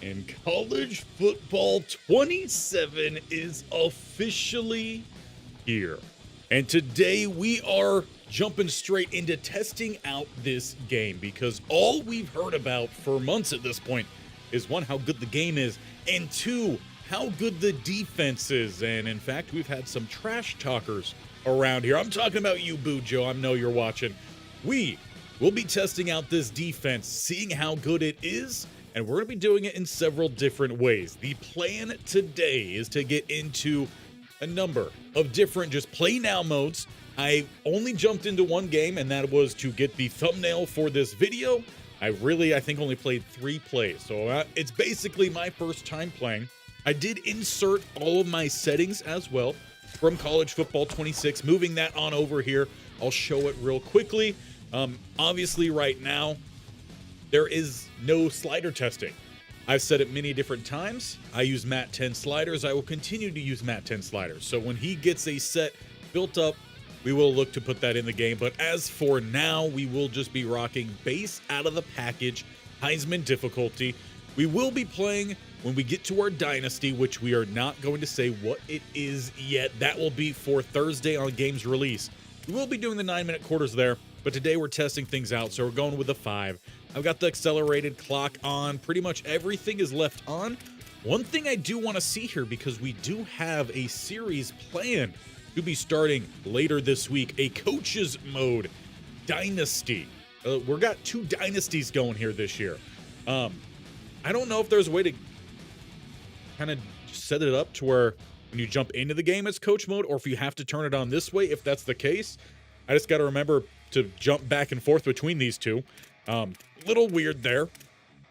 And college football 27 is officially here. And today we are jumping straight into testing out this game because all we've heard about for months at this point is one, how good the game is, and two, how good the defense is. And in fact, we've had some trash talkers around here. I'm talking about you, Boo Joe. I know you're watching. We will be testing out this defense, seeing how good it is, and we're going to be doing it in several different ways. The plan today is to get into a number of different just play now modes. I only jumped into one game, and that was to get the thumbnail for this video. I think only played 3 plays, so it's basically my first time playing. I did insert all of my settings as well from College Football 26, moving that on over here. I'll show it real quickly. Obviously right now, there is no slider testing. I've said it many different times. I use Mat 10 sliders. I will continue to use Mat 10 sliders. So when he gets a set built up, we will look to put that in the game. But as for now, we will just be rocking base out of the package, Heisman difficulty. We will be playing when we get to our Dynasty, which we are not going to say what it is yet. That will be for Thursday on game's release. We will be doing the 9-minute quarters there, but today we're testing things out, so we're going with a 5. I've got the accelerated clock on. Pretty much everything is left on. One thing I do want to see here, because we do have a series planned to be starting later this week, a coaches mode Dynasty. We've got 2 dynasties going here this year. I don't know if there's a way to kind of set it up to where when you jump into the game it's coach mode, or if you have to turn it on this way. If that's the case, I just got to remember to jump back and forth between these two. Little weird there.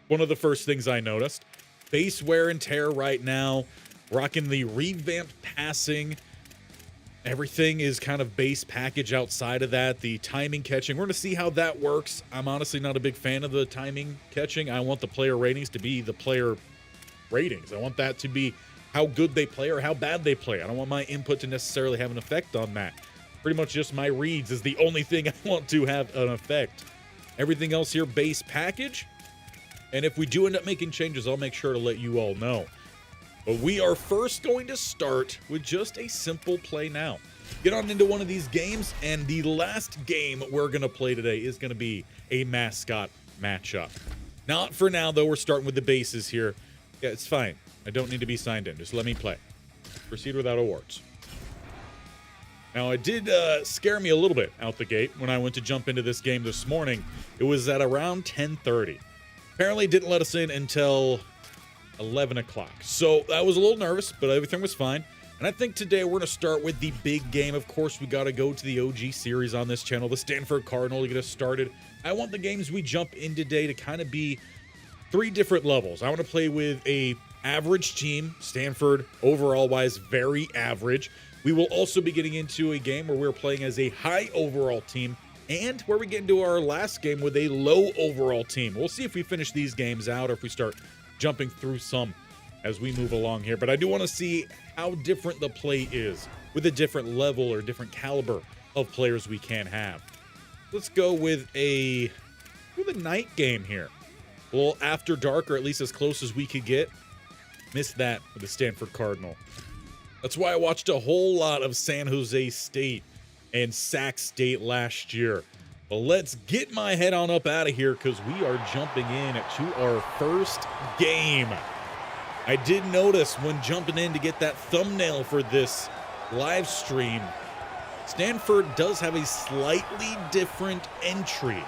One of the first things I noticed. Base wear and tear right now. Rocking the revamped passing. Everything is kind of base package outside of that. The timing catching, we're going to see how that works. I'm honestly not a big fan of the timing catching. I want the player ratings to be the player ratings. I want that to be how good they play or how bad they play. I don't want my input to necessarily have an effect on that. Pretty much just my reads is the only thing I want to have an effect. Everything else here, base package. And if we do end up making changes, I'll make sure to let you all know. But we are first going to start with just a simple play now. Get on into one of these games, and the last game we're going to play today is going to be a Mascot Mashup. Not for now, though. We're starting with the bases here. Yeah, it's fine. I don't need to be signed in. Just let me play. Proceed without awards. Now, it did scare me a little bit out the gate when I went to jump into this game this morning. It was at around 10:30. Apparently, it didn't let us in until 11 o'clock. So I was a little nervous, but everything was fine. And I think today we're going to start with the big game. Of course, we got to go to the OG series on this channel, the Stanford Cardinal, to get us started. I want the games we jump in today to kind of be 3 different levels. I want to play with a average team. Stanford, overall wise, very average. We will also be getting into a game where we're playing as a high overall team, and where we get into our last game with a low overall team. We'll see if we finish these games out or if we start jumping through some as we move along here. But I do want to see how different the play is with a different level or different caliber of players we can have. Let's go with a night game here. A little after dark, or at least as close as we could get. Missed that with the Stanford Cardinal. That's why I watched a whole lot of San Jose State and Sac State last year. But let's get my head on up out of here, because we are jumping in to our first game. I did notice when jumping in to get that thumbnail for this live stream, Stanford does have a slightly different entry.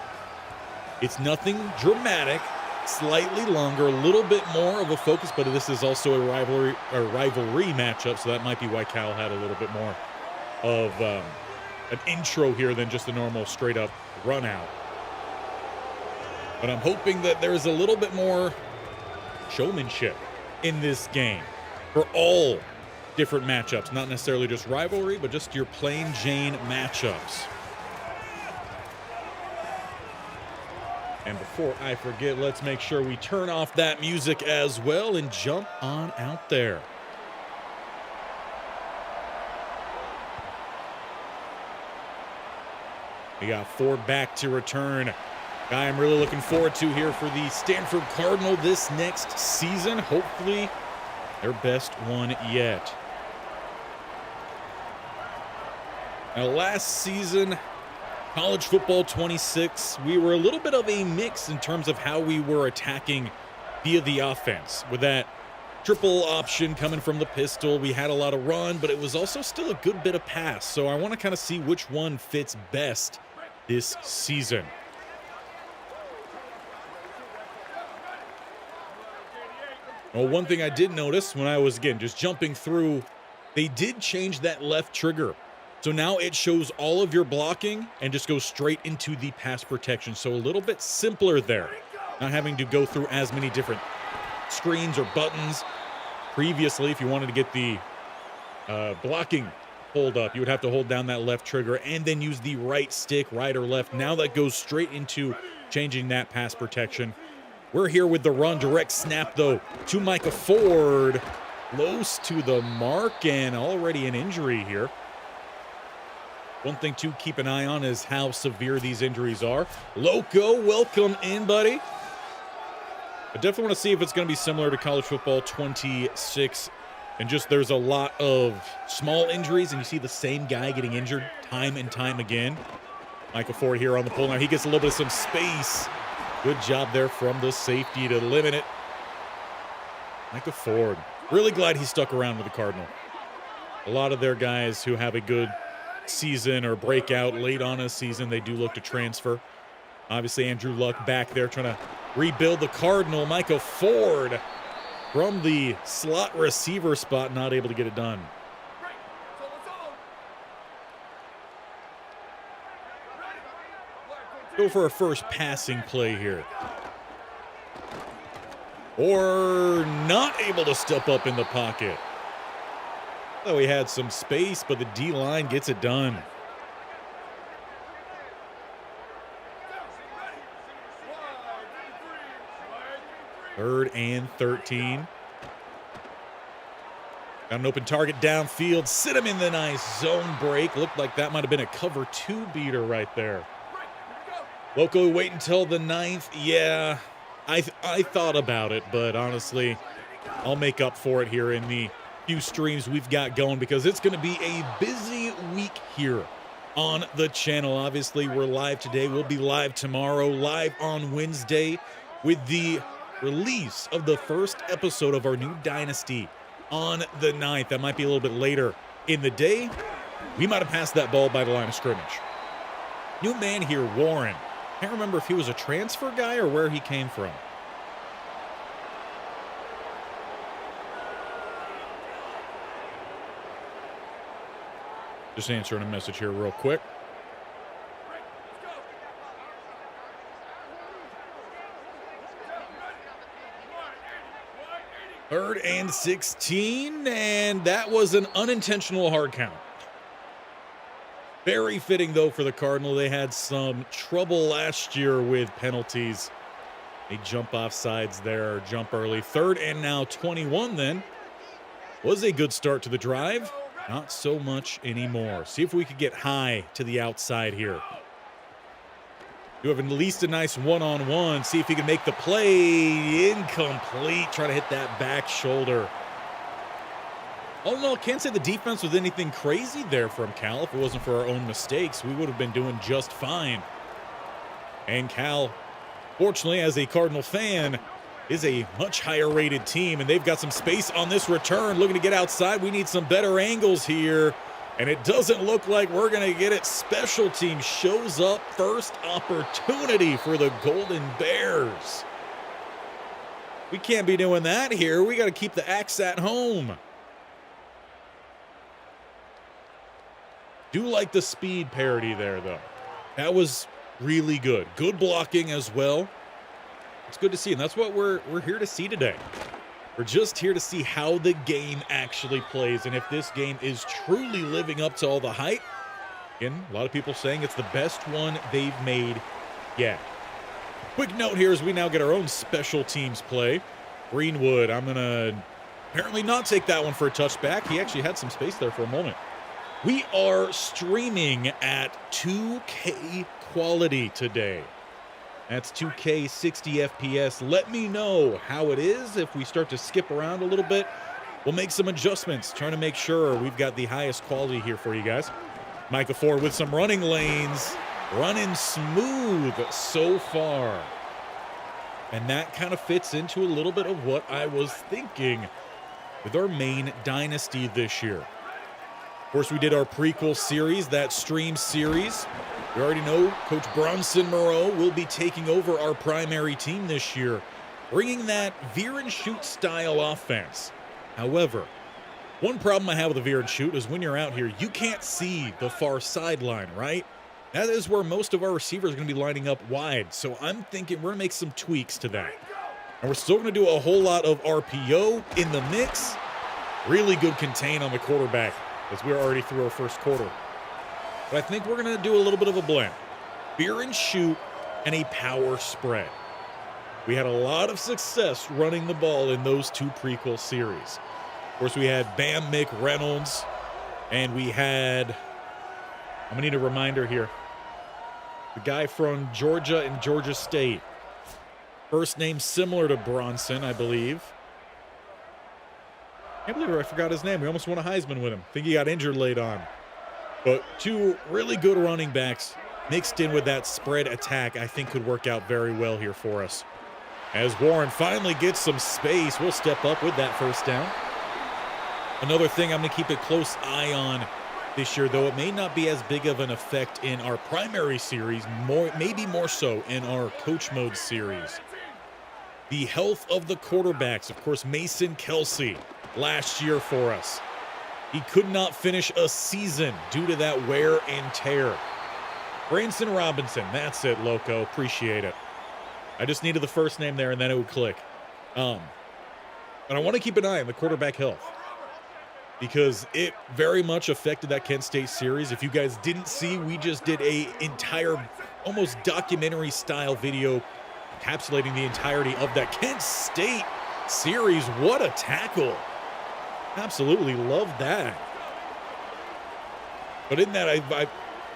It's nothing dramatic, slightly longer, a little bit more of a focus, but this is also a rivalry matchup, so that might be why Cal had a little bit more of an intro here than just a normal straight up run out. But I'm hoping that there's a little bit more showmanship in this game for all different matchups, not necessarily just rivalry, but just your plain Jane matchups. And before I forget, let's make sure we turn off that music as well and jump on out there. We got 4 back to return. Guy I'm really looking forward to here for the Stanford Cardinal this next season. Hopefully their best one yet. Now, last season, college football 26, we were a little bit of a mix in terms of how we were attacking via the offense. With that triple option coming from the pistol, we had a lot of run, but it was also still a good bit of pass. So I want to kind of see which one fits best this season. Well, one thing I did notice when I was, again, just jumping through, they did change that left trigger. So now it shows all of your blocking and just goes straight into the pass protection. So a little bit simpler there, not having to go through as many different screens or buttons. Previously, if you wanted to get the blocking pulled up, you would have to hold down that left trigger and then use the right stick, right or left. Now that goes straight into changing that pass protection. We're here with the run, direct snap though to Micah Ford. Close to the mark and already an injury here. One thing to keep an eye on is how severe these injuries are. Loco, welcome in, buddy. I definitely want to see if it's going to be similar to college football 26. And just there's a lot of small injuries, and you see the same guy getting injured time and time again. Michael Ford here on the pull. Now he gets a little bit of some space. Good job there from the safety to limit it. Micah Ford. Really glad he stuck around with the Cardinal. A lot of their guys who have a good season or breakout late on a season, they do look to transfer. Obviously, Andrew Luck back there trying to rebuild the Cardinal. Micah Ford from the slot receiver spot, not able to get it done. Go for a first passing play here. Or not able to step up in the pocket. Though he had some space, but the D-line gets it done. Third and 13. Got an open target downfield. Sit him in the nice zone break. Looked like that might have been a cover 2 beater right there. Loco wait until the 9th. Yeah, I thought about it, but honestly, I'll make up for it here in the few streams we've got going because it's going to be a busy week here on the channel. Obviously, we're live today. We'll be live tomorrow, live on Wednesday with the release of the first episode of our new Dynasty on the 9th. That might be a little bit later in the day. We might have passed that ball by the line of scrimmage. New man here, Warren. Can't remember if he was a transfer guy or where he came from. Just answering a message here real quick. Third and 16, and that was an unintentional hard count. Very fitting, though, for the Cardinal. They had some trouble last year with penalties. They jump off sides there, or jump early. Third and now 21 then. Was a good start to the drive. Not so much anymore. See if we could get high to the outside here. You have at least a nice one-on-one. See if he can make the play. Incomplete. Try to hit that back shoulder. All in all, can't say the defense was anything crazy there from Cal. If it wasn't for our own mistakes, we would have been doing just fine. And Cal, fortunately, as a Cardinal fan, is a much higher rated team, and they've got some space on this return. Looking to get outside. We need some better angles here. And it doesn't look like we're going to get it. Special team shows up. First opportunity for the Golden Bears. We can't be doing that here. We got to keep the axe at home. Do like the speed parity there, though. That was really good. Good blocking as well. It's good to see, and that's what we're here to see today. We're just here to see how the game actually plays, and if this game is truly living up to all the hype. Again, a lot of people saying it's the best one they've made yet. Quick note here as we now get our own special teams play. Greenwood, I'm going to apparently not take that one for a touchback. He actually had some space there for a moment. We are streaming at 2K quality today. That's 2K 60 FPS. Let me know how it is. If we start to skip around a little bit, we'll make some adjustments, trying to make sure we've got the highest quality here for you guys. Micah Ford with some running lanes, running smooth so far. And that kind of fits into a little bit of what I was thinking with our main Dynasty this year. Of course, we did our prequel series, that stream series. We already know Coach Bronson Moreau will be taking over our primary team this year, bringing that veer and shoot style offense. However, one problem I have with the veer and shoot is when you're out here, you can't see the far sideline, right? That is where most of our receivers are going to be lining up wide. So I'm thinking we're going to make some tweaks to that. And we're still going to do a whole lot of RPO in the mix. Really good contain on the quarterback, as we're already through our first quarter. But I think we're going to do a little bit of a blend. Veer and shoot and a power spread. We had a lot of success running the ball in those two prequel series. Of course, we had Bam McReynolds, and we had, I'm going to need a reminder here, the guy from Georgia and Georgia State. First name similar to Bronson, I believe. Can't believe I forgot his name. We almost won a Heisman with him. I think he got injured late on. But two really good running backs mixed in with that spread attack, I think could work out very well here for us. As Warren finally gets some space, we'll step up with that first down. Another thing I'm going to keep a close eye on this year, though it may not be as big of an effect in our primary series, maybe more so in our coach mode series. The health of the quarterbacks. Of course, Mason Kelsey last year for us. He could not finish a season due to that wear and tear. Branson Robinson, that's it, Loco. Appreciate it. I just needed the first name there, and then it would click. But I want to keep an eye on the quarterback health, because it very much affected that Kent State series. If you guys didn't see, we just did a entire, almost documentary style video encapsulating the entirety of that Kent State series. What a tackle. Absolutely love that. But in that, I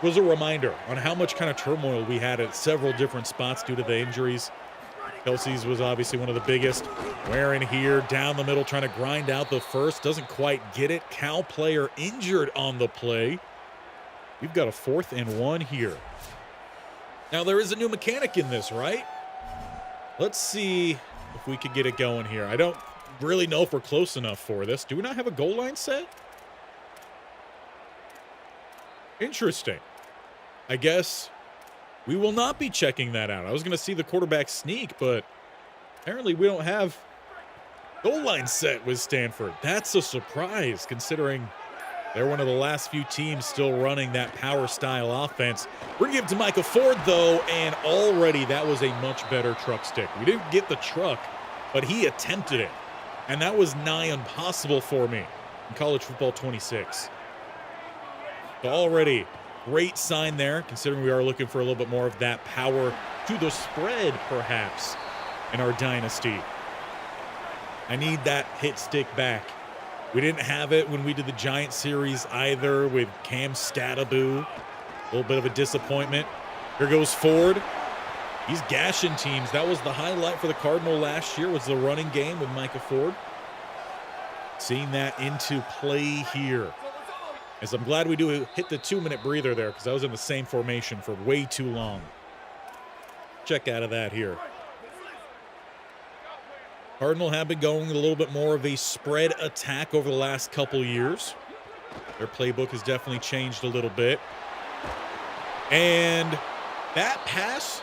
was a reminder on how much kind of turmoil we had at several different spots due to the injuries. Kelsey's was obviously one of the biggest. Wearing here, down the middle, trying to grind out the first. Doesn't quite get it. Cal player injured on the play. We've got a 4th and 1 here. Now, there is a new mechanic in this, right? Let's see if we could get it going here. I don't really know if we're close enough for this. Do we not have a goal line set? Interesting. I guess we will not be checking that out. I was going to see the quarterback sneak, but apparently we don't have goal line set with Stanford. That's a surprise, considering they're one of the last few teams still running that power style offense. We're going to give it to Micah Ford, though, and already that was a much better truck stick. We didn't get the truck, but he attempted it, and that was nigh impossible for me in college football 26. So already great sign there, considering we are looking for a little bit more of that power to the spread, perhaps, in our Dynasty. I need that hit stick back. We didn't have it when we did the Giant series either with Cam Stataboo. A little bit of a disappointment. Here goes Ford. He's gashing teams. That was the highlight for the Cardinal last year, was the running game with Micah Ford. Seeing that into play here. As I'm glad we do hit the 2-minute breather there, because I was in the same formation for way too long. Check out of that here. Cardinal have been going a little bit more of a spread attack over the last couple years. Their playbook has definitely changed a little bit. And that pass,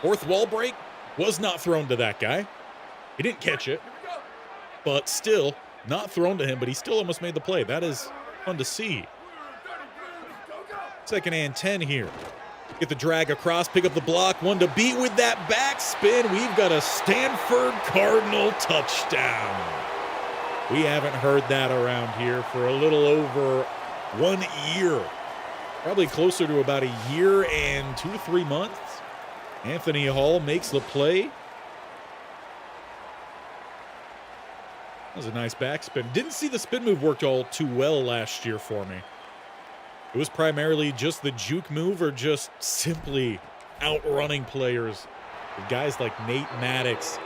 4th wall break, was not thrown to that guy. He didn't catch it, but still not thrown to him, but he still almost made the play. That is fun to see. 2nd and 10 here. Get the drag across, pick up the block, one to beat with that backspin. We've got a Stanford Cardinal touchdown. We haven't heard that around here for a little over 1 year. Probably closer to about a year and 2 to 3 months. Anthony Hall makes the play. That was a nice backspin. Didn't see the spin move worked all too well last year for me. It was primarily just the juke move or just simply outrunning players With guys like Nate Maddox,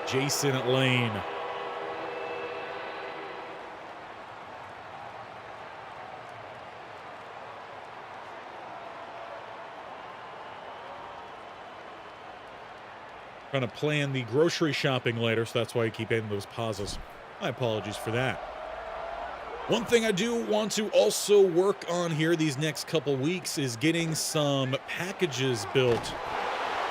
Jason Lane. Trying to plan the grocery shopping later, so that's why I keep adding those pauses. My apologies for that. One thing I do want to also work on here these next couple weeks is getting some packages built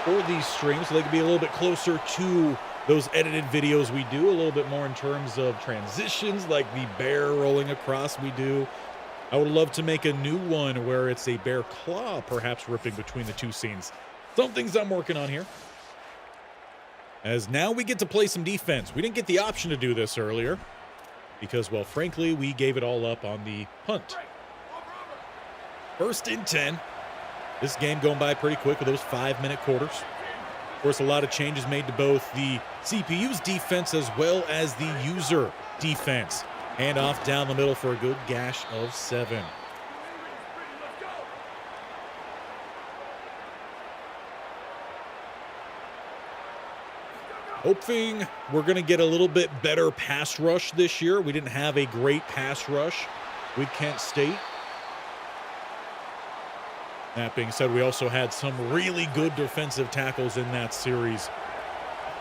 for these streams so they can be a little bit closer to those edited videos we do, a little bit more in terms of transitions like the bear rolling across we do. I would love to make a new one where it's a bear claw perhaps ripping between the two scenes. Some things I'm working on here. As now we get to play some defense. We didn't get the option to do this earlier because, well, frankly, we gave it all up on the punt. 1st and 10. This game going by pretty quick with those 5-minute quarters. Of course, a lot of changes made to both the CPU's defense as well as the user defense. Hand off down the middle for a good gash of 7. Hoping we're going to get a little bit better pass rush this year. We didn't have a great pass rush with Kent State. That being said, we also had some really good defensive tackles in that series.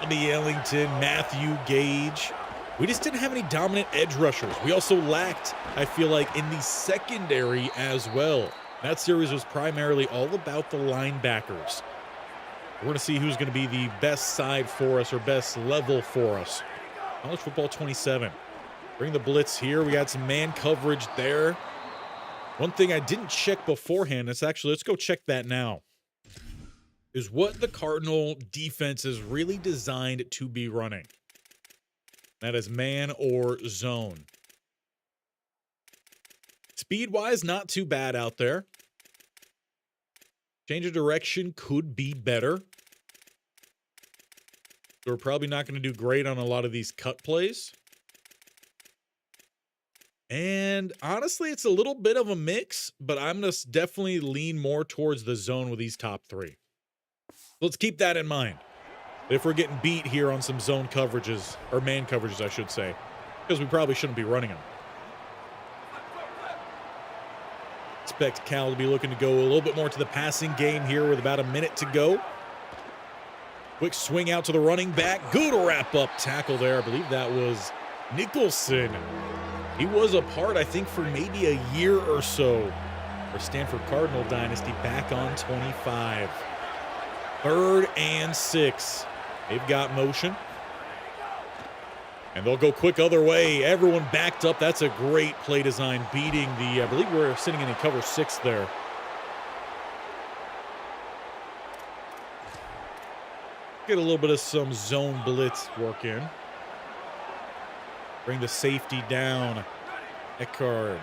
Bobby Ellington, Matthew Gage. We just didn't have any dominant edge rushers. We also lacked, I feel like, in the secondary as well. That series was primarily all about the linebackers. We're going to see who's going to be the best side for us or best level for us. College football 27. Bring the blitz here. We got some man coverage there. One thing I didn't check beforehand, let's go check that now, is what the Cardinal defense is really designed to be running. That is man or zone. Speed-wise, not too bad out there. Change of direction could be better. We're probably not going to do great on a lot of these cut plays. And honestly, it's a little bit of a mix, but I'm going to definitely lean more towards the zone with these top 3. Let's keep that in mind. If we're getting beat here on some zone coverages, or man coverages, I should say, because we probably shouldn't be running them. Expect Cal to be looking to go a little bit more to the passing game here with about a minute to go. Quick swing out to the running back. Good wrap-up tackle there. I believe that was Nicholson. He was a part, I think, for maybe a year or so for Stanford Cardinal Dynasty, back on 25. 3rd and 6. They've got motion. And they'll go quick other way. Everyone backed up. That's a great play design, beating the, I believe we're sitting in a cover 6 there. Get a little bit of some zone blitz work in. Bring the safety down. Eckhard.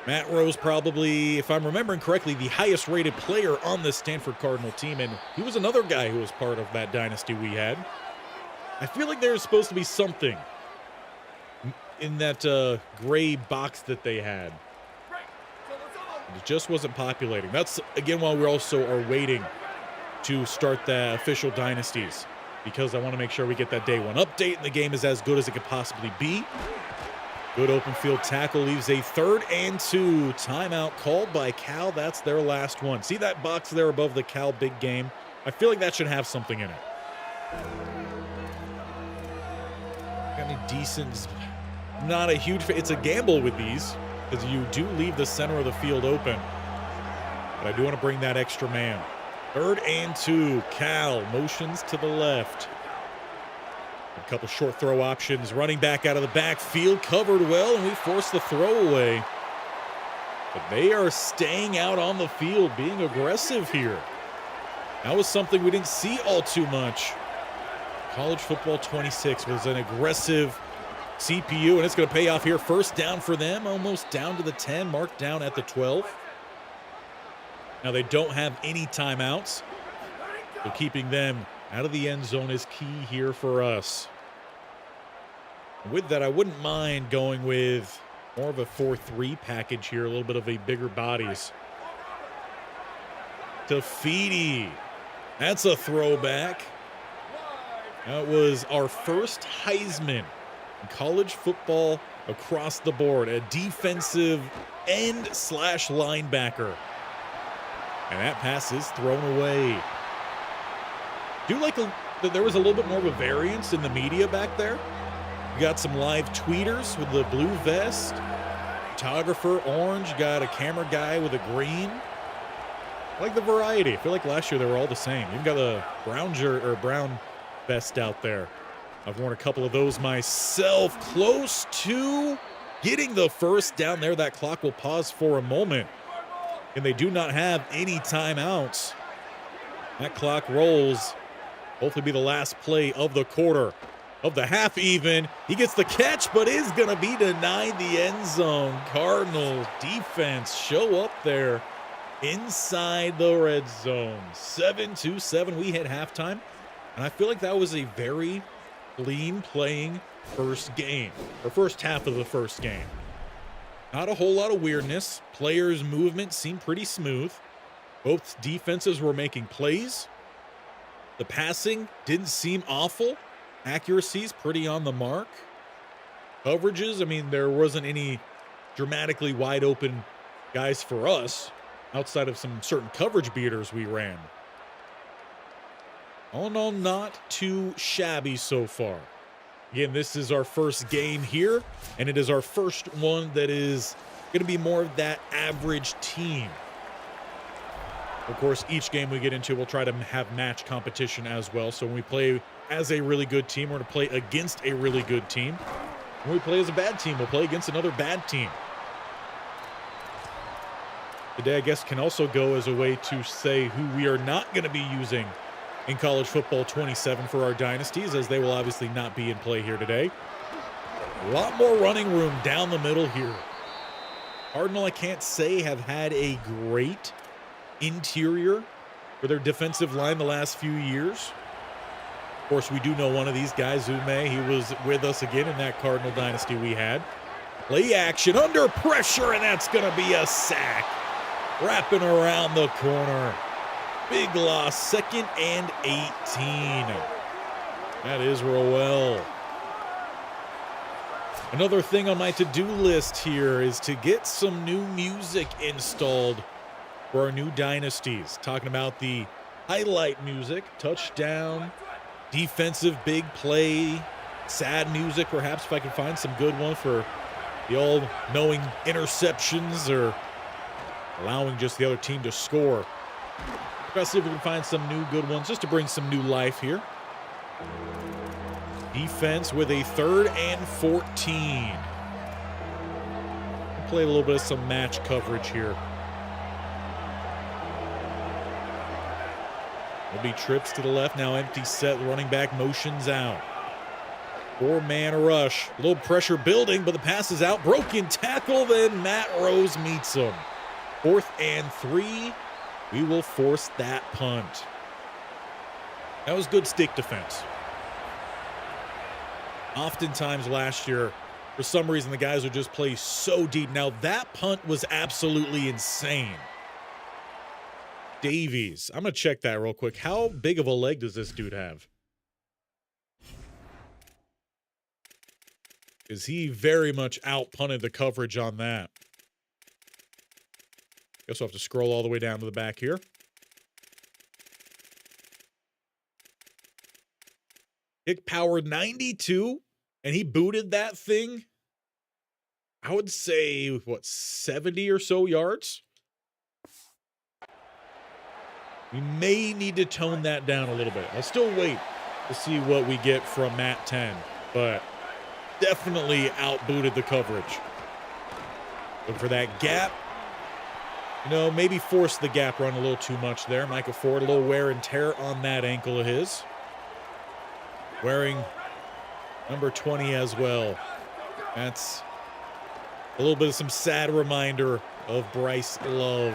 Matt Rose probably, if I'm remembering correctly, the highest rated player on this Stanford Cardinal team. And he was another guy who was part of that dynasty we had. I feel like there's supposed to be something in that gray box that they had. It just wasn't populating. That's, again, why we also are waiting to start the official dynasties, because I want to make sure we get that day 1 update and the game is as good as it could possibly be. Good open field tackle leaves a 3rd and 2. Timeout called by Cal. That's their last one. See that box there above the Cal big game? I feel like that should have something in it. Got any decent, not a huge, it's a gamble with these because you do leave the center of the field open. But I do want to bring that extra man. 3rd and 2. Cal motions to the left. A couple short throw options. Running back out of the backfield, covered well, and we force the throwaway. But they are staying out on the field, being aggressive here. That was something we didn't see all too much. College football 26 was an aggressive CPU, and it's going to pay off here. 1st down for them, almost down to the 10, marked down at the 12. Now they don't have any timeouts, so keeping them out of the end zone is key here for us. With that, I wouldn't mind going with more of a 4-3 package here, a little bit of a bigger bodies. Tafiti That's a throwback. That was our first Heisman in college football across the board, a defensive end slash linebacker. And that pass is thrown away. Do like that there was a little bit more of a variance in the media back there. You got some live tweeters with the blue vest, photographer orange, got a camera guy with a green. I like the variety. I feel like last year they were all the same. You've got the brown brown vest out there. I've worn a couple of those myself. Close to getting the first down there. That clock will pause for a moment. And they do not have any timeouts. That clock rolls. Hopefully be the last play of the quarter. Of the half even. He gets the catch, but is going to be denied the end zone. Cardinals defense show up there inside the red zone. 7-7. We hit halftime. And I feel like that was a very clean playing first game. Or first half of the first game. Not a whole lot of weirdness. Players' movement seemed pretty smooth. Both defenses were making plays. The passing didn't seem awful. Accuracy's pretty on the mark. Coverages, I mean, there wasn't any dramatically wide open guys for us outside of some certain coverage beaters we ran. All in all, not too shabby so far. Again, this is our first game here, and it is our first one that is going to be more of that average team. Of course, each game we get into, we'll try to have match competition as well. So when we play as a really good team, we're going to play against a really good team. When we play as a bad team, we'll play against another bad team. Today, I guess, can also go as a way to say who we are not going to be using in college football 27 for our dynasties, as they will obviously not be in play here today. A lot more running room down the middle here. Cardinal, I can't say, have had a great interior for their defensive line the last few years. Of course, we do know one of these guys, Ume. He was with us again in that Cardinal dynasty we had. Play action under pressure, and that's going to be a sack. Wrapping around the corner. Big loss, 2nd and 18. That is Roel. Another thing on my to-do list here is to get some new music installed for our new dynasties. Talking about the highlight music, touchdown, defensive big play, sad music perhaps, if I can find some good one for the all-knowing interceptions or allowing just the other team to score. Let's see if we can find some new good ones just to bring some new life here. Defense with a 3rd and 14. We'll play a little bit of some match coverage here. There'll be trips to the left. Now empty set. Running back motions out. 4-man rush. A little pressure building, but the pass is out. Broken tackle. Then Matt Rose meets him. 4th and 3. We will force that punt. That was good stick defense. Oftentimes last year, for some reason, the guys would just play so deep. Now, that punt was absolutely insane. Davies. I'm going to check that real quick. How big of a leg does this dude have? Because he very much out-punted the coverage on that. Guess we'll have to scroll all the way down to the back here. Kick power 92, and he booted that thing, I would say, what, 70 or so yards? We may need to tone that down a little bit. I'll still wait to see what we get from Matt 10, but definitely out-booted the coverage. Look for that gap. You know, maybe force the gap run a little too much there. Micah Ford, a little wear and tear on that ankle of his. Wearing number 20 as well. That's a little bit of some sad reminder of Bryce Love.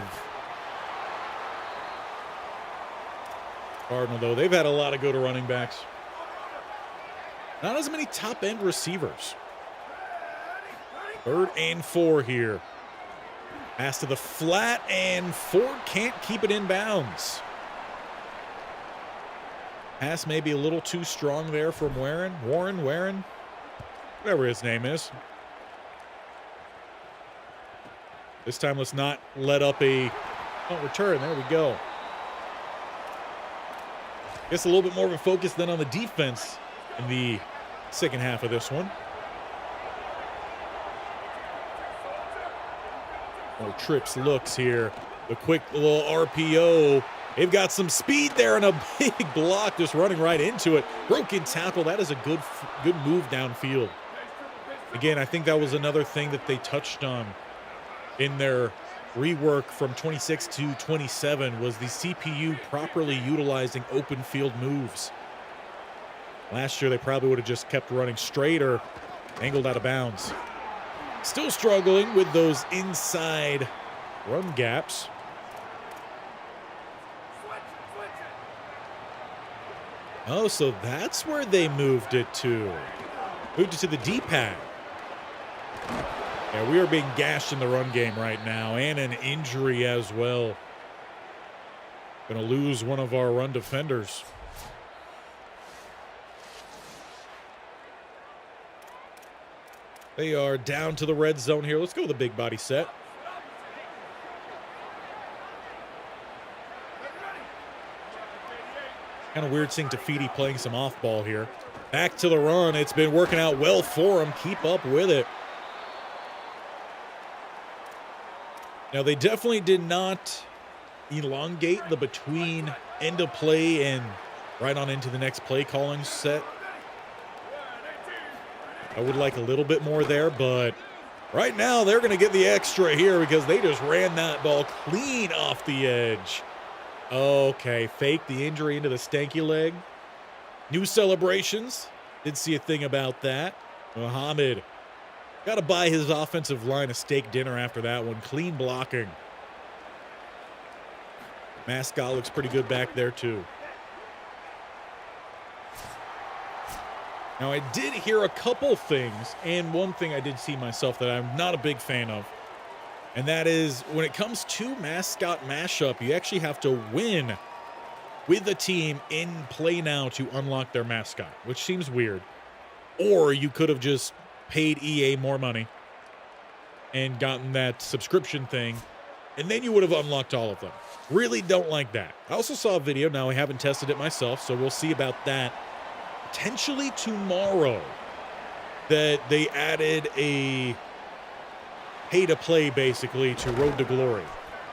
Cardinal, though, they've had a lot of good running backs. Not as many top-end receivers. 3rd and 4 here. Pass to the flat, and Ford can't keep it in bounds. Pass maybe a little too strong there from Warren, whatever his name is. This time, let's not let up a return. There we go. Guess a little bit more of a focus than on the defense in the second half of this one. Oh, trips looks here. The quick little RPO. They've got some speed there and a big block just running right into it. Broken tackle. That is a good move downfield. Again, I think that was another thing that they touched on in their rework from 26 to 27 was the CPU properly utilizing open field moves. Last year, they probably would have just kept running straight or angled out of bounds. Still struggling with those inside run gaps. Oh, so that's where they moved it to. Moved it to the D-pad. Yeah, we are being gashed in the run game right now, and an injury as well. Gonna lose one of our run defenders. They are down to the red zone here. Let's go with the big body set. Kind of weird seeing Tafiti playing some off ball here. Back to the run. It's been working out well for him. Keep up with it. Now, they definitely did not elongate the between end of play and right on into the next play calling set. I would like a little bit more there, but right now they're going to get the extra here because they just ran that ball clean off the edge. Okay, fake the injury into the stanky leg. New celebrations. Did see a thing about that. Muhammad got to buy his offensive line a steak dinner after that one. Clean blocking. Mascot looks pretty good back there too. Now, I did hear a couple things, and one thing I did see myself that I'm not a big fan of, and that is when it comes to Mascot Mashup, you actually have to win with the team in play now to unlock their mascot, which seems weird. Or you could have just paid EA more money and gotten that subscription thing, and then you would have unlocked all of them. Really don't like that. I also saw a video. Now, I haven't tested it myself, so we'll see about that potentially tomorrow, that they added a pay-to-play, basically, to Road to Glory.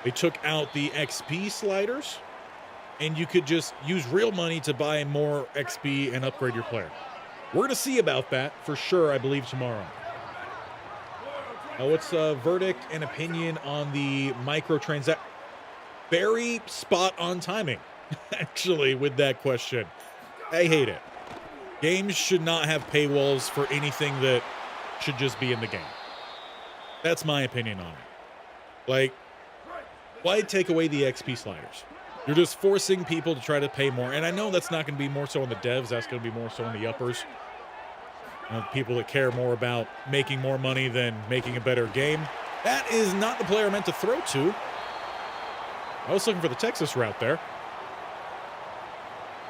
They took out the XP sliders, and you could just use real money to buy more XP and upgrade your player. We're going to see about that for sure, I believe, tomorrow. Now, what's verdict and opinion on the microtransaction? Very spot-on timing, actually, with that question. I hate it. Games should not have paywalls for anything that should just be in the game. That's my opinion on it. Like, why take away the XP sliders? You're just forcing people to try to pay more. And I know that's not going to be more so on the devs. That's going to be more so on the uppers. People that care more about making more money than making a better game. That is not the player I meant to throw to. I was looking for the Texas route there.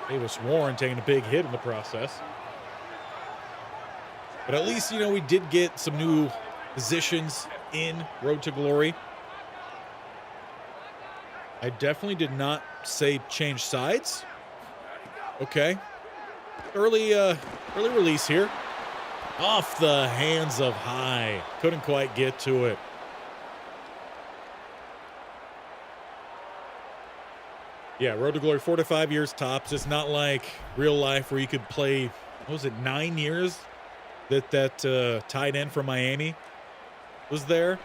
Davis Warren taking a big hit in the process. But at least, we did get some new positions in Road to Glory. I definitely did not say change sides. Okay. Early release here. Off the hands of High. Couldn't quite get to it. Yeah, Road to Glory, 4 to 5 years tops. It's not like real life where you could play, 9 years that tight end from Miami was there.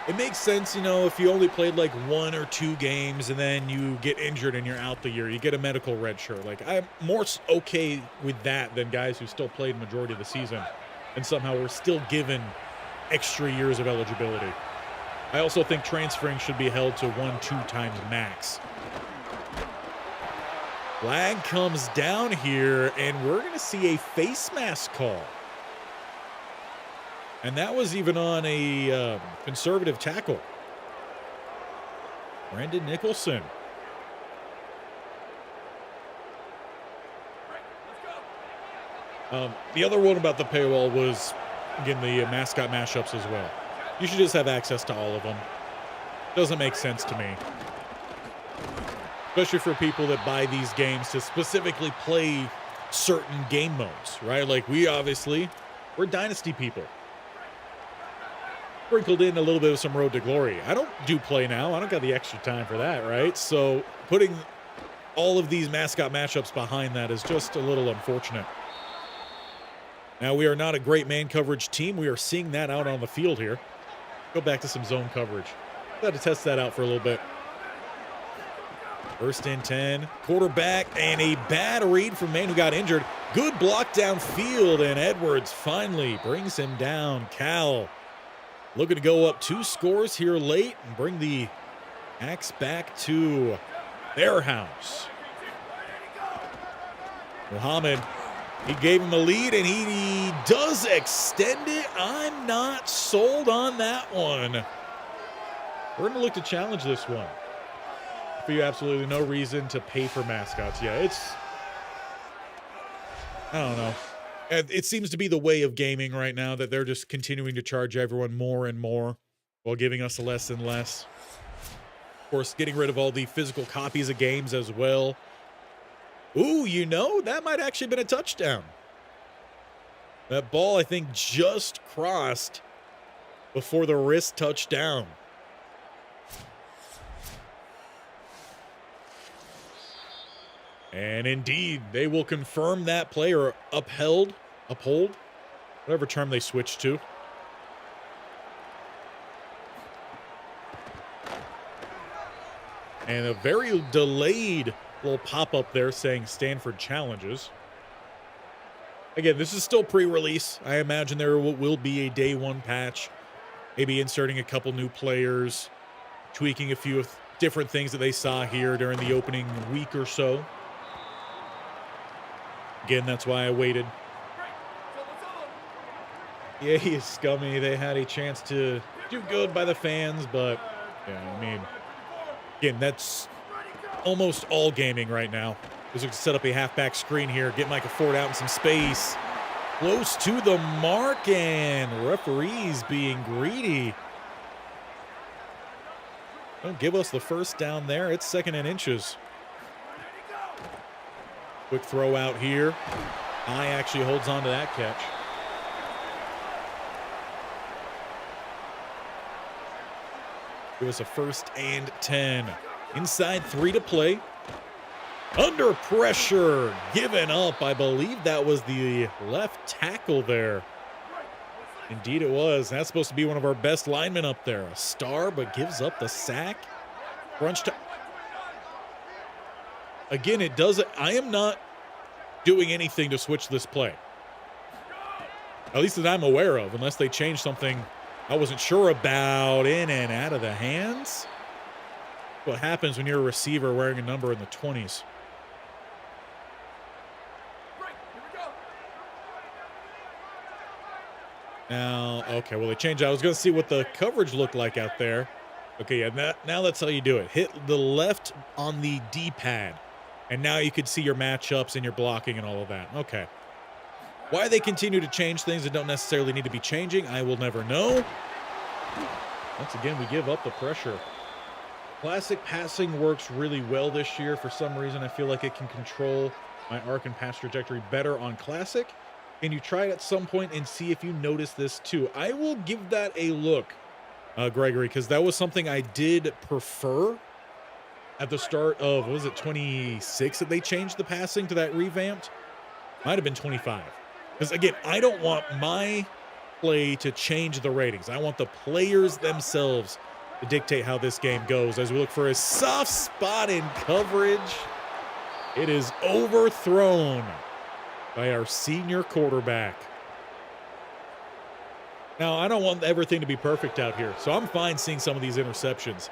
It makes sense, if you only played like 1 or 2 games and then you get injured and you're out the year, you get a medical red shirt. Like, I'm more okay with that than guys who still played the majority of the season and somehow were still given extra years of eligibility. I also think transferring should be held to 1-2 times max. Flag comes down here, and we're going to see a face mask call. And that was even on a conservative tackle. Brandon Nicholson. The other one about the paywall was, again, the mascot mashups as well. You should just have access to all of them. Doesn't make sense to me. Especially for people that buy these games to specifically play certain game modes, right? Like we're Dynasty people. Sprinkled in a little bit of some Road to Glory. I don't do play now. I don't got the extra time for that, right? So putting all of these mascot mashups behind that is just a little unfortunate. Now, we are not a great man coverage team. We are seeing that out on the field here. Go back to some zone coverage. Got to test that out for a little bit. First and 10. Quarterback, and a bad read from man who got injured. Good block downfield, and Edwards finally brings him down. Cal looking to go up 2 scores here late and bring the Axe back to their house. Muhammad, he gave him a lead, and he does extend it. I'm not sold on that one. We're going to look to challenge this one. For you, absolutely no reason to pay for mascots. Yeah, I don't know. It seems to be the way of gaming right now that they're just continuing to charge everyone more and more while giving us less and less. Of course, getting rid of all the physical copies of games as well. Ooh, you know, that might actually have been a touchdown. That ball, I think, just crossed before the wrist touched down. And indeed, they will confirm that play, or uphold, whatever term they switch to. And a very delayed little pop-up there saying Stanford challenges. Again, this is still pre-release. I imagine there will be a day 1 patch, maybe inserting a couple new players, tweaking a few different things that they saw here during the opening week or so. Again, that's why I waited. Yeah, he is scummy. They had a chance to do good by the fans, but yeah, I mean, again, that's almost all gaming right now. Is to set up a halfback screen here, get Micah Ford out in some space. Close to the mark, and referees being greedy. Don't give us the first down there. It's 2nd and inches. Quick throw out here. High actually holds on to that catch. It was a 1st and 10. Inside 3 to play. Under pressure. Given up. I believe that was the left tackle there. Indeed it was. That's supposed to be one of our best linemen up there. A star, but gives up the sack. Crunch time. Again, it does. I am not doing anything to switch this play. At least that I'm aware of, unless they change something I wasn't sure about. In and out of the hands. What happens when you're a receiver wearing a number in the 20s? Now, okay, well, they changed. I was going to see what the coverage looked like out there. Okay, yeah, now that's how you do it. Hit the left on the D-pad. And now you can see your matchups and your blocking and all of that. Okay. Why they continue to change things that don't necessarily need to be changing, I will never know. Once again, we give up the pressure. Classic passing works really well this year. For some reason, I feel like it can control my arc and pass trajectory better on Classic. Can you try it at some point and see if you notice this too? I will give that a look, Gregory, because that was something I did prefer at the start of, what was it, 26 that they changed the passing to that revamped? Might have been 25. Because, again, I don't want my play to change the ratings. I want the players themselves to dictate how this game goes. As we look for a soft spot in coverage, it is overthrown by our senior quarterback. Now, I don't want everything to be perfect out here, so I'm fine seeing some of these interceptions.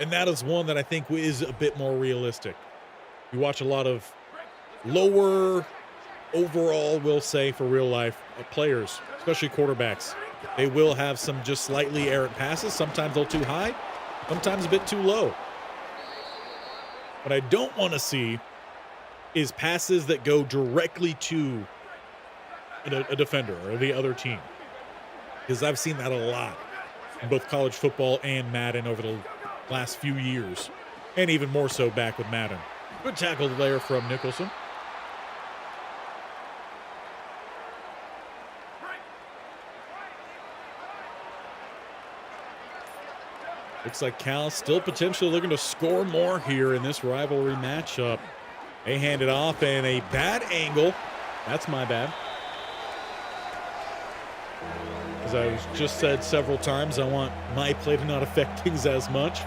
And that is one that I think is a bit more realistic. You watch a lot of lower overall, we'll say, for real life players, especially quarterbacks. They will have some just slightly errant passes. Sometimes they're too high, sometimes a bit too low. What I don't want to see is passes that go directly to a defender or the other team. Because I've seen that a lot in both college football and Madden over the last few years. And even more so back with Madden. Good tackle there from Nicholson. Looks like Cal still potentially looking to score more here in this rivalry matchup. They hand it off and a bad angle. That's my bad. As I was just said several times, I want my play to not affect things as much.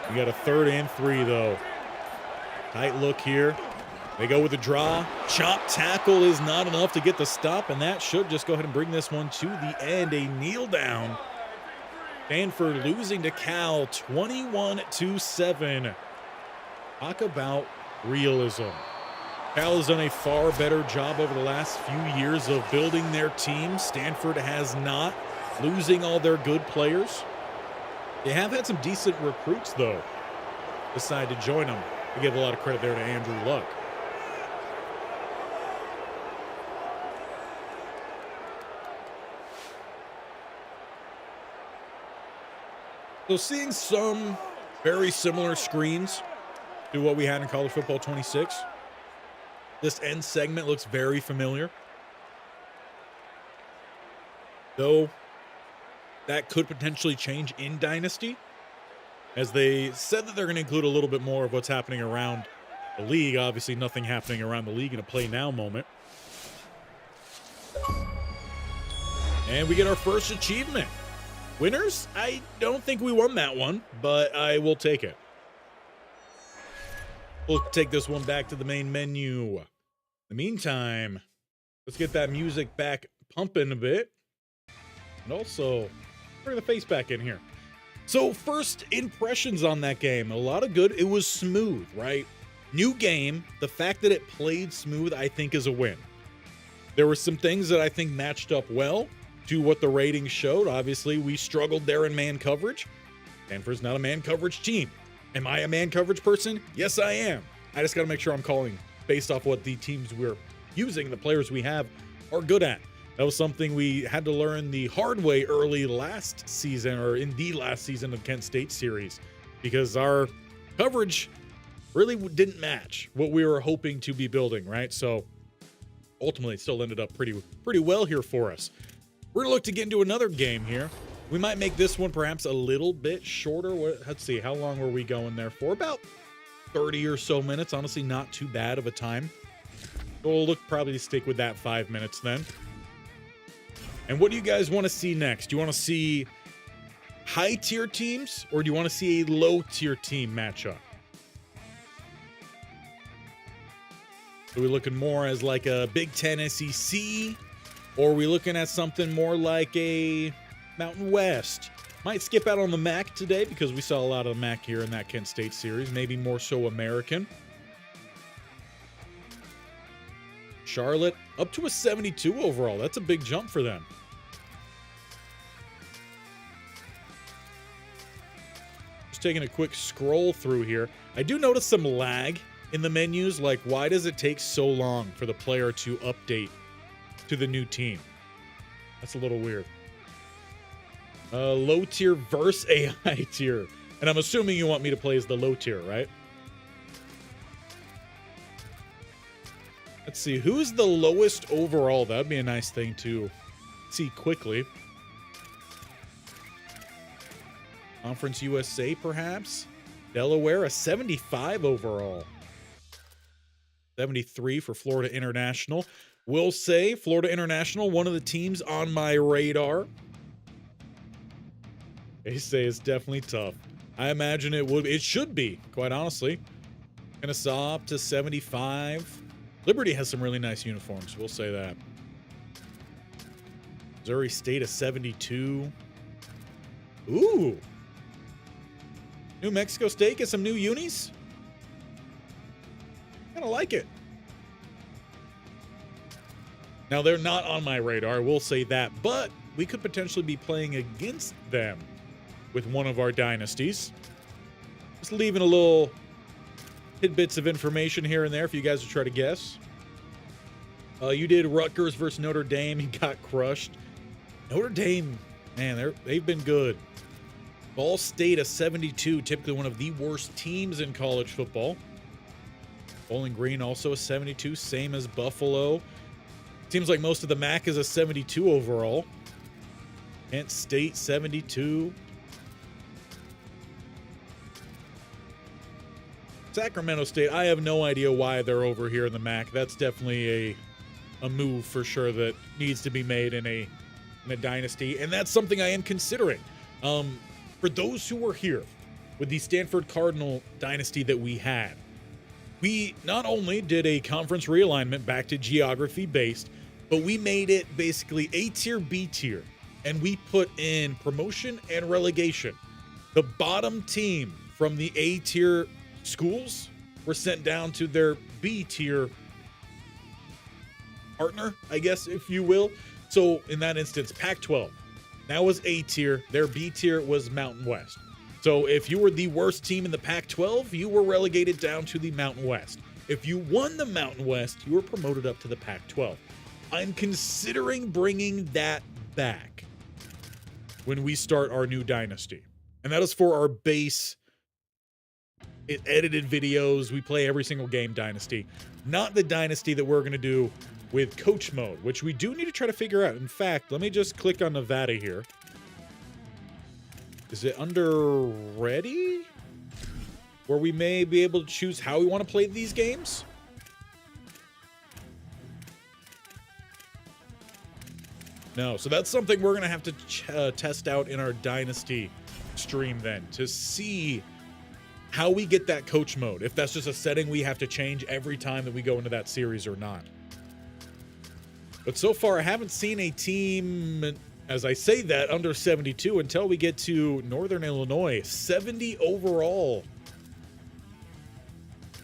We got a 3rd and 3 though. Tight look here. They go with a draw. Chop tackle is not enough to get the stop, and that should just go ahead and bring this one to the end. A kneel down. Stanford losing to Cal 21-7. Talk about realism. Cal has done a far better job over the last few years of building their team. Stanford has not, losing all their good players. They have had some decent recruits, though, decide to join them. We give a lot of credit there to Andrew Luck. So seeing some very similar screens to what we had in College Football 26. This end segment looks very familiar. Though that could potentially change in Dynasty, as they said that they're going to include a little bit more of what's happening around the league. Obviously nothing happening around the league in a play now moment. And we get our first achievement. Winners? I don't think we won that one, but I will take it. We'll take this one back to the main menu. In the meantime, let's get that music back pumping a bit. And also, bring the face back in here. So first impressions on that game, a lot of good. It was smooth, right? New game. The fact that it played smooth, I think, is a win. There were some things that I think matched up well to what the ratings showed. Obviously, we struggled there in man coverage. Stanford's not a man coverage team. Am I a man coverage person? Yes, I am. I just got to make sure I'm calling based off what the teams we're using, the players we have, are good at. That was something we had to learn the hard way early last season, or in the last season of Kent State series, because our coverage really didn't match what we were hoping to be building, right? So ultimately, it still ended up pretty well here for us. We're going to look to get into another game here. We might make this one perhaps a little bit shorter. Let's see, how long were we going there for? About 30 or so minutes. Honestly, not too bad of a time. We'll look probably to stick with that 5 minutes then. And what do you guys want to see next? Do you want to see high-tier teams, or do you want to see a low-tier team matchup? Are we looking more as like a Big Ten SEC? Or are we looking at something more like a Mountain West? Might skip out on the MAC today because we saw a lot of the MAC here in that Kent State series. Maybe more so American. Charlotte up to a 72 overall. That's a big jump for them. Just taking a quick scroll through here. I do notice some lag in the menus. Like, why does it take so long for the player to update to the new team? That's a little weird. Low tier versus a high tier. And I'm assuming you want me to play as the low tier, right? Let's see. Who's the lowest overall? That'd be a nice thing to see quickly. Conference USA, perhaps? Delaware, a 75 overall. 73 for Florida International. Will say Florida International, one of the teams on my radar. They say it's definitely tough. I imagine it should be, quite honestly. Kennesaw up to 75. Liberty has some really nice uniforms, we'll say that. Missouri State a 72. Ooh. New Mexico State get some new unis. Kind of like it. Now, they're not on my radar, we'll say that, but we could potentially be playing against them with one of our dynasties. Just leaving a little tidbits of information here and there for you guys to try to guess. You did Rutgers versus Notre Dame. He got crushed. Notre Dame, man, they've been good. Ball State, a 72, typically one of the worst teams in college football. Bowling Green, also a 72, same as Buffalo. Seems like most of the MAC is a 72 overall. Kent State, 72. Sacramento State, I have no idea why they're over here in the MAC. That's definitely a move for sure that needs to be made in a dynasty, and that's something I am considering. For those who were here with the Stanford Cardinal dynasty that we had, we not only did a conference realignment back to geography based, but we made it basically A tier, B tier, and we put in promotion and relegation. The bottom team from the A tier schools were sent down to their B tier partner, I guess, if you will. So in that instance, Pac-12, that was A tier. Their B tier was Mountain West. So if you were the worst team in the Pac-12, you were relegated down to the Mountain West. If you won the Mountain West, you were promoted up to the Pac-12. I'm considering bringing that back when we start our new dynasty. And that is for our base edited videos. We play every single game dynasty, not the dynasty that we're going to do with coach mode, which we do need to try to figure out. In fact, let me just click on Nevada here. Is it under ready? Where we may be able to choose how we want to play these games? No, so that's something we're going to have to test out in our dynasty stream then to see how we get that coach mode. If that's just a setting we have to change every time that we go into that series or not. But so far, I haven't seen a team, as I say that, under 72 until we get to Northern Illinois. 70 overall.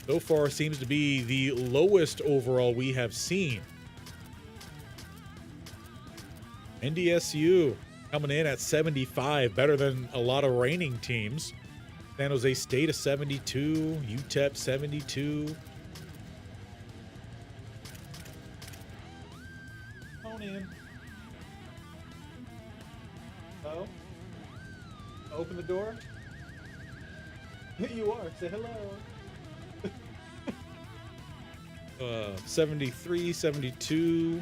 So far seems to be the lowest overall we have seen. NDSU coming in at 75, better than a lot of reigning teams. San Jose State a 72, UTEP 72. Phone in. Oh? Open the door? Here you are. Say hello. 73, 72.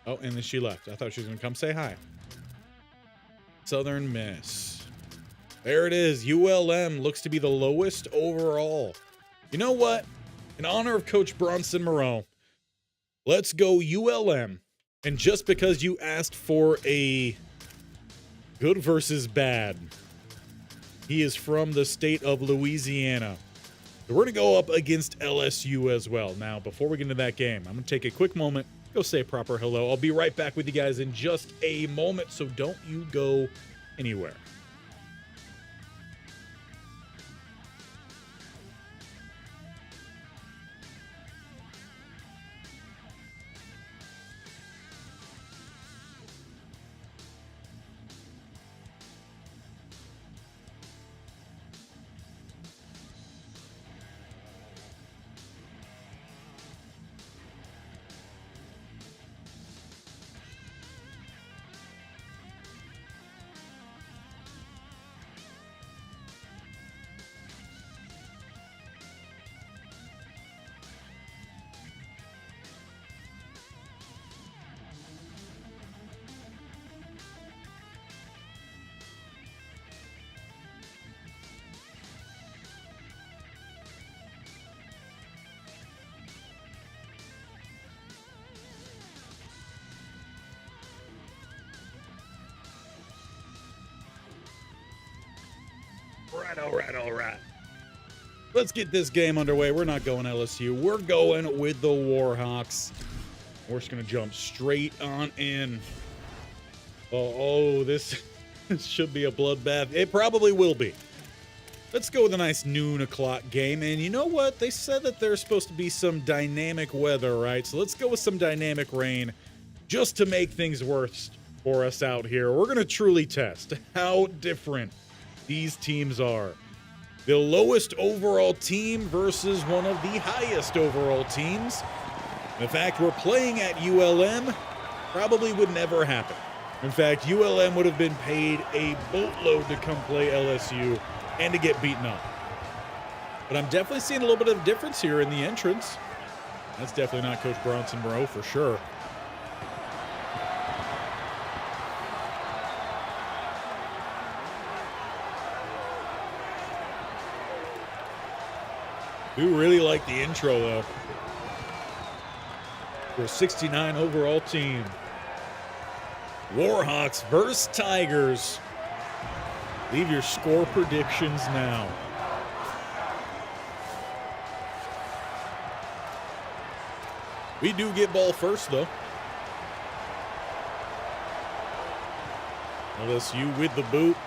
Oh, and then she left. I thought she was going to come say hi. Southern Miss. There it is. ULM looks to be the lowest overall. You know what? In honor of Coach Bronson Moreau, let's go ULM. And just because you asked for a good versus bad, he is from the state of Louisiana. So we're going to go up against LSU as well. Now, before we get into that game, I'm going to take a quick moment, go say a proper hello. I'll be right back with you guys in just a moment, so don't you go anywhere. All right. Let's get this game underway. We're not going LSU. We're going with the Warhawks. We're just going to jump straight on in. Oh, this should be a bloodbath. It probably will be. Let's go with a nice noon o'clock game. And you know what? They said that there's supposed to be some dynamic weather, right? So let's go with some dynamic rain just to make things worse for us out here. We're going to truly test how different these teams are. The lowest overall team versus one of the highest overall teams. The fact we're playing at ULM probably would never happen. In fact, ULM would have been paid a boatload to come play LSU and to get beaten up. But I'm definitely seeing a little bit of difference here in the entrance. That's definitely not Coach Bronson Moreau for sure. We really like the intro, though. For a 69 overall team. Warhawks versus Tigers. Leave your score predictions now. We do get ball first, though. LSU with the boot.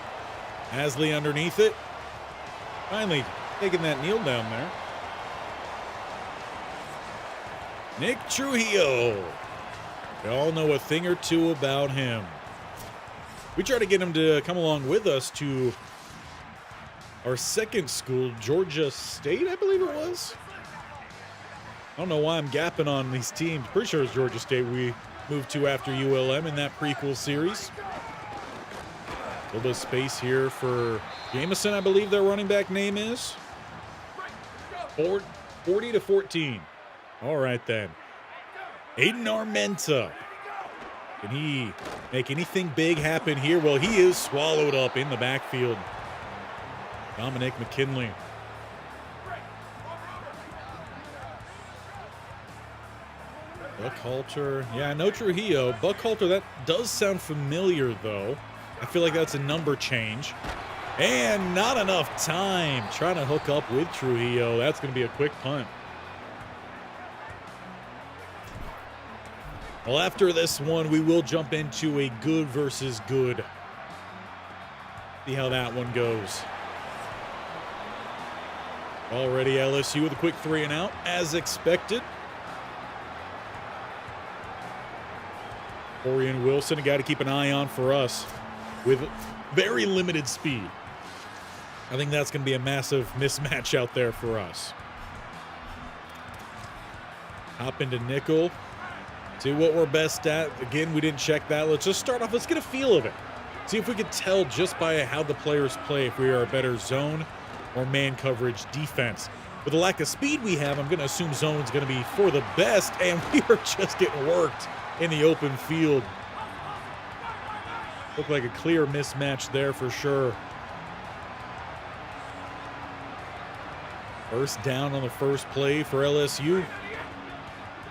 Hasley underneath it. Finally taking that kneel down there. Nick Trujillo. We all know a thing or two about him. We try to get him to come along with us to our second school, Georgia State, I believe it was. I don't know why I'm gapping on these teams. Pretty sure it's Georgia State we moved to after ULM in that prequel series. A little bit of space here for Jameson, I believe their running back name is. 40-14. All right, then. Aiden Armenta. Can he make anything big happen here? Well, he is swallowed up in the backfield. Dominic McKinley. Buckhalter. Yeah, I know Trujillo. Buckhalter, that does sound familiar, though. I feel like that's a number change. And not enough time trying to hook up with Trujillo. That's going to be a quick punt. Well, after this one, we will jump into a good versus good. See how that one goes. Already LSU with a quick 3 and out, as expected. Orion Wilson, a guy to keep an eye on for us with very limited speed. I think that's going to be a massive mismatch out there for us. Hop into nickel. See what we're best at. Again, we didn't check that. Let's just start off. Let's get a feel of it. See if we can tell just by how the players play if we are a better zone or man coverage defense. With the lack of speed we have, I'm going to assume zone's going to be for the best, and we are just getting worked in the open field. Looked like a clear mismatch there for sure. First down on the first play for LSU.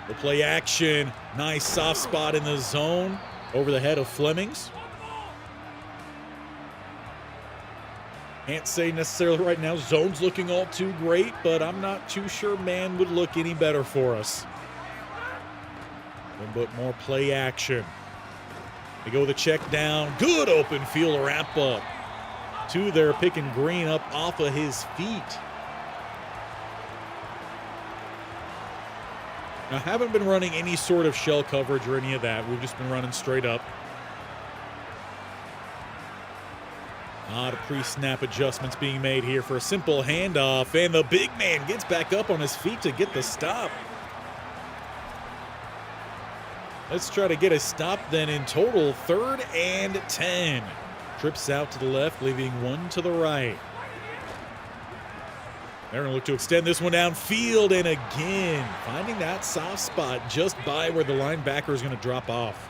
The play action. Nice soft spot in the zone over the head of Flemings. Can't say necessarily right now zone's looking all too great, but I'm not too sure man would look any better for us. But more play action. They go the check down. Good open field wrap up. Two there picking Green up off of his feet. Now, haven't been running any sort of shell coverage or any of that. We've just been running straight up. A lot of pre-snap adjustments being made here for a simple handoff. And the big man gets back up on his feet to get the stop. Let's try to get a stop then in total. 3rd and 10. Trips out to the left, leaving one to the right. They're going to look to extend this one downfield, and again, finding that soft spot just by where the linebacker is going to drop off.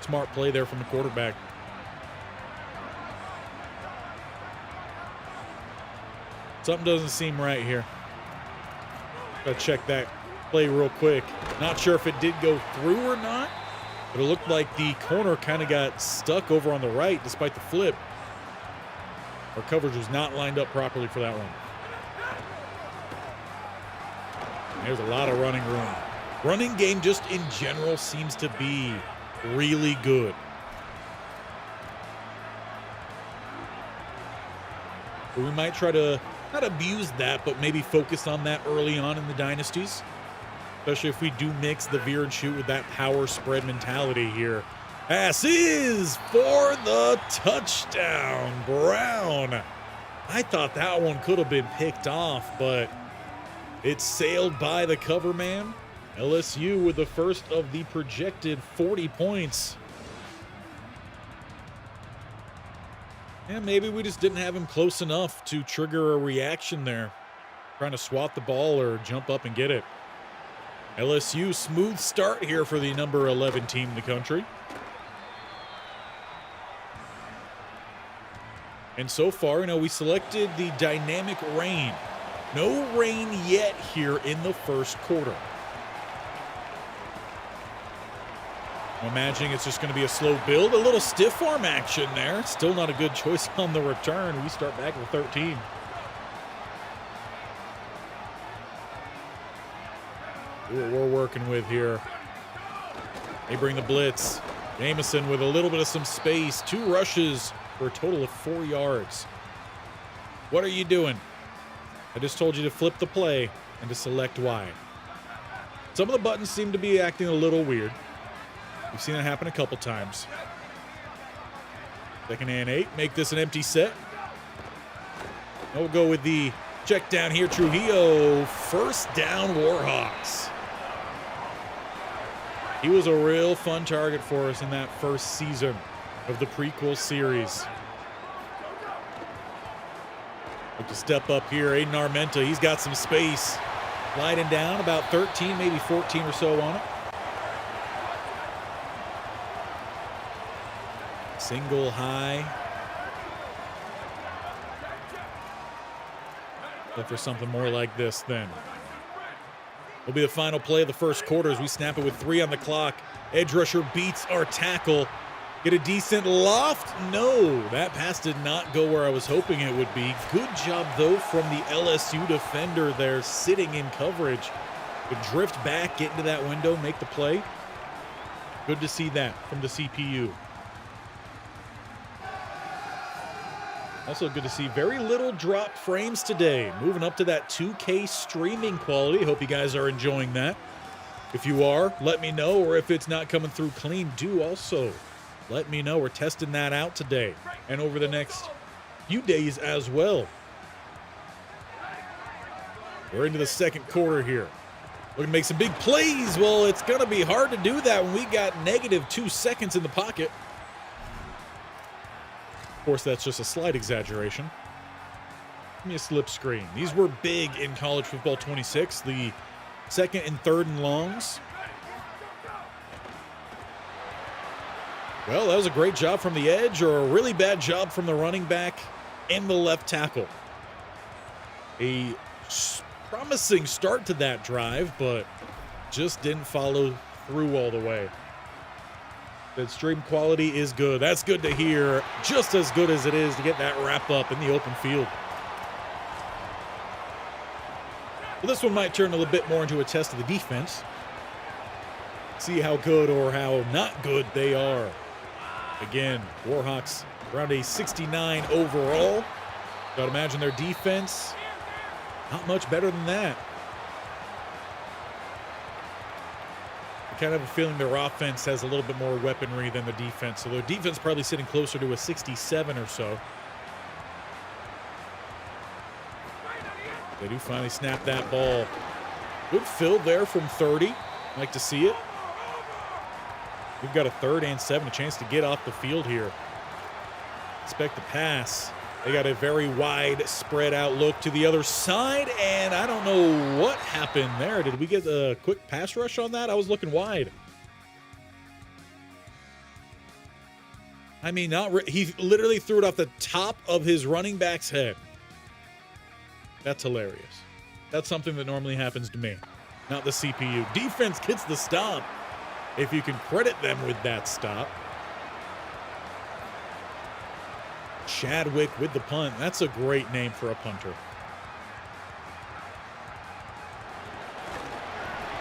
Smart play there from the quarterback. Something doesn't seem right here. Gotta check that play real quick. Not sure if it did go through or not, but it looked like the corner kind of got stuck over on the right despite the flip. Our coverage was not lined up properly for that one. There's a lot of running room. Running game just in general seems to be really good. But we might try to not abuse that, but maybe focus on that early on in the dynasties. Especially if we do mix the veer and shoot with that power spread mentality here. Pass is for the touchdown. Brown. I thought that one could have been picked off, but it sailed by the cover man. LSU with the first of the projected 40 points. And maybe we just didn't have him close enough to trigger a reaction there. Trying to swat the ball or jump up and get it. LSU, smooth start here for the number 11 team in the country. And so far, we selected the dynamic rain. No rain yet here in the first quarter. I'm imagining it's just going to be a slow build. A little stiff arm action there. Still not a good choice on the return. We start back with 13. See what we're working with here. They bring the blitz. Jamison with a little bit of some space. 2 rushes for a total of 4 yards. What are you doing? I just told you to flip the play and to select Y. Some of the buttons seem to be acting a little weird. We've seen that happen a couple times. 2nd and 8. Make this an empty set. And we'll go with the check down here. Trujillo. First down, Warhawks. He was a real fun target for us in that first season of the prequel series. Look to step up here. Aiden Armenta, he's got some space. Gliding down about 13, maybe 14 or so on it. Single high. Look for something more like this then. Will be the final play of the first quarter as we snap it with 3 on the clock. Edge rusher beats our tackle. Get a decent loft? No, that pass did not go where I was hoping it would be. Good job, though, from the LSU defender there, sitting in coverage. To drift back, get into that window, make the play. Good to see that from the CPU. Also good to see very little drop frames today. Moving up to that 2K streaming quality. Hope you guys are enjoying that. If you are, let me know. Or if it's not coming through clean, do also let me know. We're testing that out today and over the next few days as well. We're into the second quarter here. Looking to make some big plays. Well, it's going to be hard to do that when we got -2 seconds in the pocket. Of course, that's just a slight exaggeration. Give me a slip screen. These were big in college football 26, the 2nd and 3rd and longs. Well, that was a great job from the edge, or a really bad job from the running back and the left tackle. A promising start to that drive, but just didn't follow through all the way. The stream quality is good. That's good to hear. Just as good as it is to get that wrap up in the open field. Well, this one might turn a little bit more into a test of the defense. See how good or how not good they are. Again, Warhawks around a 69 overall. Gotta imagine their defense not much better than that. I kind of have a feeling their offense has a little bit more weaponry than the defense. So their defense probably sitting closer to a 67 or so. They do finally snap that ball. Good fill there from 30. Like to see it. We've got a 3rd and 7, a chance to get off the field here. Expect the pass. They got a very wide spread out look to the other side, and I don't know what happened there. Did we get a quick pass rush on that? I was looking wide. I mean, he literally threw it off the top of his running back's head. That's hilarious. That's something that normally happens to me, not the CPU. Defense gets the stop, if you can credit them with that stop. Chadwick with the punt. That's a great name for a punter.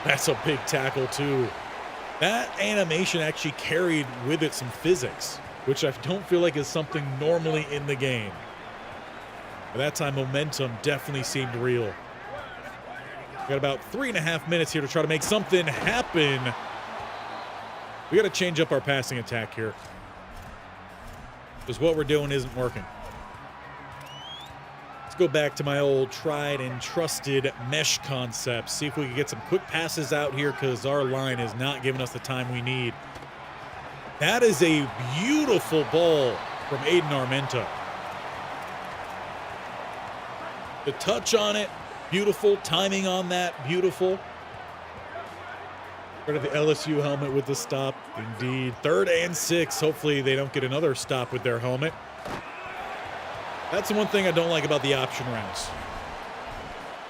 That's a big tackle, too. That animation actually carried with it some physics, which I don't feel like is something normally in the game. But that time, momentum definitely seemed real. We got about 3.5 minutes here to try to make something happen. We got to change up our passing attack here, because what we're doing isn't working. Let's go back to my old tried and trusted mesh concept. See if we can get some quick passes out here because our line is not giving us the time we need. That is a beautiful ball from Aiden Armenta. The touch on it, beautiful. Timing on that, beautiful. Rid of the LSU helmet with the stop. Indeed. 3rd and 6. Hopefully they don't get another stop with their helmet. That's the one thing I don't like about the option routes.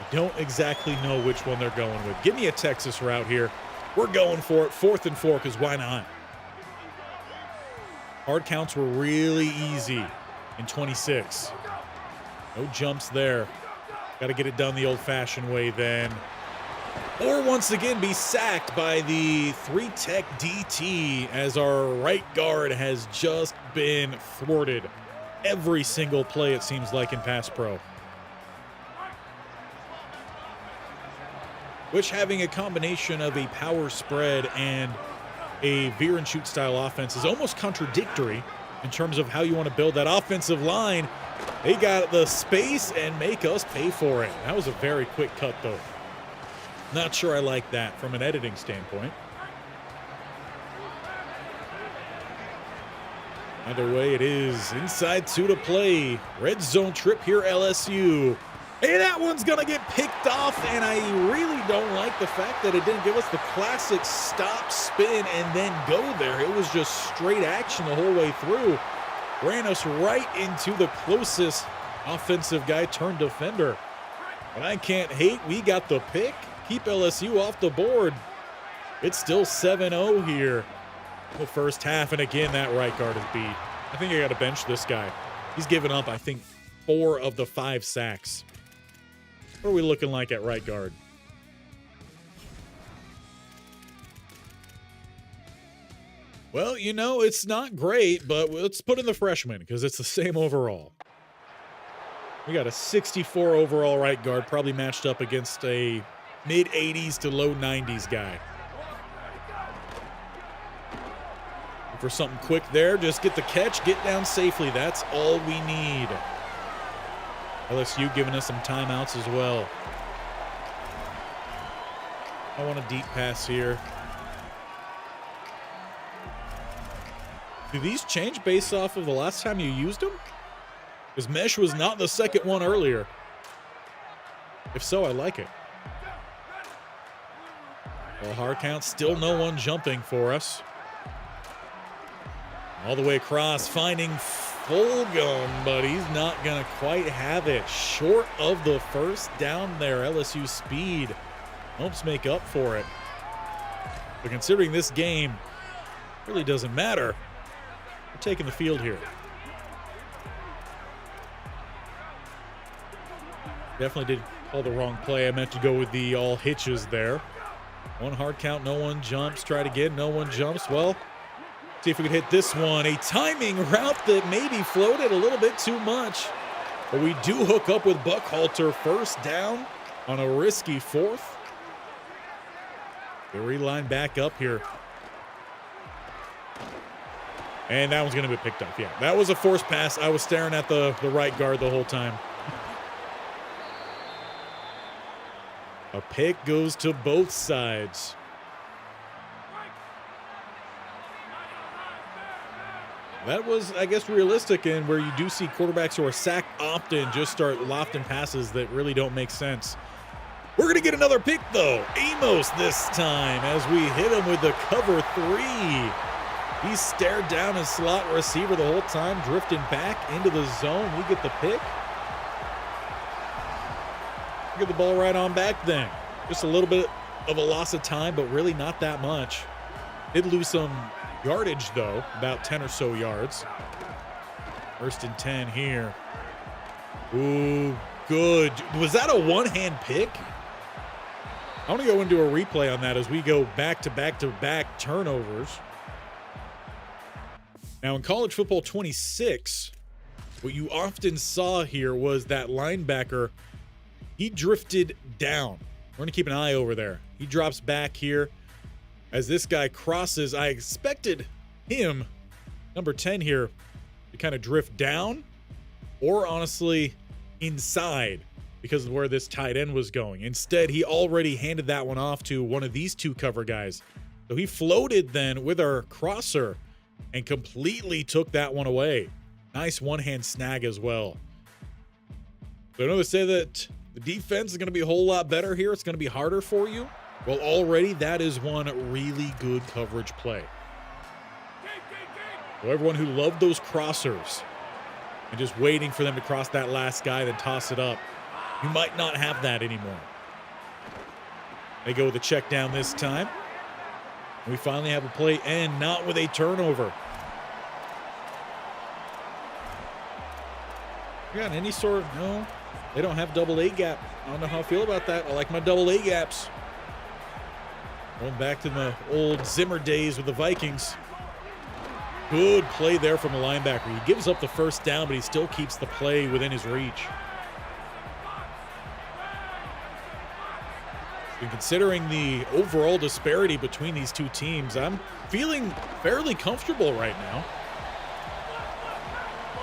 I don't exactly know which one they're going with. Give me a Texas route here. We're going for it. 4th and 4, because why not? Hard counts were really easy in 26. No jumps there. Got to get it done the old-fashioned way then. Or once again be sacked by the 3-tech DT as our right guard has just been thwarted every single play, it seems like, in pass pro. Which, having a combination of a power spread and a veer and shoot style offense, is almost contradictory in terms of how you want to build that offensive line. They got the space and make us pay for it. That was a very quick cut, though. Not sure I like that from an editing standpoint. Either way, it is inside 2 to play. Red zone trip here, LSU. Hey, that one's going to get picked off, and I really don't like the fact that it didn't give us the classic stop, spin, and then go there. It was just straight action the whole way through. Ran us right into the closest offensive guy turned defender. But I can't hate. We got the pick. Keep LSU off the board. It's still 7-0 here in the first half. And again, that right guard is beat. I think I got to bench this guy. He's given up, I think, 4 of the 5 sacks. What are we looking like at right guard? Well, you know, it's not great, but let's put in the freshman because it's the same overall. We got a 64 overall right guard, probably matched up against a mid-80s to low 90s guy. For something quick there, just get the catch, get down safely. That's all we need. LSU giving us some timeouts as well. I want a deep pass here. Do these change based off of the last time you used them? Because mesh was not the second one earlier. If so, I like it. Well, hard count, still no one jumping for us. All the way across, finding Fulgham, but he's not going to quite have it. Short of the first down there. LSU speed helps make up for it. But considering this game really doesn't matter, we're taking the field here. Definitely did call the wrong play. I meant to go with the all hitches there. One hard count, no one jumps. Try it again, no one jumps. Well, see if we could hit this one. A timing route that maybe floated a little bit too much. But we do hook up with Buckhalter. First down on a risky 4th. They reline back up here. And that one's going to be picked up. Yeah, that was a forced pass. I was staring at the right guard the whole time. A pick goes to both sides. That was, I guess, realistic, and where you do see quarterbacks who are sacked often just start lofting passes that really don't make sense. We're going to get another pick, though. Amos this time as we hit him with the cover 3. He stared down his slot receiver the whole time, drifting back into the zone. We get the pick. Get the ball right on back then. Just a little bit of a loss of time, but really not that much. Did lose some yardage, though, about 10 or so yards. 1st and 10 here. Ooh, good. Was that a one-hand pick? I want to go into a replay on that as we go back-to-back-to-back turnovers. Now, in college football 26, what you often saw here was that linebacker, he drifted down. We're going to keep an eye over there. He drops back here. As this guy crosses, I expected him, number 10 here, to kind of drift down or honestly inside because of where this tight end was going. Instead, he already handed that one off to one of these two cover guys. So he floated then with our crosser and completely took that one away. Nice one-hand snag as well. So I know they say that the defense is going to be a whole lot better here. It's going to be harder for you. Well, already that is one really good coverage play. So everyone who loved those crossers and just waiting for them to cross that last guy, then toss it up, you might not have that anymore. They go with a check down this time. We finally have a play end, not with a turnover. Yeah, any sort of, no, they don't have double A gap. I don't know how I feel about that. I like my double A gaps. Going back to the old Zimmer days with the Vikings. Good play there from the linebacker. He gives up the first down, but he still keeps the play within his reach. And considering the overall disparity between these two teams, I'm feeling fairly comfortable right now.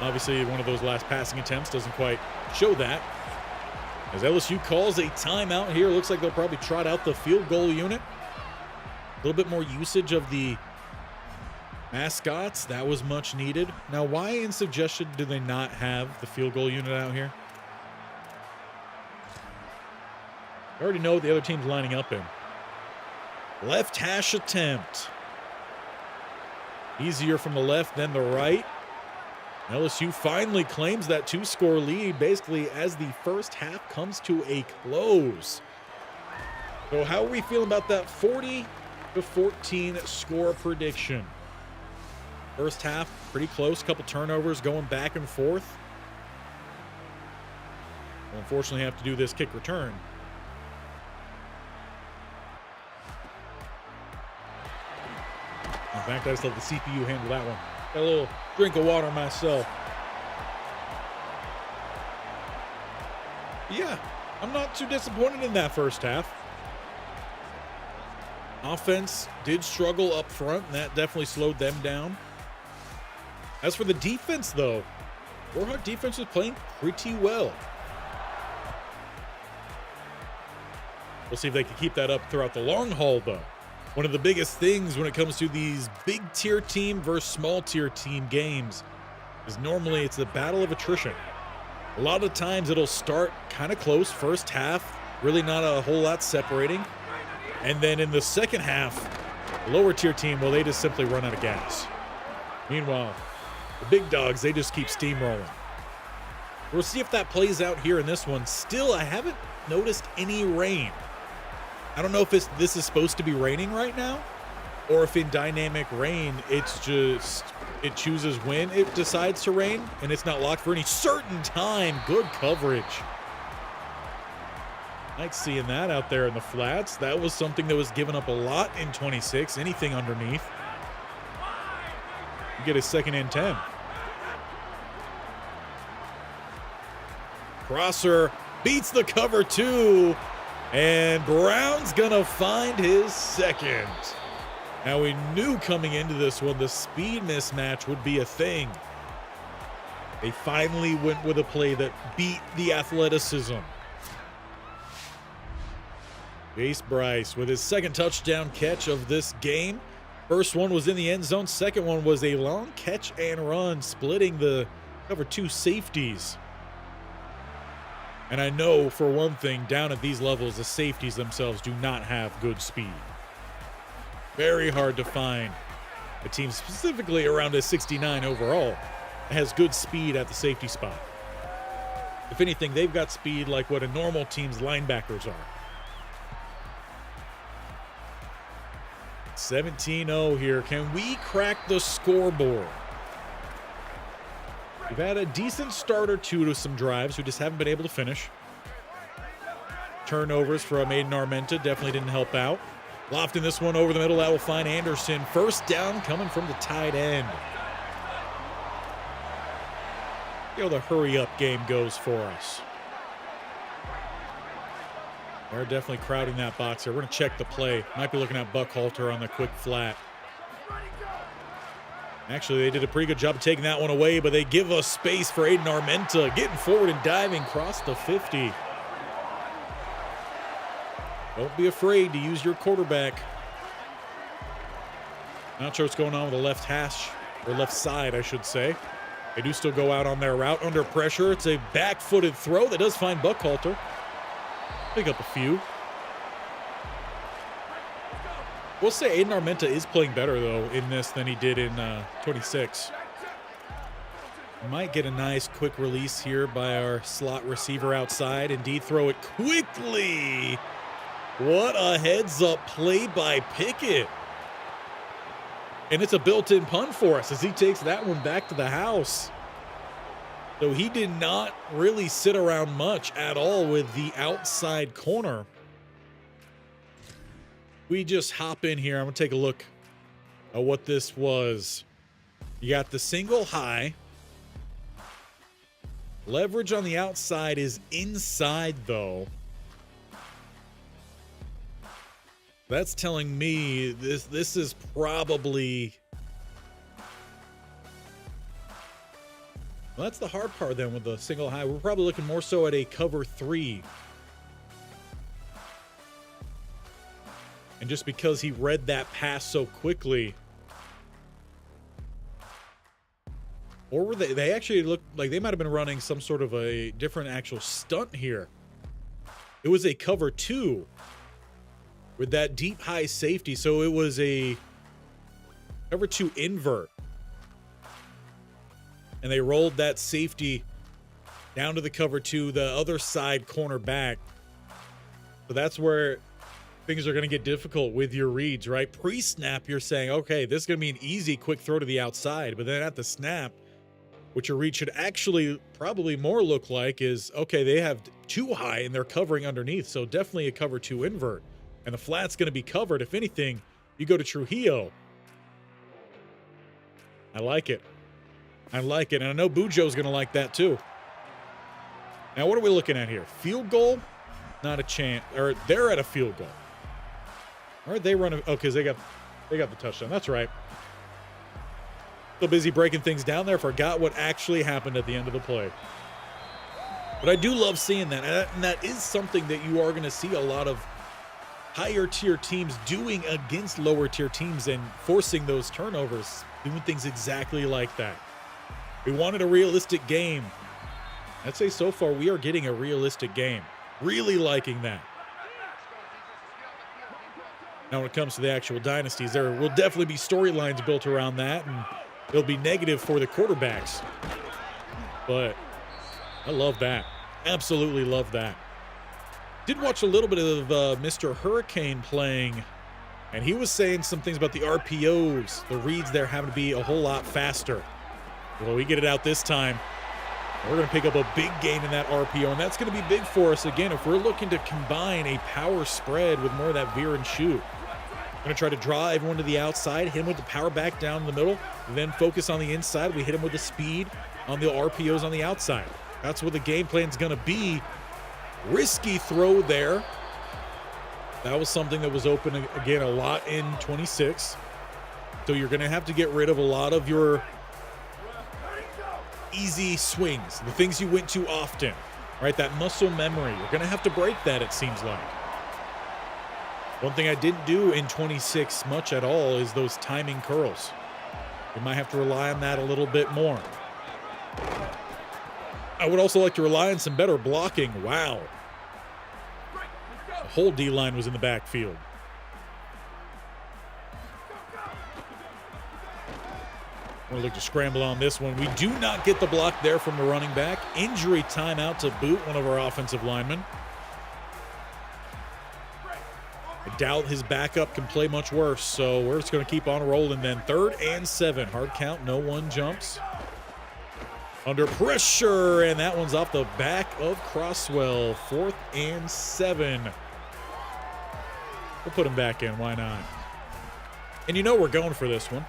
Obviously, one of those last passing attempts doesn't quite show that. As LSU calls a timeout here, looks like they'll probably trot out the field goal unit. A little bit more usage of the mascots. That was much needed. Now, why in suggestion do they not have the field goal unit out here? I already know what the other team's lining up in. Left hash attempt. Easier from the left than the right. LSU finally claims that 2-score lead basically as the first half comes to a close. So how are we feeling about that 40-14 score prediction? First half, pretty close. Couple turnovers going back and forth. We'll unfortunately have to do this kick return. In fact, I just let the CPU handle that one. Got a little drink of water myself. Yeah, I'm not too disappointed in that first half. Offense did struggle up front, and that definitely slowed them down. As for the defense, though, Warhawk defense was playing pretty well. We'll see if they can keep that up throughout the long haul, though. One of the biggest things when it comes to these big tier team versus small tier team games is normally it's a battle of attrition. A lot of times it'll start kind of close first half, really not a whole lot separating. And then in the second half, the lower tier team, well, they just simply run out of gas. Meanwhile, the big dogs, they just keep steamrolling. We'll see if that plays out here in this one. Still, I haven't noticed any rain. I don't know if this is supposed to be raining right now, or if in dynamic rain, it's just, it chooses when it decides to rain, and it's not locked for any certain time. Good coverage. Like seeing that out there in the flats. That was something that was given up a lot in 26, anything underneath. You get a 2nd and 10. Crosser beats the cover 2. And Brown's gonna find his second. Now, we knew coming into this one the speed mismatch would be a thing. They finally went with a play that beat the athleticism. Jace Bryce with his 2nd touchdown catch of this game. First one was in the end zone. Second one was a long catch and run, splitting the cover 2 safeties. And I know for one thing, down at these levels, the safeties themselves do not have good speed. Very hard to find a team specifically around a 69 overall that has good speed at the safety spot. If anything, they've got speed like what a normal team's linebackers are. 17-0 here. Can we crack the scoreboard? We've had a decent start or two to some drives. We just haven't been able to finish. Turnovers from Aiden Armenta definitely didn't help out. Lofting this one over the middle. That will find Anderson. First down coming from the tight end. You know, the hurry-up game goes for us. They're definitely crowding that box here. We're going to check the play. Might be looking at Buckhalter on the quick flat. Actually, they did a pretty good job of taking that one away, but they give us space for Aiden Armenta getting forward and diving across the 50. Don't be afraid to use your quarterback. Not sure what's going on with the left hash, or left side, I should say. They do still go out on their route under pressure. It's a back-footed throw that does find Buckhalter. Pick up a few. We'll say Aiden Armenta is playing better, though, in this than he did in 26. Might get a nice quick release here by our slot receiver outside. Indeed, throw it quickly. What a heads-up play by Pickett. And it's a built-in punt for us as he takes that one back to the house. So he did not really sit around much at all with the outside corner. We just hop in here. I'm going to take a look at what this was. You got the single high. Leverage on the outside is inside, though. That's telling me this is probably... Well, that's the hard part then with the single high. We're probably looking more so at a cover 3. And just because he read that pass so quickly. Or were they actually looked like they might have been running some sort of a different actual stunt here. It was a cover 2 with that deep high safety. So it was a cover 2 invert. And they rolled that safety down to the cover 2, the other side corner back. So that's where things are going to get difficult with your reads, right? Pre-snap, you're saying, okay, this is going to be an easy, quick throw to the outside. But then at the snap, what your read should actually probably more look like is, okay, they have 2 high and they're covering underneath. So definitely a cover 2 invert. And the flat's going to be covered. If anything, you go to Trujillo. I like it. I like it. And I know Bujo's going to like that too. Now, what are we looking at here? Field goal? Not a chance. Or they're at a field goal. Or they run a... Oh, because they got the touchdown. That's right. So busy breaking things down there. Forgot what actually happened at the end of the play. But I do love seeing that. And that is something that you are going to see a lot of higher tier teams doing against lower tier teams and forcing those turnovers. Doing things exactly like that. We wanted a realistic game. I'd say so far we are getting a realistic game. Really liking that. Now when it comes to the actual dynasties, there will definitely be storylines built around that, and it'll be negative for the quarterbacks. But I love that. Absolutely love that. Did watch a little bit of Mr. Hurricane playing, and he was saying some things about the RPOs, the reads there having to be a whole lot faster. Well, we get it out this time. We're going to pick up a big gain in that RPO, and that's going to be big for us again if we're looking to combine a power spread with more of that veer and shoot. We're going to try to draw everyone to the outside, hit him with the power back down the middle, then focus on the inside. We hit him with the speed on the RPOs on the outside. That's what the game plan is going to be. Risky throw there. That was something that was open again a lot in 26. So you're going to have to get rid of a lot of your easy swings, the things you went to often, right? That muscle memory. You're going to have to break that, it seems like. One thing I didn't do in 26 much at all is those timing curls. You might have to rely on that a little bit more. I would also like to rely on some better blocking. Wow. The whole D-line was in the backfield. We're going to look to scramble on this one. We do not get the block there from the running back. Injury timeout to boot one of our offensive linemen. I doubt his backup can play much worse, so we're just going to keep on rolling then. 3rd and 7. Hard count, no one jumps. Under pressure, and that one's off the back of Crosswell. 4th and 7. We'll put him back in, why not? And you know we're going for this one.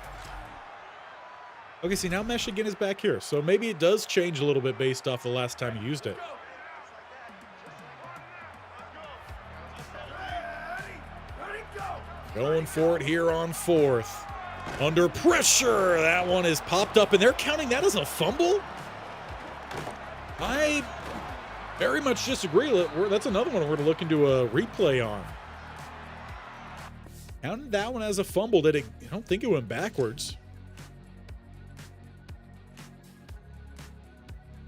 Okay, see, now Mesh again is back here. So maybe it does change a little bit based off the last time you used it. Going for it here on 4th. Under pressure. That one is popped up, and they're counting that as a fumble? I very much disagree. That's another one we're going to look into a replay on. Counted that one as a fumble. I don't think it went backwards.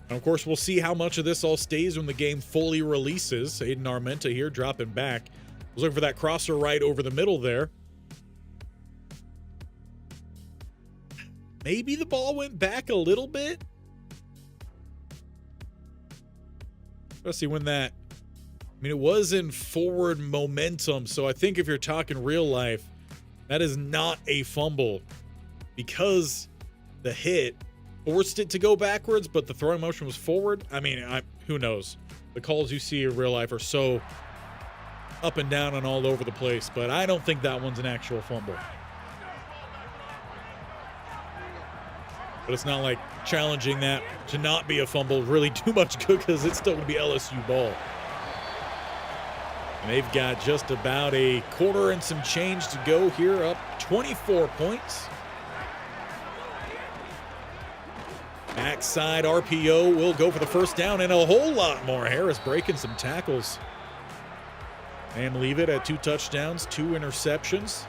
And of course, we'll see how much of this all stays when the game fully releases. Aiden Armenta here dropping back. Was looking for that crosser right over the middle there. Maybe the ball went back a little bit. Let's see when that... I mean, it was in forward momentum, so I think if you're talking real life, that is not a fumble because the hit forced it to go backwards, but the throwing motion was forward. I mean, who knows? The calls you see in real life are so up and down and all over the place, but I don't think that one's an actual fumble. But it's not like challenging that to not be a fumble really too much good because it's still going to be LSU ball. And they've got just about a quarter and some change to go here, up 24 points. Backside RPO will go for the first down and a whole lot more. Harris breaking some tackles. And leave it at 2 touchdowns, 2 interceptions.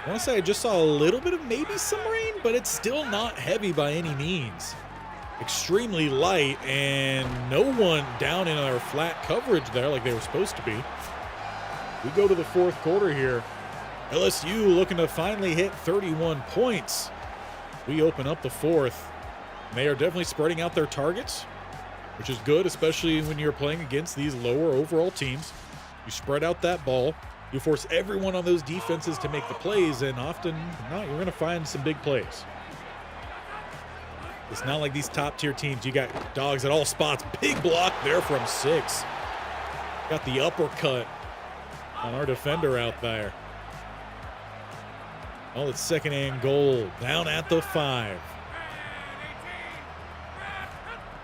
I want to say I just saw a little bit of maybe some rain, but it's still not heavy by any means. Extremely light, and no one down in our flat coverage there like they were supposed to be. We go to the fourth quarter here. LSU looking to finally hit 31 points. We open up the fourth. They are definitely spreading out their targets, which is good, especially when you're playing against these lower overall teams. You spread out that ball. You force everyone on those defenses to make the plays, and often not, you're going to find some big plays. It's not like these top-tier teams. You got dogs at all spots. Big block there from 6. Got the uppercut on our defender out there. Oh, it's second and goal. Down at the 5.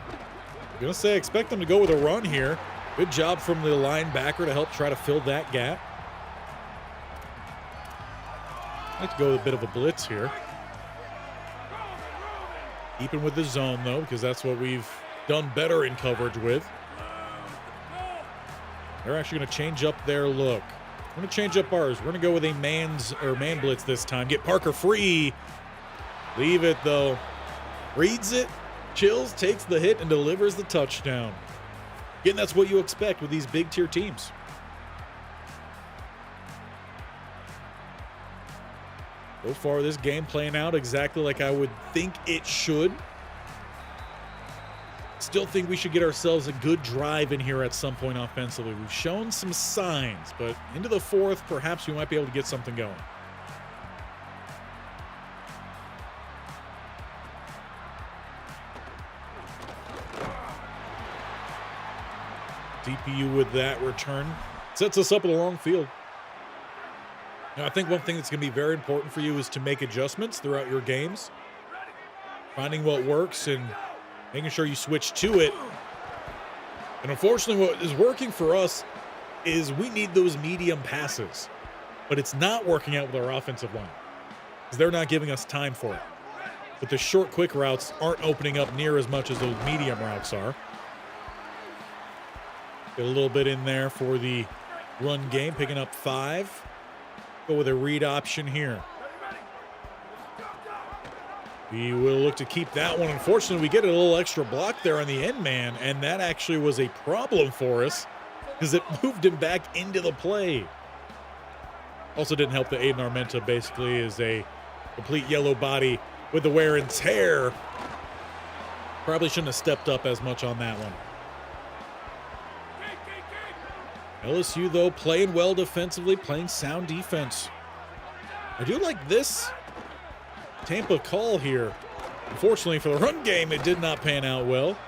I'm going to say expect them to go with a run here. Good job from the linebacker to help try to fill that gap. I like to go with a bit of a blitz here. Keeping with the zone, though, because that's what we've done better in coverage with. They're actually going to change up their look. We're going to change up ours. We're going to go with a man blitz this time. Get Parker free. Leave it, though. Reads it, chills, takes the hit, and delivers the touchdown. Again, that's what you expect with these big-tier teams. So far, this game playing out exactly like I would think it should. Still think we should get ourselves a good drive in here at some point offensively. We've shown some signs, but into the fourth, perhaps we might be able to get something going. DPU with that return. Sets us up with a long field. Now, I think one thing that's going to be very important for you is to make adjustments throughout your games. Finding what works and making sure you switch to it. And unfortunately, what is working for us is we need those medium passes. But it's not working out with our offensive line because they're not giving us time for it. But the short, quick routes aren't opening up near as much as those medium routes are. Get a little bit in there for the run game, picking up 5. Go with a read option here. We will look to keep that one. Unfortunately, we get a little extra block there on the end man, and that actually was a problem for us because it moved him back into the play. Also didn't help that Aiden Armenta basically is a complete yellow body with the wear and tear. Probably shouldn't have stepped up as much on that one. LSU, though, playing well defensively, playing sound defense. I do like this Tampa call here. Unfortunately, for the run game, it did not pan out well.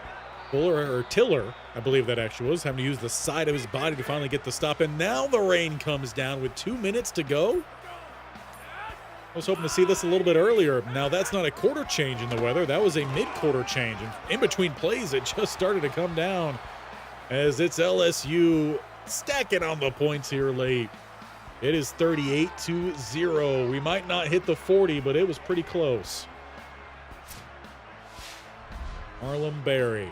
Tiller, I believe that actually was, having to use the side of his body to finally get the stop. And now the rain comes down with 2 minutes to go. I was hoping to see this a little bit earlier. Now, that's not a quarter change in the weather. That was a mid-quarter change. And in between plays, it just started to come down as it's LSU stacking on the points here late. It is 38-0. We might not hit the 40, but it was pretty close. Marlon Berry.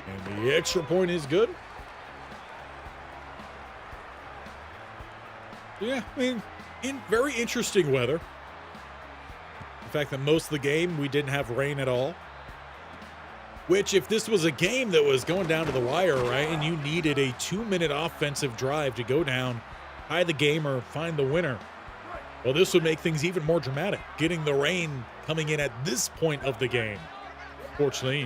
And the extra point is good. Yeah, I mean, very interesting weather. The fact that most of the game we didn't have rain at all. Which, if this was a game that was going down to the wire, right, and you needed a 2-minute offensive drive to go down, tie the game, or find the winner, well, this would make things even more dramatic. Getting the rain coming in at this point of the game. Fortunately,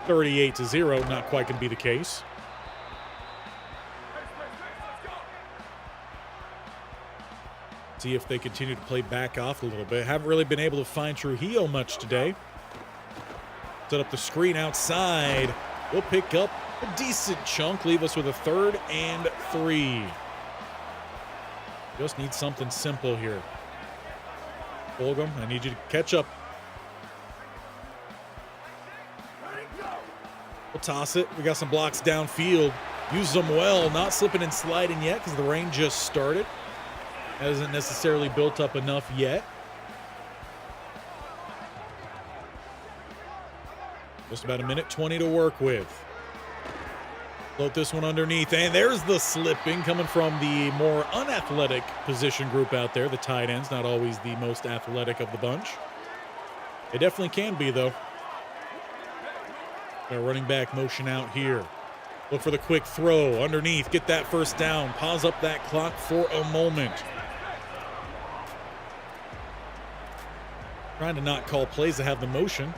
38-0, not quite going to be the case. See if they continue to play back off a little bit. Haven't really been able to find Trujillo much today. Set up the screen outside. We'll pick up a decent chunk. Leave us with a 3rd and 3. Just need something simple here. Fulgham, I need you to catch up. We'll toss it. We got some blocks downfield. Use them well. Not slipping and sliding yet because the rain just started. Hasn't necessarily built up enough yet. Just about 1:20 to work with. Float this one underneath, and there's the slipping coming from the more unathletic position group out there. The tight ends, not always the most athletic of the bunch. It definitely can be, though. Got a running back motion out here. Look for the quick throw underneath. Get that first down. Pause up that clock for a moment. Trying to not call plays that have the motion.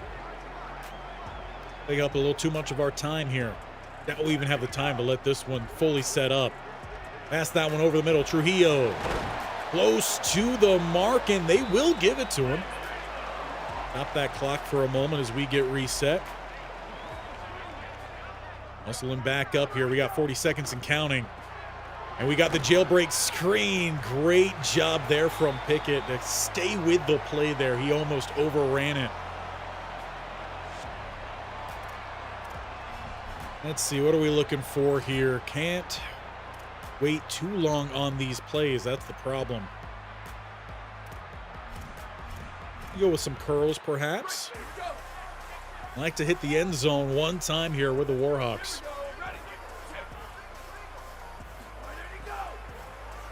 Take up a little too much of our time here. Now we even have the time to let this one fully set up. Pass that one over the middle. Trujillo close to the mark, and they will give it to him. Stop that clock for a moment as we get reset. Hustling back up here. We got 40 seconds and counting. And we got the jailbreak screen. Great job there from Pickett to stay with the play there. He almost overran it. Let's see, what are we looking for here? Can't wait too long on these plays. That's the problem. Go with some curls, perhaps. I like to hit the end zone one time here with the Warhawks.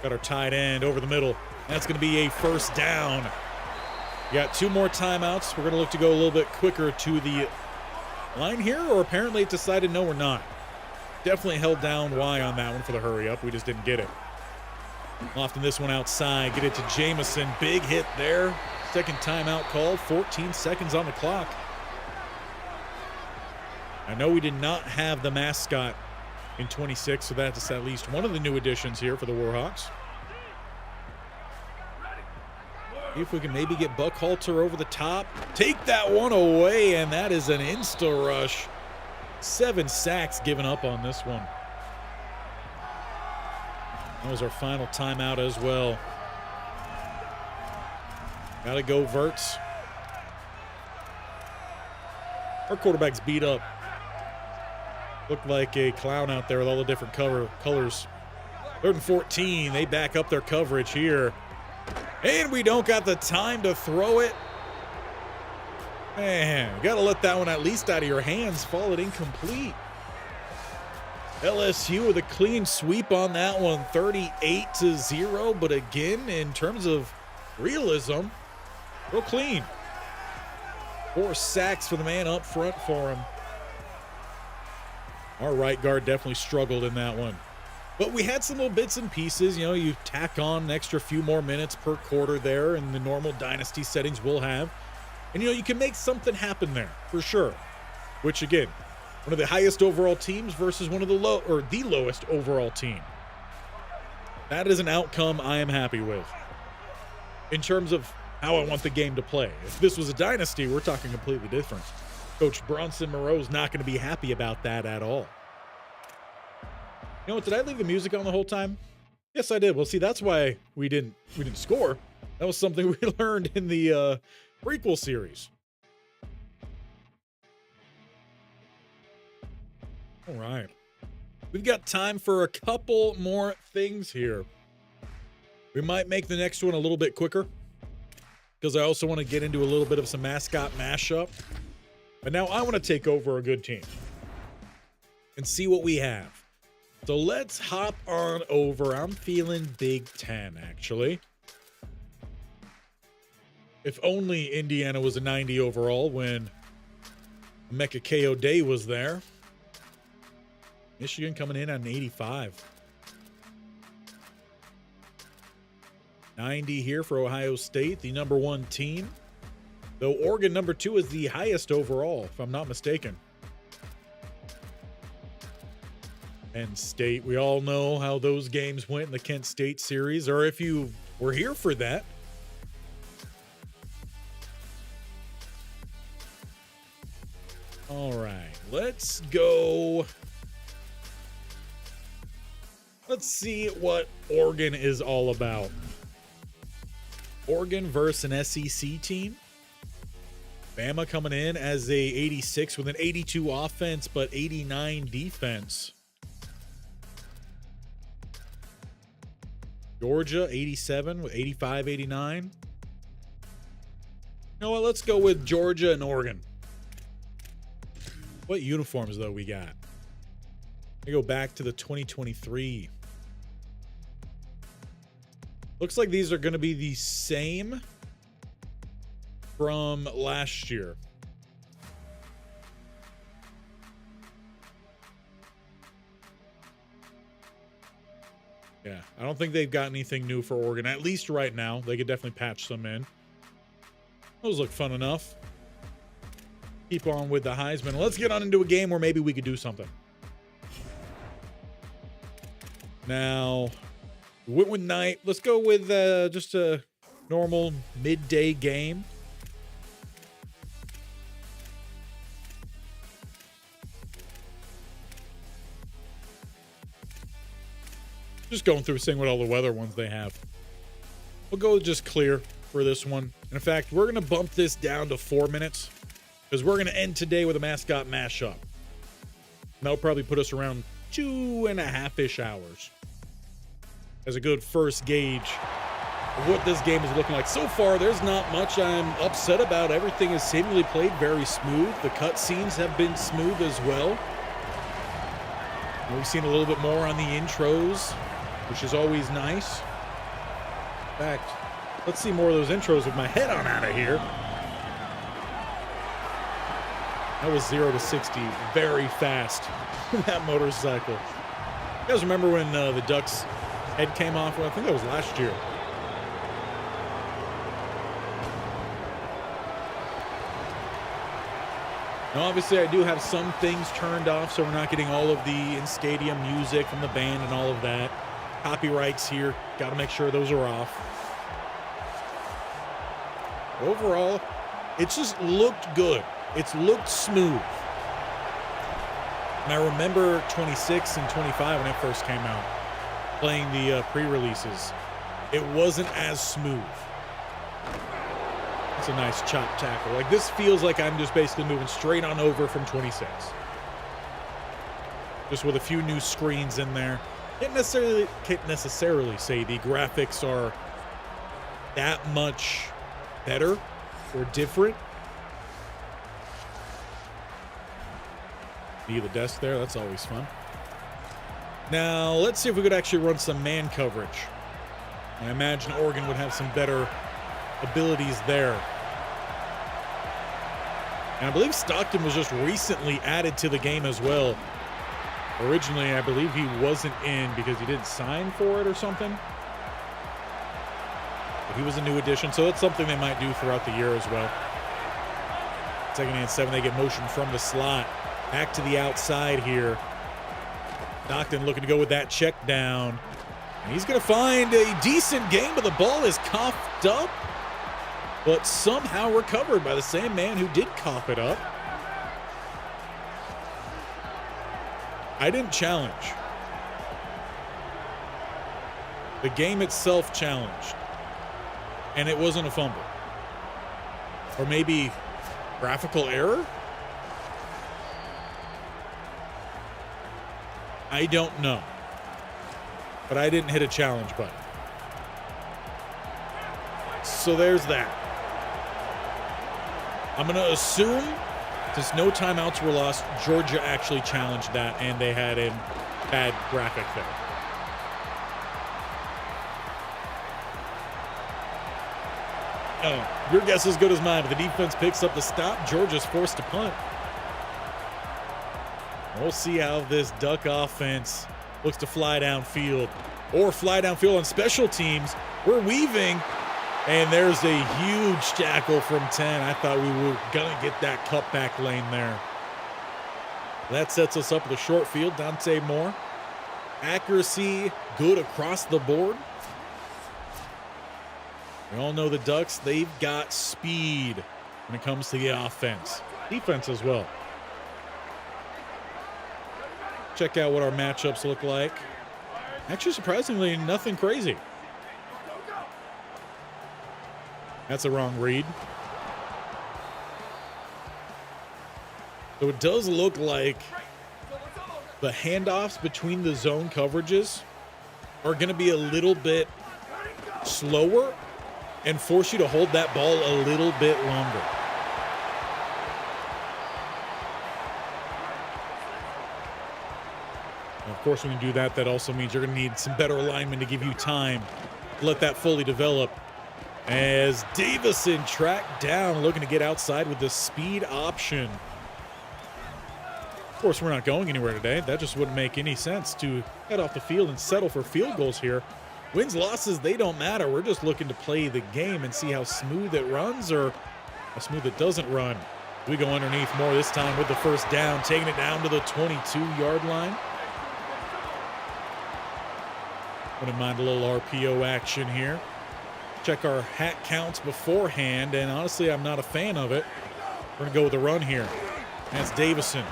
Got our tight end over the middle. That's going to be a first down. We got 2 more timeouts. We're going to look to go a little bit quicker to the line here, or apparently it decided no, we're not. Definitely held down Y on that one for the hurry up. We just didn't get it. Lofting this one outside. Get it to Jamison. Big hit there. Second timeout called. 14 seconds on the clock. I know we did not have the mascot in 26, so that's at least one of the new additions here for the Warhawks. See if we can maybe get Buckhalter over the top. Take that one away, and that is an insta-rush. 7 sacks given up on this one. That was our final timeout as well. Gotta go, Verts. Our quarterback's beat up. Looked like a clown out there with all the different colors. 3rd and 14. They back up their coverage here. And we don't got the time to throw it. Man, got to let that one at least out of your hands. Fall it incomplete. LSU with a clean sweep on that one. 38-0. But again, in terms of realism, real clean. 4 sacks for the man up front for him. Our right guard definitely struggled in that one. But we had some little bits and pieces. You tack on an extra few more minutes per quarter there in the normal Dynasty settings we'll have. And, you can make something happen there for sure. Which, again, one of the highest overall teams versus one of the the lowest overall team. That is an outcome I am happy with. In terms of how I want the game to play. If this was a Dynasty, we're talking completely different. Coach Bronson Moreau's not going to be happy about that at all. You know what? Did I leave the music on the whole time? Yes, I did. Well, see, that's why we didn't score. That was something we learned in the prequel series. All right. We've got time for a couple more things here. We might make the next one a little bit quicker because I also want to get into a little bit of some Mascot Mashup. But now I want to take over a good team and see what we have. So let's hop on over. I'm feeling Big Ten, actually. If only Indiana was a 90 overall when Mecha KO Day was there. Michigan coming in at an 85. 90 here for Ohio State, the #1 team. Though Oregon #2 is the highest overall, if I'm not mistaken. Penn State, we all know how those games went in the Kent State series, or if you were here for that. All right, let's go. Let's see what Oregon is all about. Oregon versus an SEC team. Bama coming in as a 86 with an 82 offense, but 89 defense. Georgia, 87 with 85, 89. You know what? Let's go with Georgia and Oregon. What uniforms, though, we got? We go back to the 2023. Looks like these are going to be the same from last year. Yeah, I don't think they've got anything new for Oregon, at least right now. They could definitely patch some in. Those look fun enough. Keep on with the Heisman. Let's get on into a game where maybe we could do something. Now, Whitwood night. Let's go with just a normal midday game. Just going through, seeing what all the weather ones they have. We'll go just clear for this one. In fact, we're going to bump this down to 4 minutes because we're going to end today with a Mascot Mashup. That'll probably put us around 2.5-ish hours as a good first gauge of what this game is looking like. So far, there's not much I'm upset about. Everything is seemingly played very smooth. The cutscenes have been smooth as well. We've seen a little bit more on the intros, which is always nice. In fact, let's see more of those intros with my head on out of here. That was 0 to 60 very fast. That motorcycle. You guys remember when the Ducks' head came off? Well, I think that was last year. Now, obviously, I do have some things turned off, so we're not getting all of the in-stadium music from the band and all of that. Copyrights here. Got to make sure those are off. Overall, it's just looked good. It's looked smooth. And I remember 26 and 25 when it first came out, playing the pre-releases. It wasn't as smooth. It's a nice chop tackle. Like, this feels like I'm just basically moving straight on over from 26. Just with a few new screens in there. Can't necessarily say the graphics are that much better or different. See the desk there? That's always fun. Now, let's see if we could actually run some man coverage. I imagine Oregon would have some better abilities there. And I believe Stockton was just recently added to the game as well. Originally, I believe he wasn't in because he didn't sign for it or something. But he was a new addition, so that's something they might do throughout the year as well. Second and 7, they get motion from the slot. Back to the outside here. Stockton looking to go with that check down. And he's going to find a decent gain, but the ball is coughed up, but somehow recovered by the same man who did cough it up. I didn't challenge. The game itself challenged. And it wasn't a fumble. Or maybe graphical error? I don't know. But I didn't hit a challenge button. So there's that. I'm going to assume, since no timeouts were lost, Georgia actually challenged that, and they had a bad graphic there. Oh, your guess is as good as mine, but the defense picks up the stop. Georgia's forced to punt. We'll see how this Duck offense looks to fly downfield or fly downfield on special teams. We're weaving, and there's a huge tackle from 10. I thought we were going to get that cutback lane there. That sets us up with a short field. Dante Moore. Accuracy good across the board. We all know the Ducks, they've got speed when it comes to the offense. Defense as well. Check out what our matchups look like. Actually, surprisingly, nothing crazy. That's a wrong read. So it does look like the handoffs between the zone coverages are going to be a little bit slower and force you to hold that ball a little bit longer. And of course, when you do that, that also means you're going to need some better alignment to give you time to let that fully develop. As Davison tracked down, looking to get outside with the speed option. Of course, we're not going anywhere today. That just wouldn't make any sense to head off the field and settle for field goals here. Wins, losses, they don't matter. We're just looking to play the game and see how smooth it runs or how smooth it doesn't run. We go underneath more this time with the first down, taking it down to the 22-yard line. Wouldn't mind a little RPO action here. Check our hat counts beforehand, and honestly, I'm not a fan of it. We're going to go with a run here. That's Davison.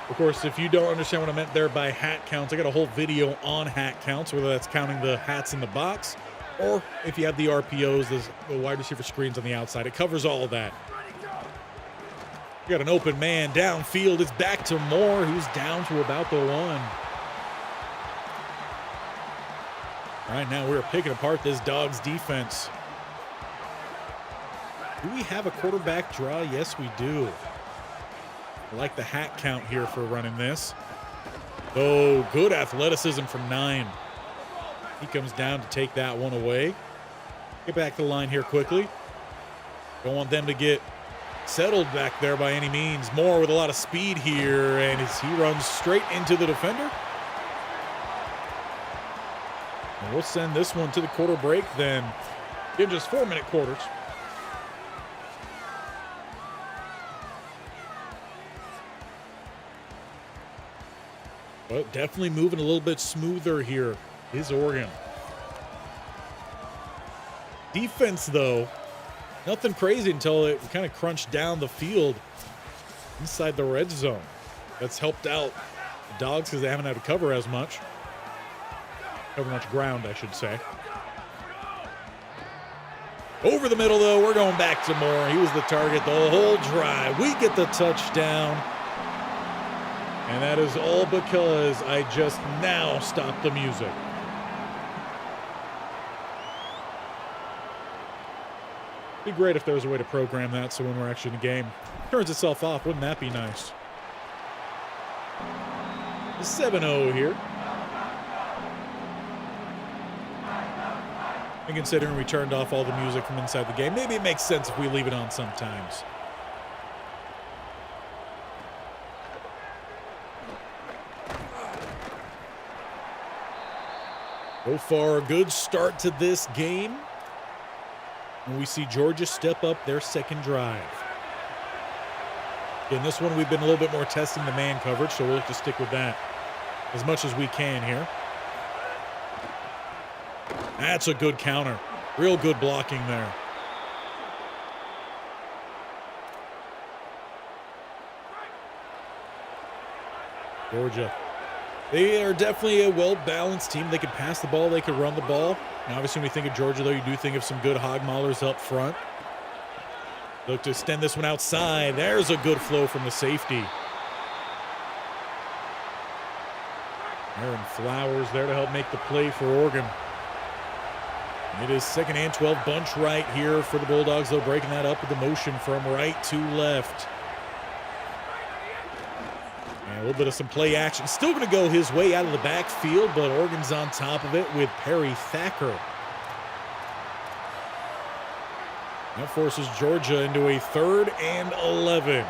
Of course, if you don't understand what I meant there by hat counts, I got a whole video on hat counts, whether that's counting the hats in the box or if you have the RPOs, the wide receiver screens on the outside. It covers all of that. We got an open man downfield. It's back to Moore, who's down to about the 1. All right, now we're picking apart this Dogs defense. Do we have a quarterback draw? Yes, we do. I like the hat count here for running this. Oh, good athleticism from 9. He comes down to take that one away. Get back to the line here quickly. Don't want them to get settled back there by any means. Moore with a lot of speed here, and he runs straight into the defender. And we'll send this one to the quarter break then. Give just 4-minute quarters. But definitely moving a little bit smoother here is Oregon. Defense, though, nothing crazy until it kind of crunched down the field inside the red zone. That's helped out the Dogs because they haven't had to cover as much. Cover much ground, I should say. Over the middle, though, we're going back to Moore. He was the target the whole drive. We get the touchdown. And that is all because I just now stopped the music. It'd be great if there was a way to program that so when we're actually in the game, it turns itself off. Wouldn't that be nice? 7-0 here. And considering we turned off all the music from inside the game, maybe it makes sense if we leave it on sometimes. So far, a good start to this game. And we see Georgia step up their second drive. In this one, we've been a little bit more testing the man coverage, so we'll have to stick with that as much as we can here. That's a good counter. Real good blocking there. Georgia. They are definitely a well-balanced team. They can pass the ball. They can run the ball. And obviously, when we think of Georgia, though, you do think of some good hog maulers up front. Look to extend this one outside. There's a good flow from the safety. Aaron Flowers there to help make the play for Oregon. It is 2nd and 12, bunch right here for the Bulldogs, though, breaking that up with the motion from right to left. And a little bit of some play action. Still going to go his way out of the backfield, but Oregon's on top of it with Perry Thacker. That forces Georgia into a 3rd and 11.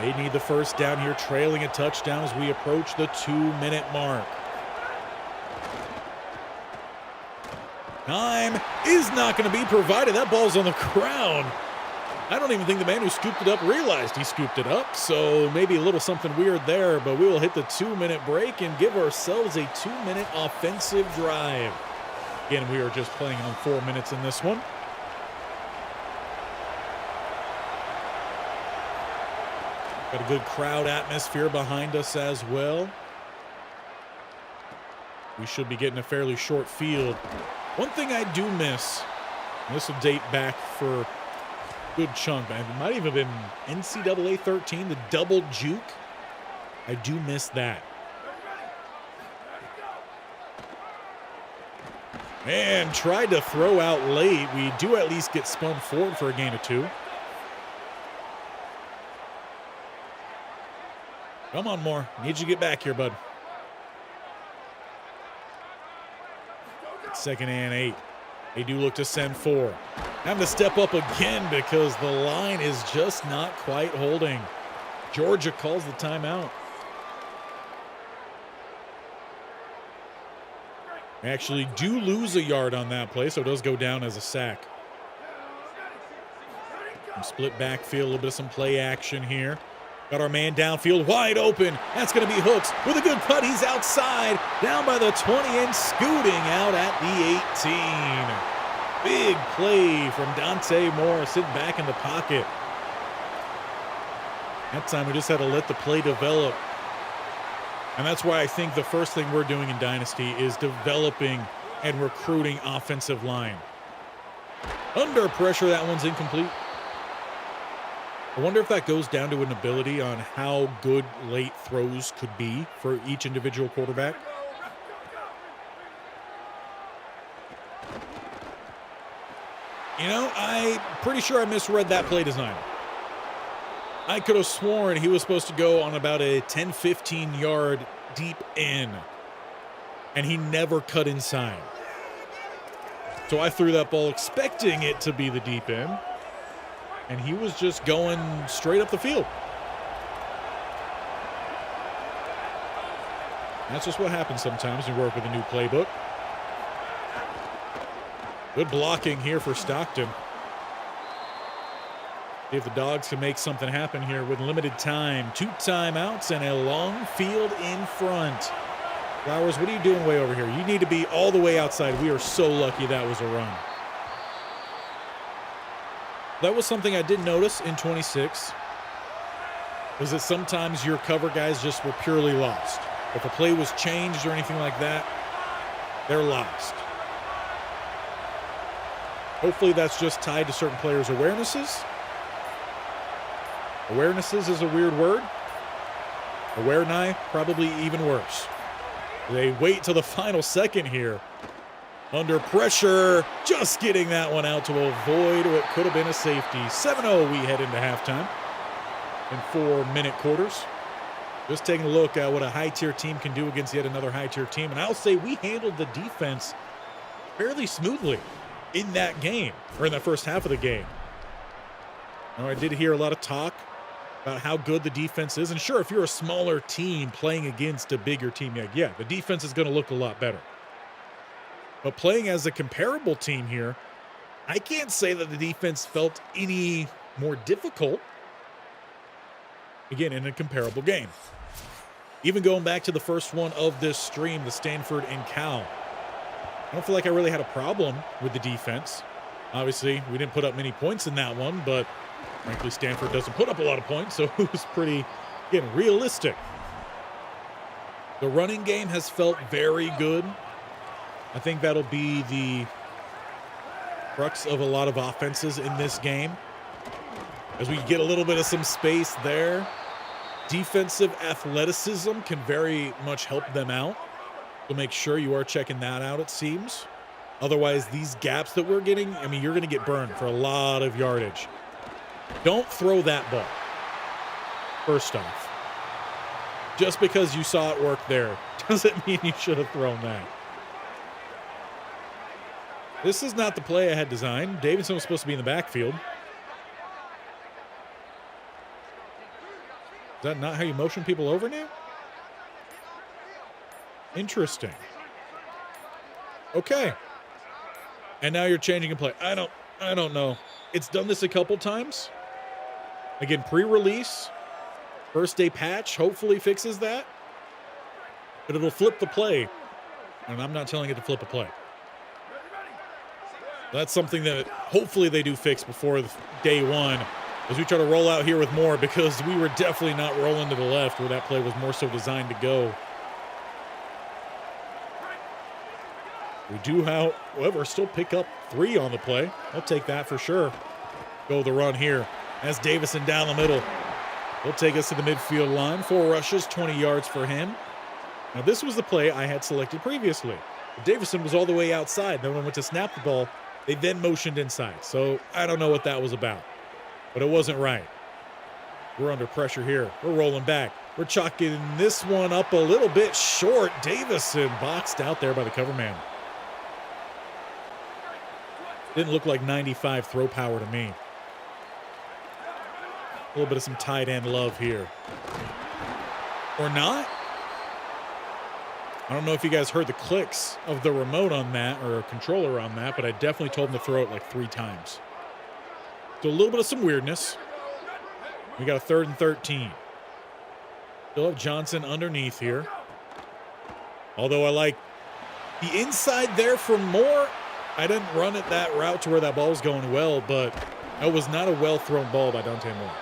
They need the first down here, trailing a touchdown as we approach the 2-minute mark. Time is not going to be provided. That ball's on the ground. I don't even think the man who scooped it up realized he scooped it up, so maybe a little something weird there, but we will hit the 2-minute break and give ourselves a 2-minute offensive drive. Again, we are just playing on 4 minutes in this one. Got a good crowd atmosphere behind us as well. We should be getting a fairly short field. One thing I do miss, and this will date back for a good chunk, it might even have been NCAA 13, the double juke. I do miss that. And tried to throw out late. We do at least get spun forward for a gain of 2. Come on, Moore. Need you to get back here, bud. 2nd and 8. They do look to send 4. Having to step up again because the line is just not quite holding. Georgia calls the timeout. They actually do lose a yard on that play, so it does go down as a sack. Some split backfield, a little bit of some play action here. Got our man downfield wide open. That's going to be Hooks with a good cut. He's outside, down by the 20 and scooting out at the 18. Big play from Dante Moore, sitting back in the pocket. That time we just had to let the play develop. And that's why I think the first thing we're doing in Dynasty is developing and recruiting offensive line. Under pressure, that one's incomplete. I wonder if that goes down to an ability on how good late throws could be for each individual quarterback. You know, I'm pretty sure I misread that play design. I could have sworn he was supposed to go on about a 10-15 yard deep in, and he never cut inside. So I threw that ball expecting it to be the deep end, and he was just going straight up the field. That's just what happens sometimes when you work with a new playbook. Good blocking here for Stockton. See if the Dogs can make something happen here with limited time. 2 timeouts and a long field in front. Flowers, what are you doing way over here? You need to be all the way outside. We are so lucky that was a run. That was something I did notice in 26, was that sometimes your cover guys just were purely lost. If a play was changed or anything like that, they're lost. Hopefully that's just tied to certain players' awarenesses. Awarenesses is a weird word. Aware-nigh, probably even worse. They wait till the final second here. Under pressure, just getting that one out to avoid what could have been a safety. 7-0 we head into halftime in 4-minute quarters. Just taking a look at what a high-tier team can do against yet another high-tier team. And I'll say we handled the defense fairly smoothly in that game, or in that first half of the game. Now, I did hear a lot of talk about how good the defense is. And sure, if you're a smaller team playing against a bigger team, yeah, the defense is going to look a lot better. But playing as a comparable team here, I can't say that the defense felt any more difficult, again, in a comparable game. Even going back to the first one of this stream, the Stanford and Cal, I don't feel like I really had a problem with the defense. Obviously, we didn't put up many points in that one, but frankly, Stanford doesn't put up a lot of points, so it was pretty, again, realistic. The running game has felt very good. I think that'll be the crux of a lot of offenses in this game. As we get a little bit of some space there. defensive athleticism can very much help them out. So make sure you are checking that out, it seems. Otherwise, these gaps that we're getting, I mean, you're going to get burned for a lot of yardage. Don't throw that ball, first off. Just because you saw it work there doesn't mean you should have thrown that. This is not the play I had designed. Davidson was supposed to be in the backfield. Is that not how you motion people over now? Interesting. Okay. And now you're changing a play. I don't know. It's done this a couple times. Again, pre-release. First day patch hopefully fixes that. But it'll flip the play. And I'm not telling it to flip a play. That's something that hopefully they do fix before day one as we try to roll out here with more, because we were definitely not rolling to the left where that play was more so designed to go. We do, however, still pick up 3 on the play. I'll take that for sure. Go the run here. As Davison down the middle. He'll take us to the midfield line. 4 rushes, 20 yards for him. Now, this was the play I had selected previously. Davison was all the way outside. Then when I went to snap the ball, they then motioned inside. So I don't know what that was about. But it wasn't right. We're under pressure here. We're rolling back. We're chalking this one up a little bit short. Davison boxed out there by the cover man. Didn't look like 95 throw power to me. A little bit of some tight end love here. Or not? I don't know if you guys heard the clicks of the remote on that or a controller on that, but I definitely told him to throw it like 3 times. So a little bit of some weirdness. We got a 3rd and 13. Still have Johnson underneath here. Although I like the inside there for more. I didn't run it that route to where that ball was going well, but that was not a well-thrown ball by Dante Moore.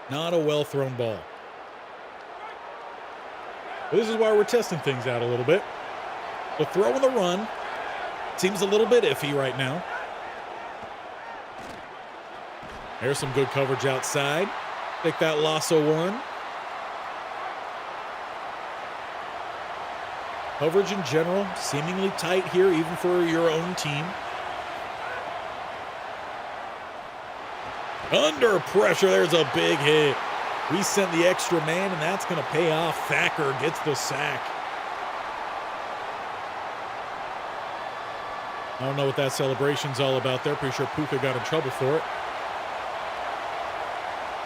Not a well-thrown ball. But this is why we're testing things out a little bit. The throw and the run seems a little bit iffy right now. There's some good coverage outside. Take that Lasso one. Coverage in general, seemingly tight here, even for your own team. Under pressure, there's a big hit. We sent the extra man, and that's going to pay off. Thacker gets the sack. I don't know what that celebration's all about there. Pretty sure Puka got in trouble for it.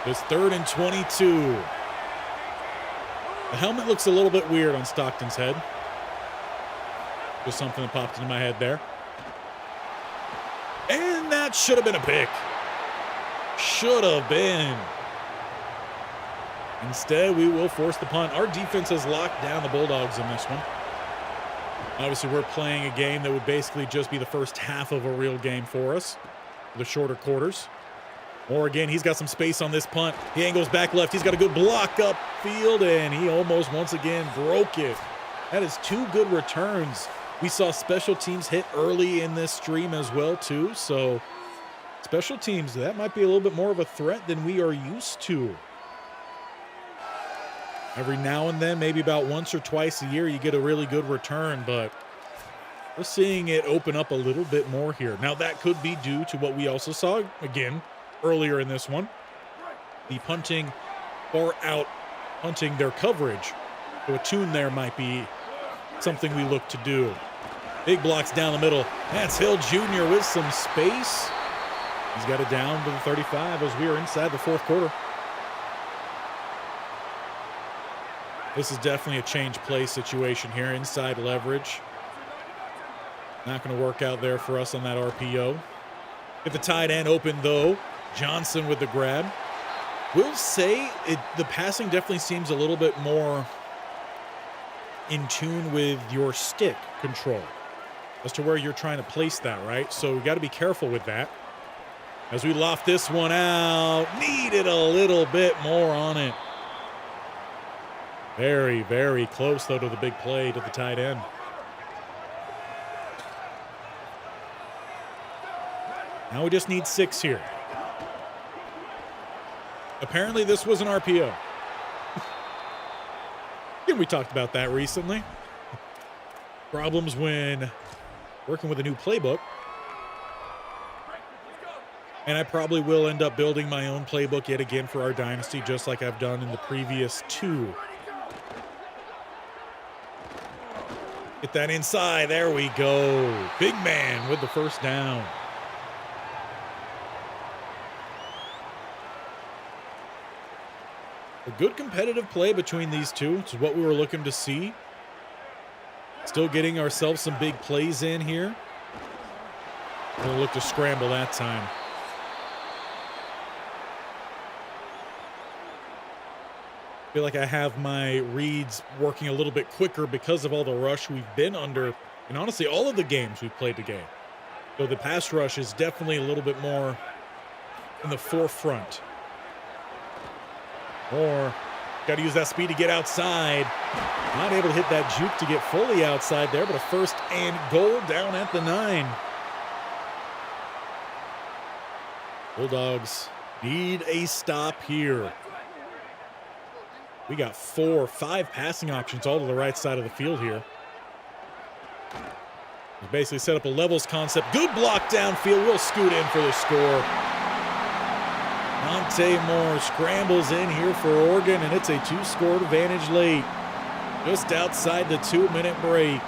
It's 3rd and 22. The helmet looks a little bit weird on Stockton's head. Just something that popped into my head there. And that should have been a pick. Should have been. Instead, we will force the punt. Our defense has locked down the Bulldogs in this one. Obviously, we're playing a game that would basically just be the first half of a real game for us, the shorter quarters. Or again, he's got some space on this punt. He angles back left. He's got a good block upfield, and he almost once again broke it. That is 2 good returns. We saw special teams hit early in this stream as well, too. So special teams, that might be a little bit more of a threat than we are used to. Every now and then, maybe about once or twice a year, you get a really good return, but we're seeing it open up a little bit more here. Now, that could be due to what we also saw, again, earlier in this one. The punting or out punting their coverage. So a tune there might be something we look to do. Big blocks down the middle. That's Hill Jr. with some space. He's got it down to the 35 as we are inside the 4th quarter. This is definitely a change play situation here. Inside leverage. Not going to work out there for us on that RPO. Get the tight end open, though. Johnson with the grab. Will say the passing definitely seems a little bit more in tune with your stick control as to where you're trying to place that, right? So we got to be careful with that. As we loft this one out, needed a little bit more on it. Very, very close, though, to the big play to the tight end. Now we just need 6 here. Apparently this was an RPO. And we talked about that recently. Problems when working with a new playbook. And I probably will end up building my own playbook yet again for our Dynasty, just like I've done in the previous two. Get that inside. There we go. Big man with the first down. A good competitive play between these two, which is what we were looking to see. Still getting ourselves some big plays in here. We'll look to scramble that time. I feel like I have my reads working a little bit quicker because of all the rush we've been under, and honestly, all of the games we've played today. So the pass rush is definitely a little bit more in the forefront. Or got to use that speed to get outside. Not able to hit that juke to get fully outside there, but a first and goal down at the 9. Bulldogs need a stop here. We got 4 or 5 passing options all to the right side of the field here. We basically set up a levels concept. Good block downfield. We'll scoot in for the score. Monte Moore scrambles in here for Oregon, and it's a 2-score advantage late. Just outside the 2-minute break.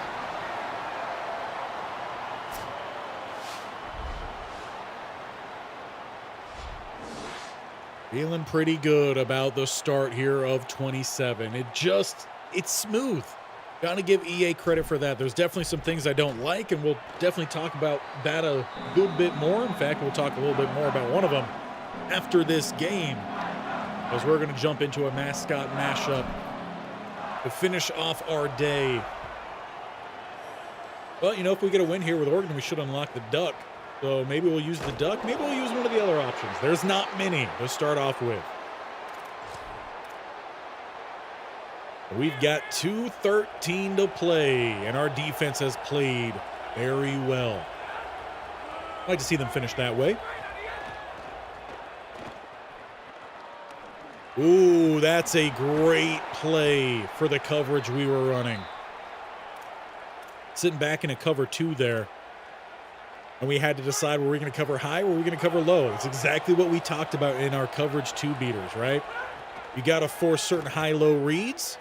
Feeling pretty good about the start here of 27. It's smooth. Gotta give EA credit for that. There's definitely some things I don't like, and we'll definitely talk about that a good bit more. In fact, we'll talk a little bit more about one of them after this game, as we're gonna jump into a Mascot Mashup to finish off our day. Well, you know, if we get a win here with Oregon, we should unlock the duck. So maybe we'll use the duck. Maybe we'll use one of the other options. There's not many to start off with. We've got 2:13 to play, and our defense has played very well. I'd like to see them finish that way. Ooh, that's a great play for the coverage we were running. Sitting back in a cover 2 there. And we had to decide, were we going to cover high or were we going to cover low? It's exactly what we talked about in our coverage 2 beaters, right? You got to force certain high-low reads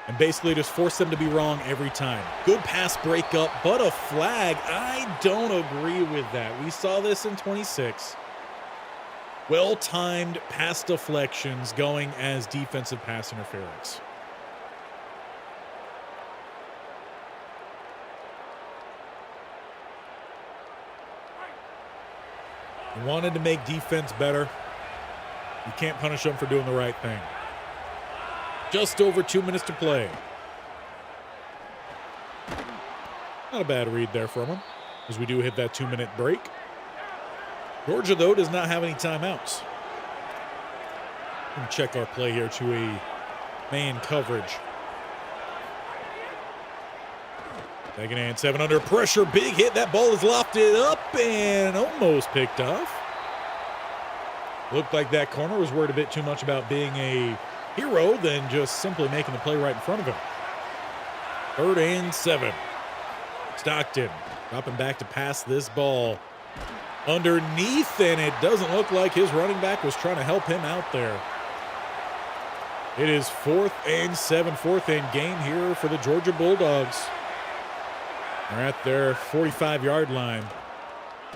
and basically just force them to be wrong every time. Good pass breakup, but a flag. I don't agree with that. We saw this in 26. Well-timed pass deflections going as defensive pass interference. You wanted to make defense better. You can't punish them for doing the right thing. Just over 2 minutes to play. Not a bad read there from them, as we do hit that 2-minute break. Georgia, though, does not have any timeouts. We'll check our play here to a man coverage. 2nd and 7 under pressure. Big hit. That ball is lofted up and almost picked off. Looked like that corner was worried a bit too much about being a hero than just simply making the play right in front of him. 3rd and 7. Stockton dropping back to pass this ball underneath, and it doesn't look like his running back was trying to help him out there. It is 4th and 7, 4th and game here for the Georgia Bulldogs. They're at their 45-yard line.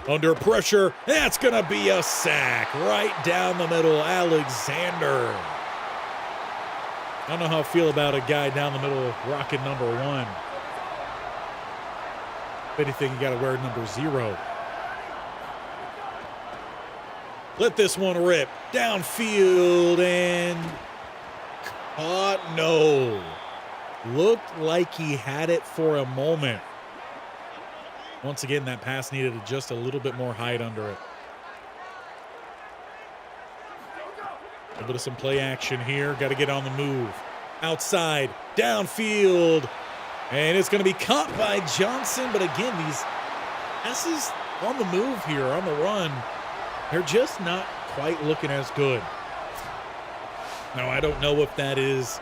Under pressure. That's going to be a sack right down the middle. Alexander. I don't know how I feel about a guy down the middle rocking number 1. If anything, you got to wear number 0. Let this one rip. Downfield and caught. No. Looked like he had it for a moment. Once again, that pass needed just a little bit more height under it. A little bit of some play action here. Got to get on the move. Outside, downfield, and it's going to be caught by Johnson. But again, these passes on the move here, on the run, they're just not quite looking as good. Now, I don't know if that is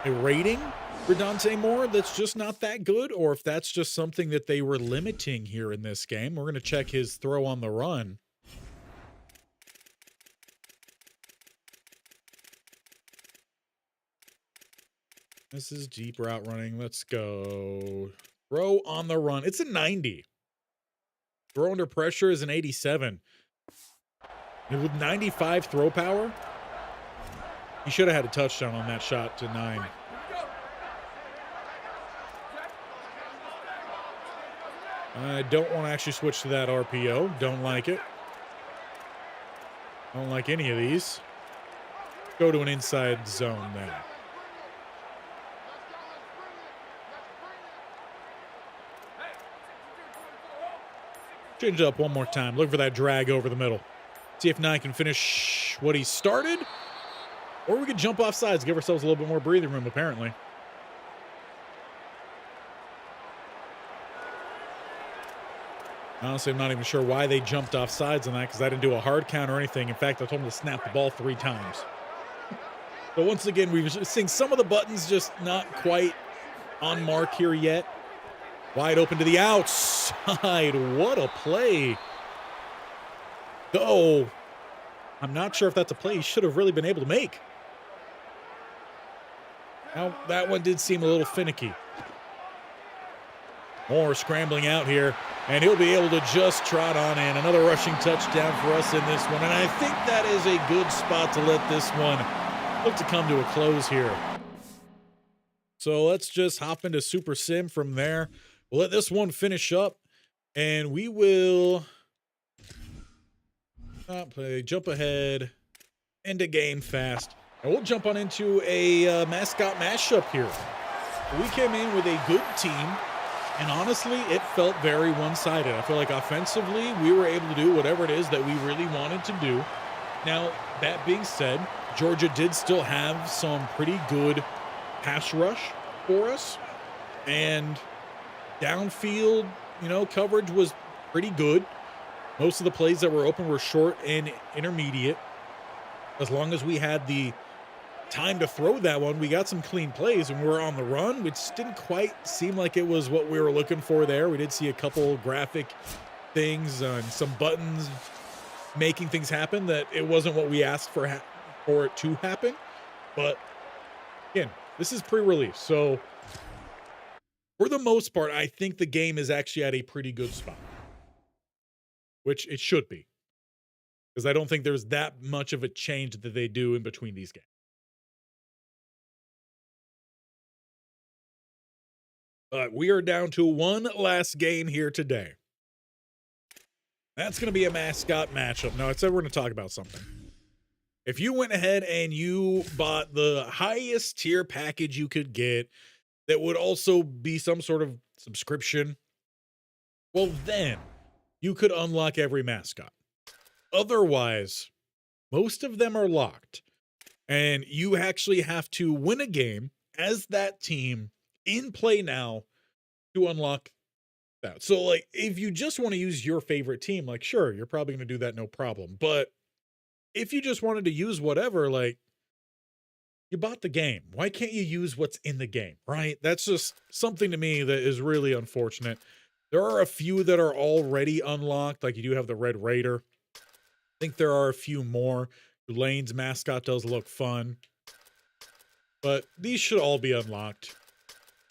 a rating for Dante Moore that's just not that good, or if that's just something that they were limiting here in this game. We're going to check his throw on the run. This is deep route running. Let's go. Throw on the run. It's a 90. Throw under pressure is an 87. And with 95 throw power, he should have had a touchdown on that shot to 9. I don't want to actually switch to that RPO. Don't like it. Don't like any of these. Go to an inside zone then. Change it up one more time. Look for that drag over the middle. See if 9 can finish what he started. Or we could jump off sides, give ourselves a little bit more breathing room, apparently. Honestly, I'm not even sure why they jumped off sides on that, because I didn't do a hard count or anything. In fact, I told them to snap the ball 3 times. But once again, we've seen some of the buttons just not quite on mark here yet. Wide open to the outside. What a play. Though, I'm not sure if that's a play he should have really been able to make. Now, that one did seem a little finicky. Moore scrambling out here, and he'll be able to just trot on in. Another rushing touchdown for us in this one, and I think that is a good spot to let this one look to come to a close here. So let's just hop into Super Sim from there. We'll let this one finish up, and we will jump ahead, end a game fast, and we'll jump on into a Mascot Mashup here. We came in with a good team, and honestly, it felt very one-sided. I feel like offensively, we were able to do whatever it is that we really wanted to do. Now, that being said, Georgia did still have some pretty good pass rush for us, and downfield, coverage was pretty good. Most of the plays that were open were short and intermediate. As long as we had the time to throw that one, we got some clean plays, and we're on the run, which didn't quite seem like it was what we were looking for there. We did see a couple graphic things and some buttons making things happen that it wasn't what we asked for it to happen. But again, this is pre-release, so for the most part, I think the game is actually at a pretty good spot, which it should be, because I don't think there's that much of a change that they do in between these games. But we are down to one last game here today. That's going to be a Mascot Mashup. Now, I said we're going to talk about something. If you went ahead and you bought the highest tier package you could get, that would also be some sort of subscription, well, then you could unlock every mascot. Otherwise, most of them are locked, and you actually have to win a game as that team in play now to unlock that. So, like, if you just want to use your favorite team, like, sure, you're probably going to do that, no problem. But if you just wanted to use whatever, like, you bought the game. Why can't you use what's in the game, right? That's just something to me that is really unfortunate. There are a few that are already unlocked, like you do have the Red Raider. I think there are a few more. Tulane's mascot does look fun. But these should all be unlocked.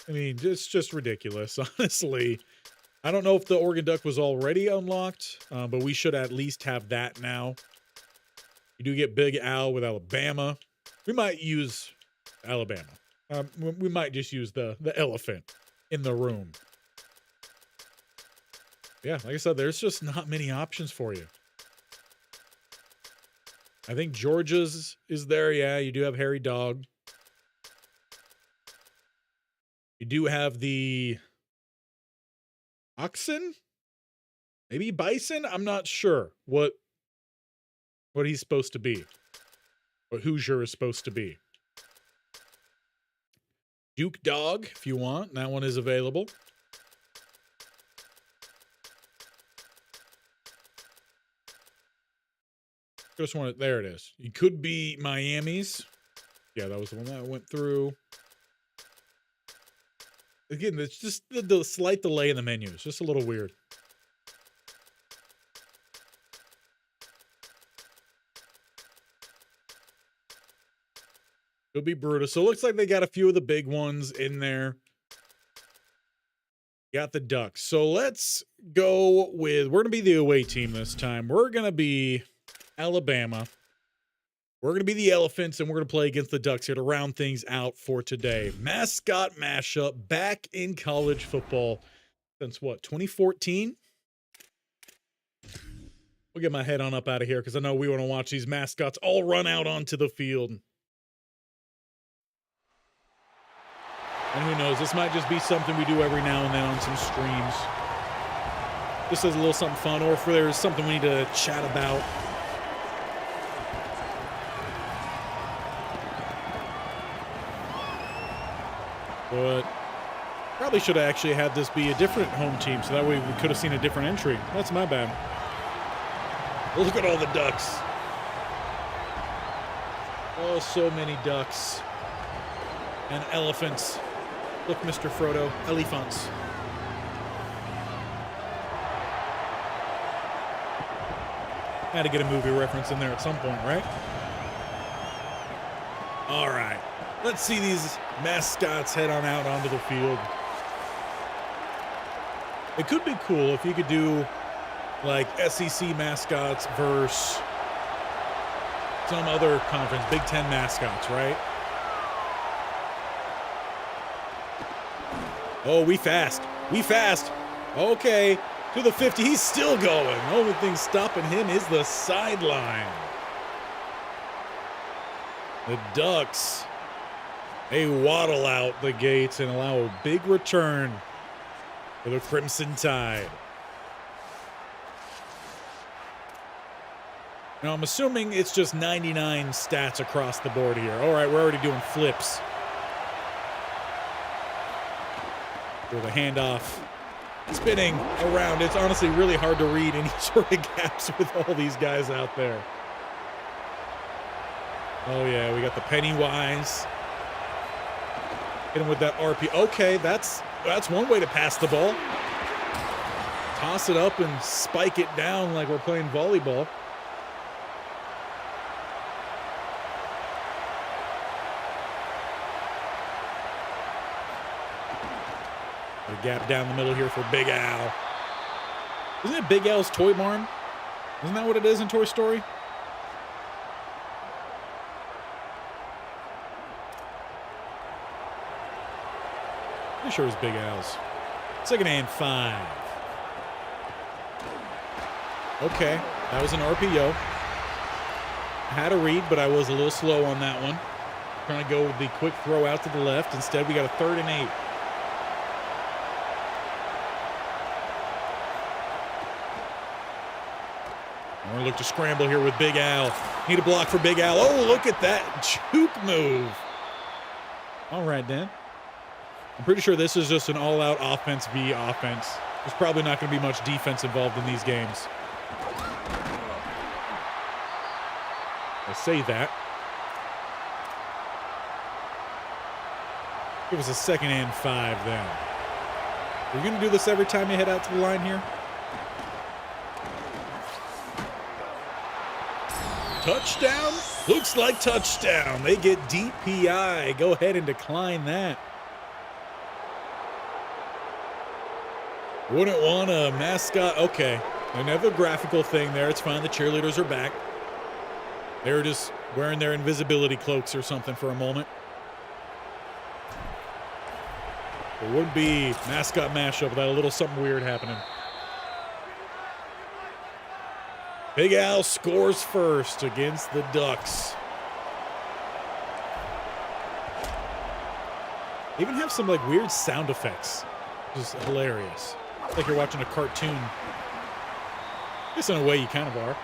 I mean, it's just ridiculous, honestly. I don't know if the Oregon Duck was already unlocked, but we should at least have that now. You do get Big Al with Alabama. We might use Alabama. We might just use the elephant in the room. Yeah, like I said, there's just not many options for you. I think Georgia's is there. Yeah, you do have Hairy Dog. You do have the Oxen? Maybe Bison? I'm not sure what he's supposed to be. What Hoosier is supposed to be. Duke Dog, if you want. That one is available. Just want it. There it is. It could be Miami's. Yeah, that was the one that I went through. Again, it's just the slight delay in the menu. It's just a little weird. Could be Brutus. So it looks like they got a few of the big ones in there. Got the Ducks. So let's go with, we're going to be the away team this time. We're going to be Alabama. We're going to be the Elephants, and we're going to play against the Ducks here to round things out for today. Mascot Mashup, back in college football since what, 2014? We'll get my head on up out of here because I know we want to watch these mascots all run out onto the field. And who knows, this might just be something we do every now and then on some streams. Just as a little something fun, or if there's something we need to chat about. But probably should have actually had this be a different home team, so that way we could have seen a different entry. That's my bad. Look at all the ducks. Oh, so many ducks. And elephants. Look, Mr. Frodo, elephants. Had to get a movie reference in there at some point, right? All right. Let's see these mascots head on out onto the field. It could be cool if you could do like SEC mascots versus some other conference, Big Ten mascots, right? Oh, we fast. We fast. Okay. To the 50. He's still going. The only thing stopping him is the sideline. The Ducks, they waddle out the gates and allow a big return for the Crimson Tide. Now, I'm assuming it's just 99 stats across the board here. All right, we're already doing flips. For the handoff, spinning around. It's honestly really hard to read any sort of gaps with all these guys out there. Oh yeah, we got the Pennywise. Hit him with that RP. Okay, that's one way to pass the ball. Toss it up and spike it down like we're playing volleyball. A gap down the middle here for Big Al. Isn't it Big Al's Toy Barn? Isn't that what it is in Toy Story? Pretty sure it was Big Al's. 2nd and 5. Okay, that was an RPO. I had a read, but I was a little slow on that one. Trying to go with the quick throw out to the left. Instead, we got a 3rd and 8. We're going to look to scramble here with Big Al. Need a block for Big Al. Oh, look at that juke move. All right, Dan. I'm pretty sure this is just an all-out offense v. offense. There's probably not going to be much defense involved in these games. I say that. Give us a 2nd and 5 then. Are you going to do this every time you head out to the line here? Touchdown? Looks like touchdown. They get DPI. Go ahead and decline that. Wouldn't want a mascot. Okay. Another graphical thing there. It's fine. The cheerleaders are back. They were just wearing their invisibility cloaks or something for a moment. It would be Mascot Mashup without a little something weird happening. Big Al scores first against the Ducks. They even have some like weird sound effects, which is hilarious. It's like you're watching a cartoon. I guess in a way you kind of are.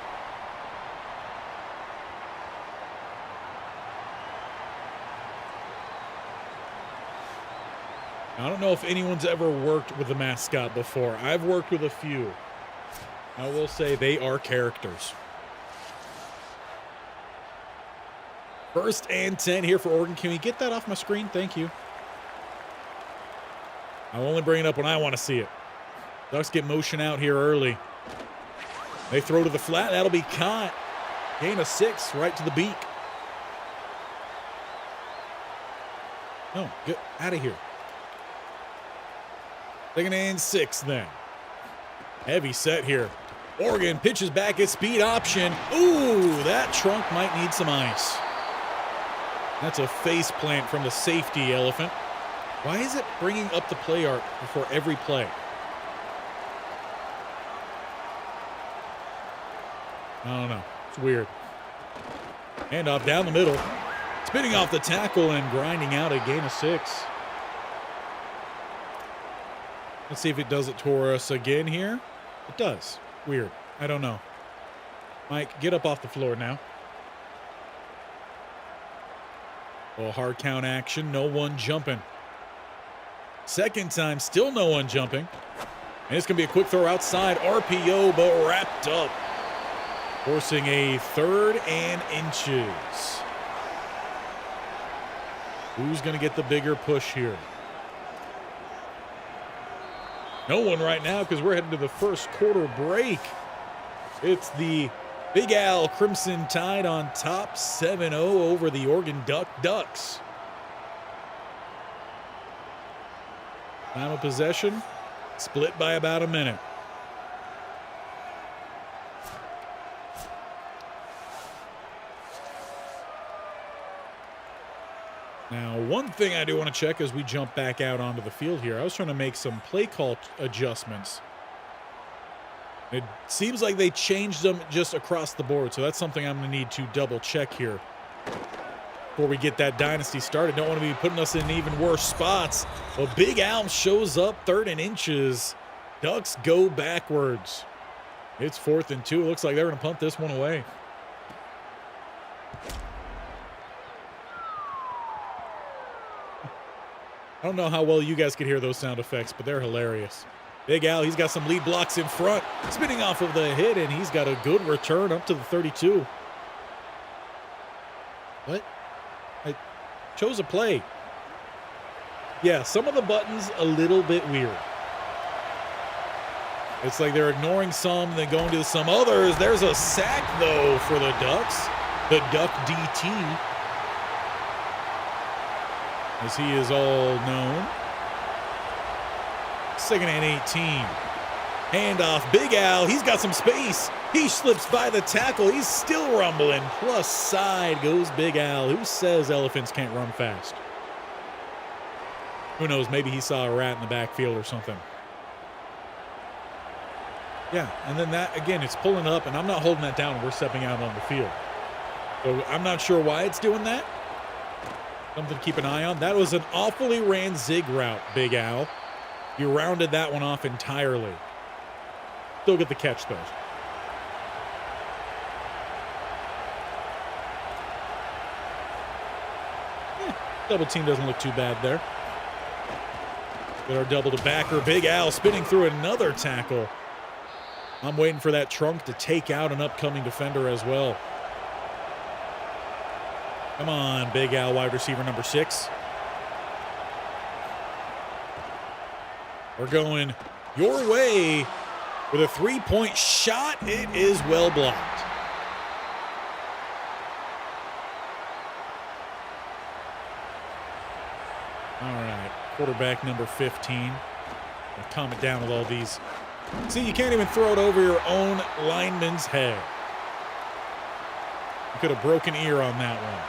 I don't know if anyone's ever worked with a mascot before. I've worked with a few. I will say they are characters. First and 10 here for Oregon. Can we get that off my screen? Thank you. I'll only bring it up when I want to see it. Ducks get motion out here early. They throw to the flat. That'll be caught. Gain of 6 right to the beak. No, get out of here. Second and 6 then. Heavy set here. Oregon pitches back at speed option. Ooh, that trunk might need some ice. That's a face plant from the safety elephant. Why is it bringing up the play art before every play? I don't know. It's weird. Handoff down the middle. Spinning off the tackle and grinding out a gain of 6. Let's see if it does it for us again here. It does. Weird. I don't know. Mike, get up off the floor now. Oh, hard count action. No one jumping. Second time, still no one jumping. And it's going to be a quick throw outside. RPO, but wrapped up. Forcing a 3rd and inches. Who's going to get the bigger push here? No one right now because we're heading to the first quarter break. It's the Big Al Crimson Tide on top 7-0 over the Oregon Ducks. Time of possession, split by about a minute. Now, one thing I do want to check as we jump back out onto the field here, I was trying to make some play call adjustments. It seems like they changed them just across the board, so that's something I'm going to need to double check here before we get that dynasty started. Don't want to be putting us in even worse spots. Well, Big Al shows up 3rd and inches. Ducks go backwards. It's 4th and 2. Looks like they're going to punt this one away. I don't know how well you guys could hear those sound effects, but they're hilarious. Big Al, he's got some lead blocks in front, spinning off of the hit, and he's got a good return up to the 32. What? I chose a play. Yeah, some of the buttons a little bit weird. It's like they're ignoring some, then going to some others. There's a sack, though, for the Ducks. The Duck DT. As he is all known. 2nd and 18. Handoff, Big Al, he's got some space. He slips by the tackle. He's still rumbling. Plus side goes Big Al. Who says elephants can't run fast? Who knows, maybe he saw a rat in the backfield or something. Yeah, and then that, again, it's pulling up, and I'm not holding that down. We're stepping out on the field. So I'm not sure why it's doing that. Something to keep an eye on. That was an awfully ran zig route, Big Al. You rounded that one off entirely. Still get the catch, though. Double team doesn't look too bad there. Get our double to backer. Big Al spinning through another tackle. I'm waiting for that trunk to take out an upcoming defender as well. Come on, Big Al, wide receiver number 6. We're going your way with a 3-point shot. It is well blocked. All right, quarterback number 15. I'll calm it down with all these. See, you can't even throw it over your own lineman's head. You could have broken ear on that one.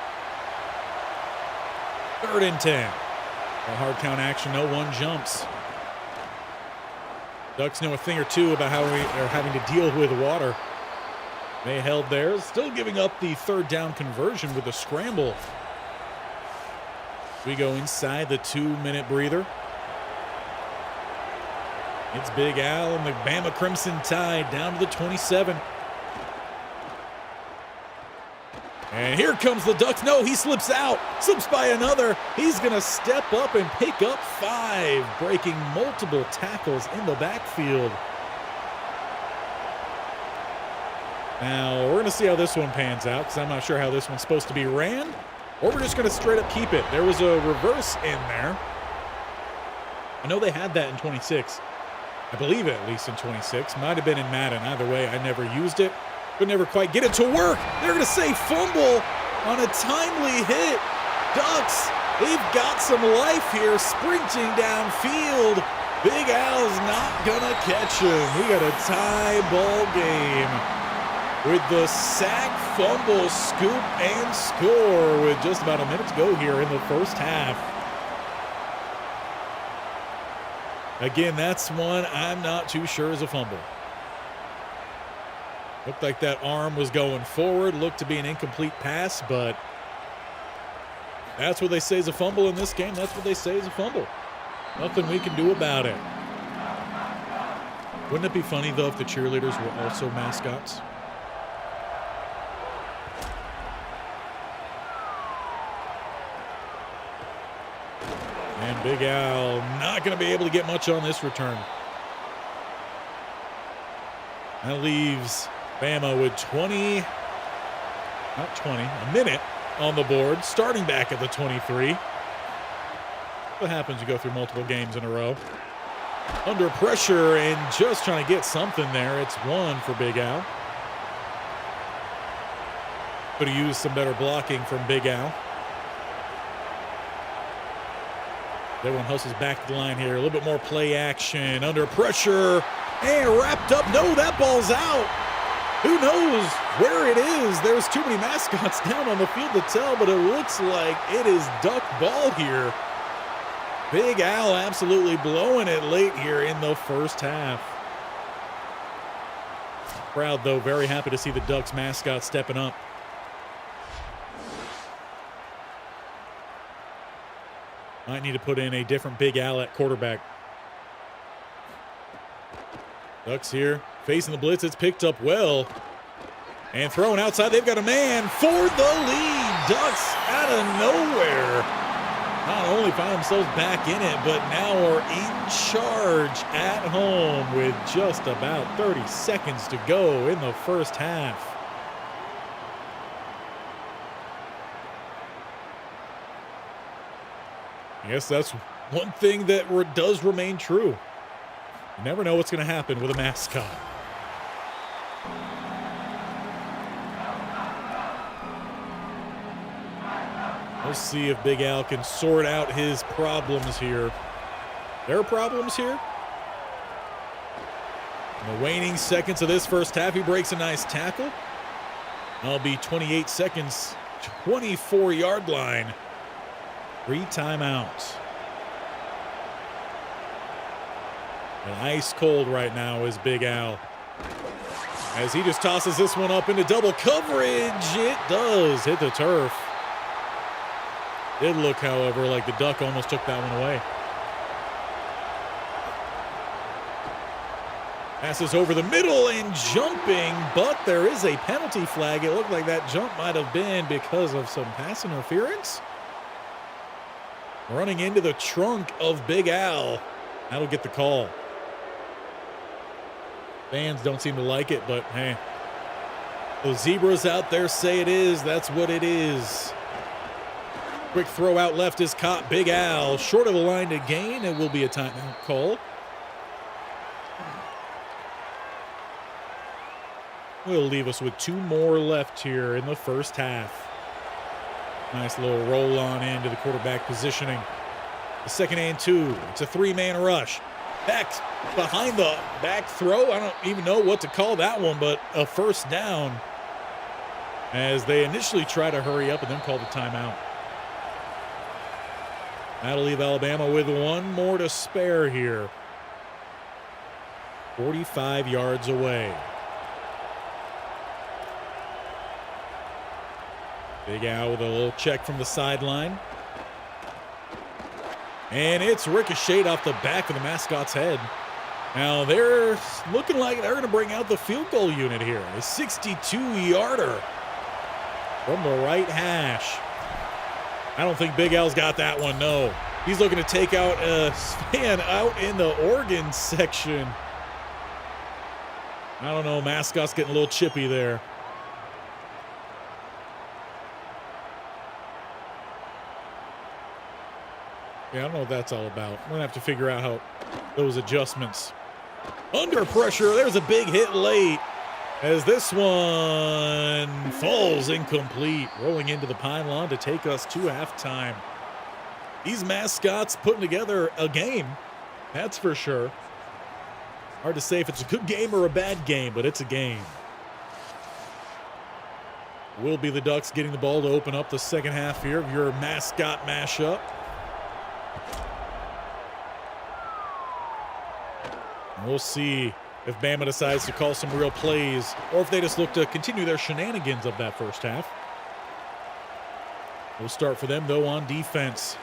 3rd and 10. A hard count action, no one jumps. Ducks know a thing or two about how we are having to deal with water. They held theirs, still giving up the 3rd down conversion with a scramble. We go inside the 2-minute breather. It's Big Al and the Bama Crimson Tide down to the 27. And here comes the Ducks. No, he slips out. Slips by another. He's going to step up and pick up 5, breaking multiple tackles in the backfield. Now, we're going to see how this one pans out because I'm not sure how this one's supposed to be ran. Or we're just going to straight up keep it. There was a reverse in there. I know they had that in 26. I believe it, at least in 26. Might have been in Madden. Either way, I never used it. Could never quite get it to work. They're going to say fumble on a timely hit. Ducks, they've got some life here, sprinting downfield. Big Al's not going to catch him. We got a tie ball game with the sack, fumble, scoop, and score with just about a minute to go here in the first half. Again, that's one I'm not too sure is a fumble. Looked like that arm was going forward. Looked to be an incomplete pass, but that's what they say is a fumble in this game. That's what they say is a fumble. Nothing we can do about it. Wouldn't it be funny, though, if the cheerleaders were also mascots? And Big Al not going to be able to get much on this return. That leaves Bama with a minute on the board, starting back at the 23. What happens? You go through multiple games in a row. Under pressure and just trying to get something there. It's one for Big Al. Could have used some better blocking from Big Al. Everyone hustles back to the line here. A little bit more play action. Under pressure and wrapped up. No, that ball's out. Who knows where it is? There's too many mascots down on the field to tell, but it looks like it is duck ball here. Big Al absolutely blowing it late here in the first half. Crowd, though, very happy to see the Ducks mascot stepping up. Might need to put in a different Big Al at quarterback. Ducks here facing the blitz. It's picked up well. And thrown outside. They've got a man for the lead. Ducks out of nowhere. Not only find themselves back in it, but now are in charge at home with just about 30 seconds to go in the first half. I guess that's one thing that does remain true. You never know what's going to happen with a mascot. Let's see if Big Al can sort out his problems here. Their problems here? In the waning seconds of this first half, he breaks a nice tackle. That'll be 28 seconds, 24-yard line. 3 timeouts. And ice cold right now is Big Al. As he just tosses this one up into double coverage. It does hit the turf. Did look, however, like the Duck almost took that one away. Passes over the middle and jumping, but there is a penalty flag. It looked like that jump might have been because of some pass interference. Running into the trunk of Big Al. That'll get the call. Fans don't seem to like it, but hey. Those zebras out there say it is. That's what it is. Quick throw out left is caught. Big Al short of the line to gain. It will be a timeout call. Will leave us with 2 more left here in the first half. Nice little roll on into the quarterback positioning. The 2nd and 2. It's a 3-man rush. Back behind the back throw. I don't even know what to call that one, but a first down as they initially try to hurry up and then call the timeout. That'll leave Alabama with 1 more to spare here. 45 yards away. Big Al with a little check from the sideline. And it's ricocheted off the back of the mascot's head. Now they're looking like they're going to bring out the field goal unit here. A 62-yarder from the right hash. I don't think Big Al's got that one, no. He's looking to take out a fan out in the Oregon section. I don't know. Mascot's getting a little chippy there. Yeah, I don't know what that's all about. We're going to have to figure out how those adjustments. Under pressure. There's a big hit late as this one falls incomplete. Rolling into the pylon to take us to halftime. These mascots putting together a game. That's for sure. Hard to say if it's a good game or a bad game, but it's a game. Will be the Ducks getting the ball to open up the second half here of your Mascot Mashup. And we'll see if Bama decides to call some real plays or if they just look to continue their shenanigans of that first half. We'll start for them, though, on defense,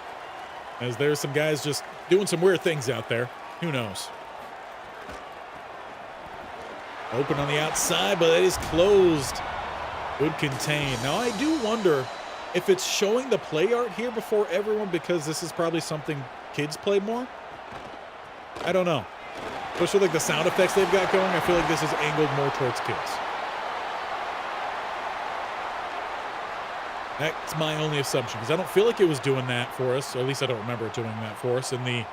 as there's some guys just doing some weird things out there. Who knows? Open on the outside, but it is closed. Good contain. Now, I do wonder if it's showing the play art here before everyone, because this is probably something kids play more. I don't know. Especially like the sound effects they've got going, I feel like this is angled more towards kids. That's my only assumption, because I don't feel like it was doing that for us, or at least I don't remember it doing that for us in the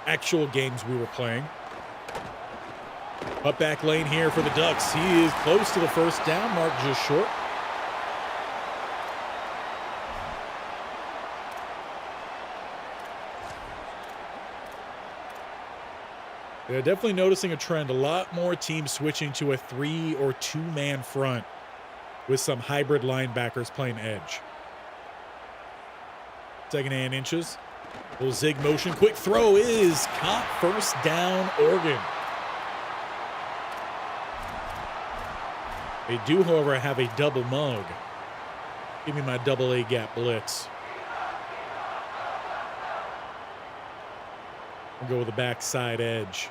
actual games we were playing. Up back lane here for the Ducks. He is close to the first down mark, just short. Yeah, definitely noticing a trend. A lot more teams switching to a 3 or 2-man front with some hybrid linebackers playing edge. Second and inches. Little zig motion. Quick throw is caught. First down, Oregon. They do, however, have a double mug. Give me my double A gap blitz. We'll go with the backside edge.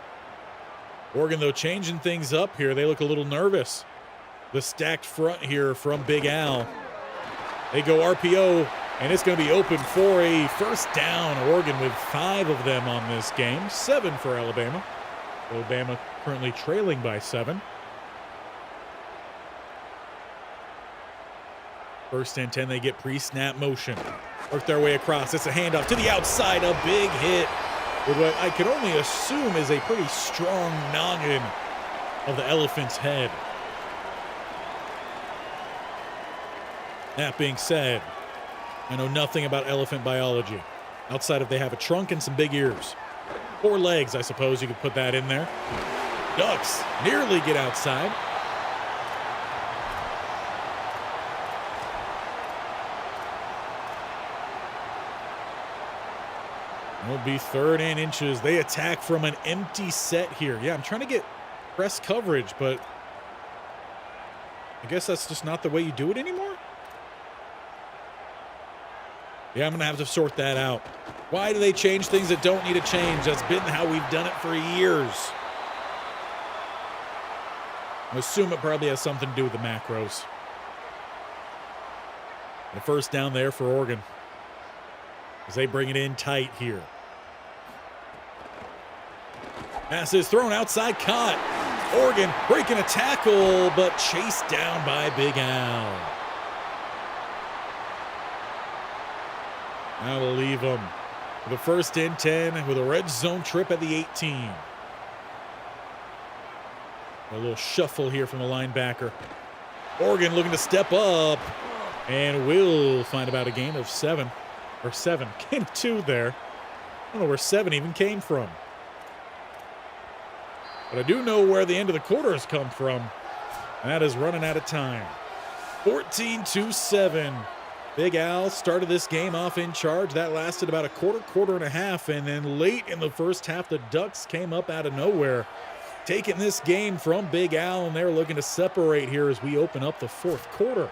Oregon, though, changing things up here. They look a little nervous. The stacked front here from Big Al. They go RPO, and it's going to be open for a first down. Oregon with 5 of them on this game. 7 for Alabama. Alabama currently trailing by 7. First and 10, they get pre-snap motion. Work their way across. It's a handoff to the outside. A big hit with what I can only assume is a pretty strong noggin of the elephant's head. That being said, I know nothing about elephant biology, outside of they have a trunk and some big ears. 4 legs, I suppose you could put that in there. Ducks nearly get outside. It'll be 3rd and inches. They attack from an empty set here. Yeah, I'm trying to get press coverage, but I guess that's just not the way you do it anymore. Yeah, I'm going to have to sort that out. Why do they change things that don't need to change? That's been how we've done it for years. I assume it probably has something to do with the macros. The first down there for Oregon as they bring it in tight here. Pass is thrown outside, caught. Oregon breaking a tackle, but chased down by Big Al. I will leave them with a 1st and 10 with a red zone trip at the 18. A little shuffle here from the linebacker. Oregon looking to step up and will find about a gain of 7. Or 7. Gain of 2 there. I don't know where 7 even came from. But I do know where the end of the quarter has come from. And that is running out of time. 14-7. Big Al started this game off in charge. That lasted about a quarter and a half. And then late in the first half, the Ducks came up out of nowhere, taking this game from Big Al. And they're looking to separate here as we open up the 4th quarter.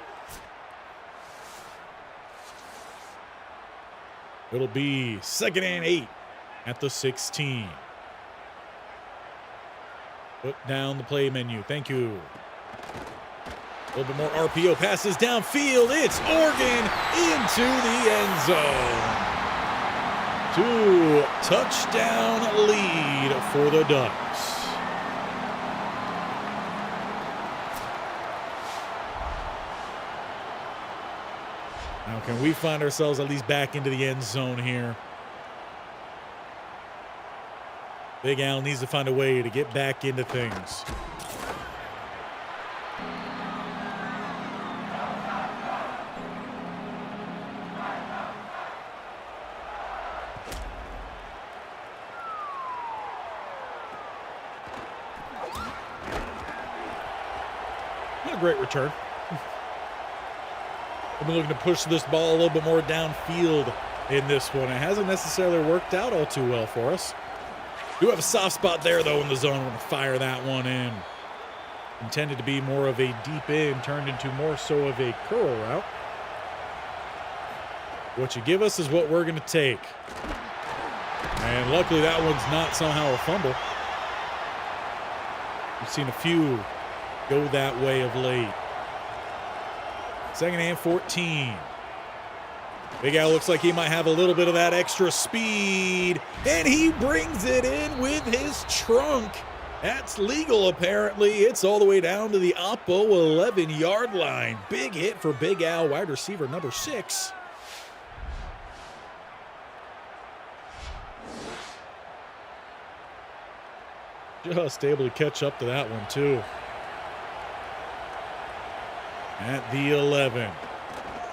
It'll be 2nd and 8 at the 16. Put down the play menu. Thank you. A little bit more RPO passes downfield. It's Oregon into the end zone. 2-touchdown lead for the Ducks. Now, can we find ourselves at least back into the end zone here? Big Al needs to find a way to get back into things. What a great return. I've been looking to push this ball a little bit more downfield in this one. It hasn't necessarily worked out all too well for us. Do have a soft spot there, though, in the zone. We're going to fire that one in. Intended to be more of a deep in, turned into more so of a curl route. What you give us is what we're going to take. And luckily, that one's not somehow a fumble. We've seen a few go that way of late. Second and 14. Big Al looks like he might have a little bit of that extra speed, and he brings it in with his trunk. That's legal, apparently. It's all the way down to the Oppo 11-yard line. Big hit for Big Al, wide receiver number 6. Just able to catch up to that one, too. At the 11.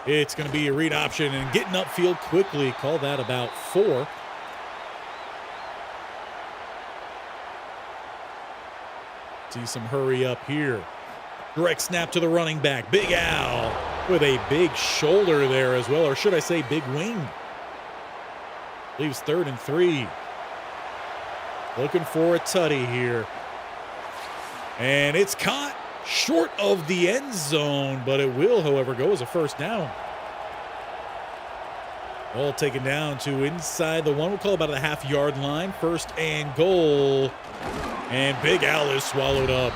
It's going to be a read option and getting upfield quickly. Call that about 4. See some hurry up here. Direct snap to the running back. Big Al with a big shoulder there as well, or should I say big wing. Leaves 3rd and 3. Looking for a tutty here. And it's caught short of the end zone, but it will, however, go as a first down. Ball taken down to inside the one. We'll call about the half-yard line. 1st and goal. And Big Al is swallowed up.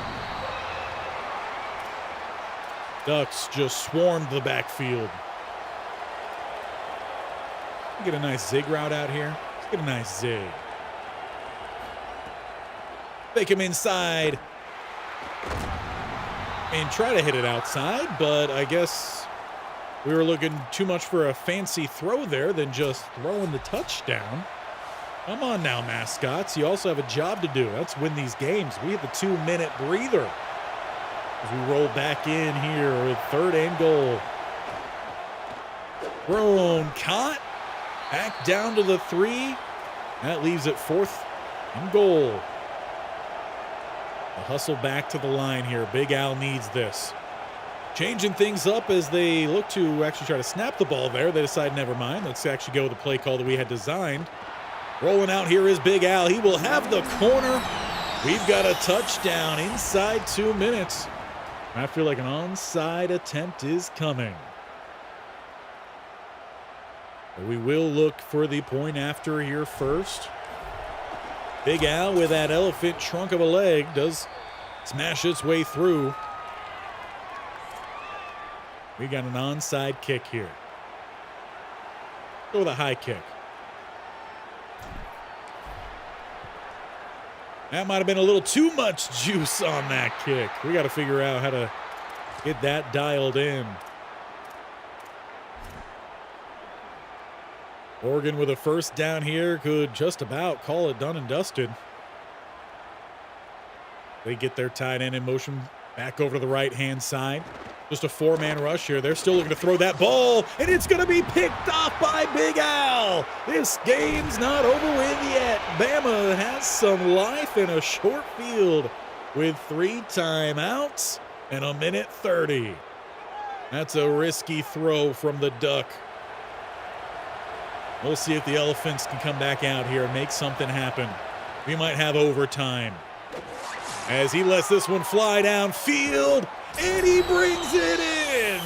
Ducks just swarmed the backfield. Get a nice zig route out here. Let's get a nice zig. Take him inside and try to hit it outside, but I guess we were looking too much for a fancy throw there than just throwing the touchdown. Come on now, mascots. You also have a job to do. That's win these games. We have the 2-minute breather as we roll back in here with 3rd and goal. Thrown, caught, back down to the 3. That leaves it 4th and goal. A hustle back to the line here. Big Al needs this. Changing things up as they look to actually try to snap the ball there. They decide, never mind. Let's actually go with the play call that we had designed. Rolling out here is Big Al. He will have the corner. We've got a touchdown inside 2 minutes. I feel like an onside attempt is coming. But we will look for the point after here first. Big Al with that elephant trunk of a leg does smash its way through. We got an onside kick here. Go with a high kick. That might have been a little too much juice on that kick. We got to figure out how to get that dialed in. Oregon with a first down here could just about call it done and dusted. They get their tight end in motion back over to the right-hand side. Just a 4-man rush here. They're still looking to throw that ball, and it's going to be picked off by Big Al. This game's not over with yet. Bama has some life in a short field with 3 timeouts and 1:30. That's a risky throw from the Duck. We'll see if the Elephants can come back out here and make something happen. We might have overtime. As he lets this one fly downfield, and he brings it in.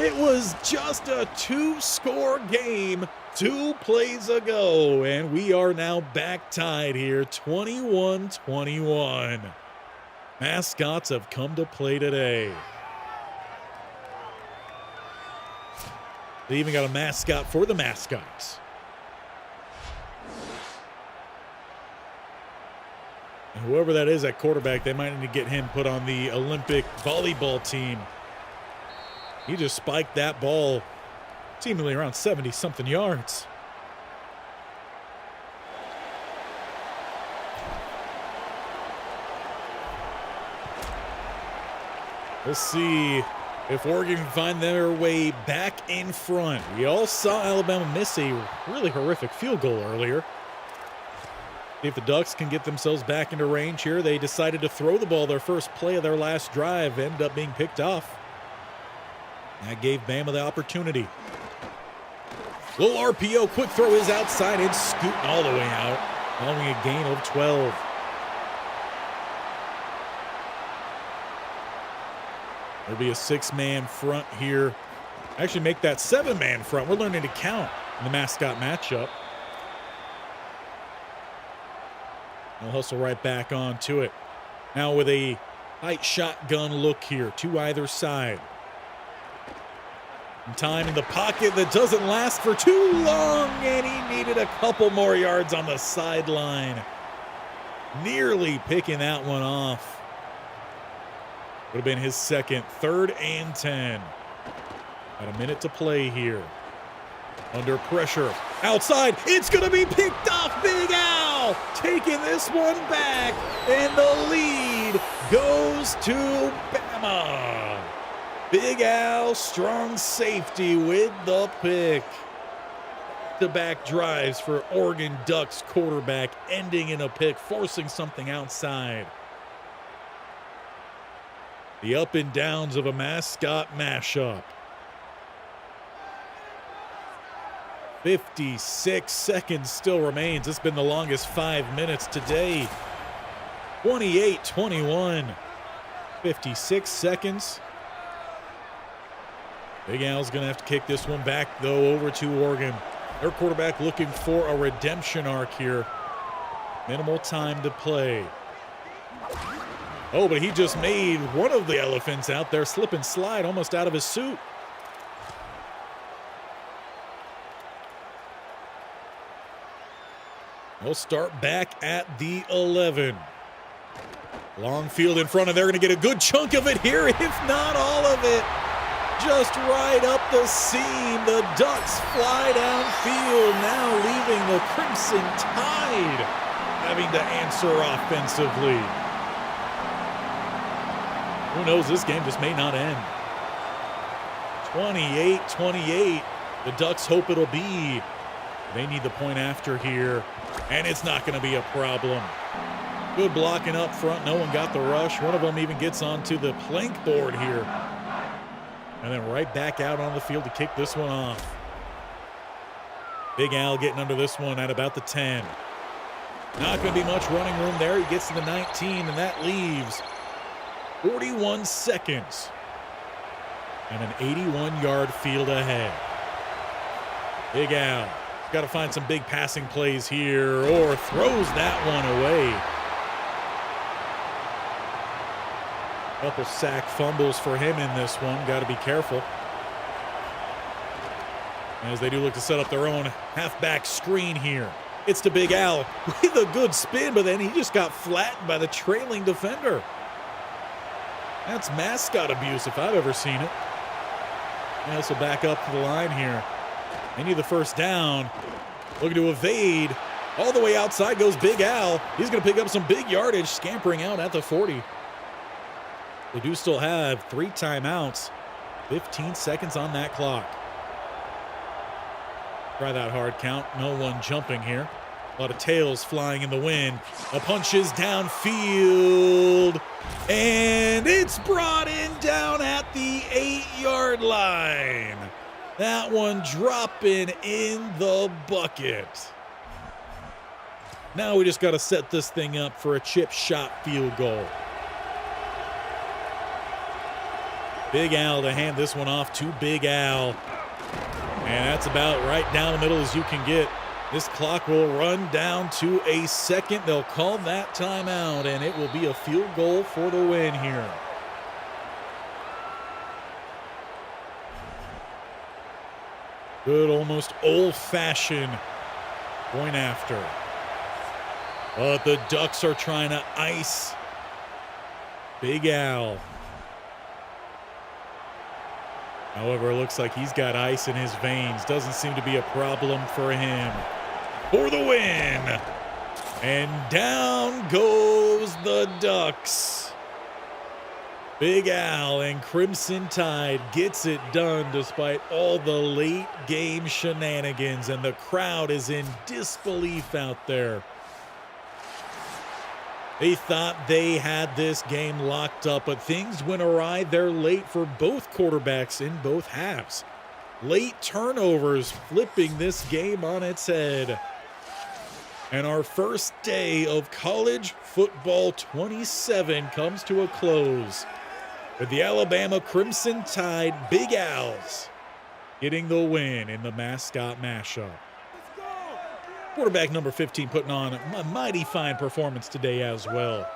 It was just a 2-score game 2 plays ago, and we are now back tied here, 21-21. Mascots have come to play today. They even got a mascot for the mascots. And whoever that is at quarterback, they might need to get him put on the Olympic volleyball team. He just spiked that ball seemingly around 70-something yards. We'll see if Oregon can find their way back in front. We all saw Alabama miss a really horrific field goal earlier. See if the Ducks can get themselves back into range here. They decided to throw the ball their first play of their last drive, ended up being picked off. That gave Bama the opportunity. Little RPO, quick throw is outside and scooting all the way out, allowing a gain of 12. There'll be a 6-man front here. Actually make that 7-man front. We're learning to count in the Mascot Mashup. They'll hustle right back onto it. Now with a tight shotgun look here to either side. Time in the pocket that doesn't last for too long, and he needed a couple more yards on the sideline. Nearly picking that one off. Would have been his second. 3rd and 10. Got a minute to play here. Under pressure. Outside. It's going to be picked off. Big Al taking this one back, and the lead goes to Bama. Big Al, strong safety with the pick. Back-to-back drives for Oregon Ducks quarterback, ending in a pick, forcing something outside. The up and downs of a Mascot Mashup. 56 seconds still remains. It's been the longest 5 minutes today. 28-21. 56 seconds. Big Al's going to have to kick this one back, though, over to Oregon. Their quarterback looking for a redemption arc here. Minimal time to play. Oh, but he just made one of the elephants out there slip and slide almost out of his suit. They'll start back at the 11. Long field in front of, they're going to get a good chunk of it here, if not all of it. Just right up the seam, the Ducks fly downfield, now leaving the Crimson Tide having to answer offensively. Who knows, this game just may not end. 28-28, the Ducks hope it'll be. They need the point after here, and it's not going to be a problem. Good blocking up front, no one got the rush. One of them even gets onto the plank board here. And then right back out on the field to kick this one off. Big Al getting under this one at about the 10. Not going to be much running room there. He gets to the 19, and that leaves 41 seconds. And an 81-yard field ahead. Big Al got to find some big passing plays here, or throws that one away. Couple sack fumbles for him in this one. Got to be careful. As they do look to set up their own halfback screen here. It's to Big Al with a good spin, but then he just got flattened by the trailing defender. That's mascot abuse if I've ever seen it. And this will back up to the line here. They need the first down. Looking to evade. All the way outside goes Big Al. He's going to pick up some big yardage, scampering out at the 40. They do still have 3 timeouts, 15 seconds on that clock. Try that hard count. No one jumping here. A lot of tails flying in the wind. A punch is downfield, and it's brought in down at the 8-yard line. That one dropping in the bucket. Now we just got to set this thing up for a chip shot field goal. Big Al to hand this one off to Big Al. And that's about right down the middle as you can get. This clock will run down to a second. They'll call that timeout, and it will be a field goal for the win here. Good, almost old-fashioned point after. But the Ducks are trying to ice Big Al. However, it looks like he's got ice in his veins. Doesn't seem to be a problem for him. For the win. And down goes the Ducks. Big Al and Crimson Tide gets it done despite all the late game shenanigans, and the crowd is in disbelief out there. They thought they had this game locked up, but things went awry. They're late for both quarterbacks in both halves. Late turnovers flipping this game on its head. And our first day of college football 27 comes to a close with the Alabama Crimson Tide Big Owls getting the win in the Mascot Mashup. Quarterback number 15 putting on a mighty fine performance today as well.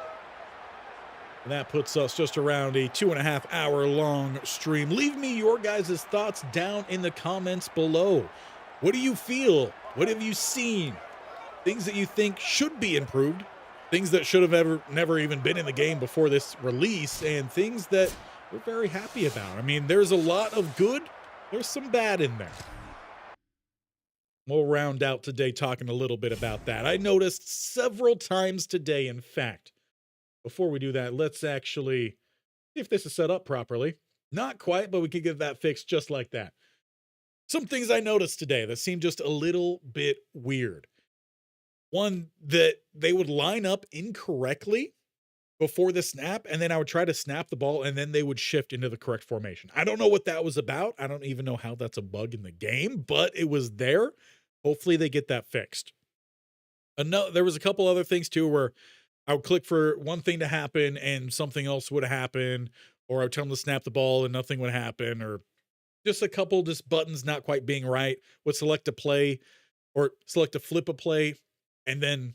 And that puts us just around a 2.5 hour long stream. Leave me your guys' thoughts down in the comments below. What do you feel? What have you seen? Things that you think should be improved, things that should have never even been in the game before this release, and things that we're very happy about. I mean, there's a lot of good, there's some bad in there. We'll round out today talking a little bit about that. I noticed several times today, in fact. Before we do that, let's actually see if this is set up properly. Not quite, but we can get that fixed just like that. Some things I noticed today that seemed just a little bit weird. One, that they would line up incorrectly before the snap, and then I would try to snap the ball, and then they would shift into the correct formation. I don't know what that was about. I don't even know how that's a bug in the game, but it was there. Hopefully they get that fixed. There was a couple other things too where I would click for one thing to happen and something else would happen, or I would tell them to snap the ball and nothing would happen, or just a couple buttons not quite being right. Would select a play or select to flip a play and then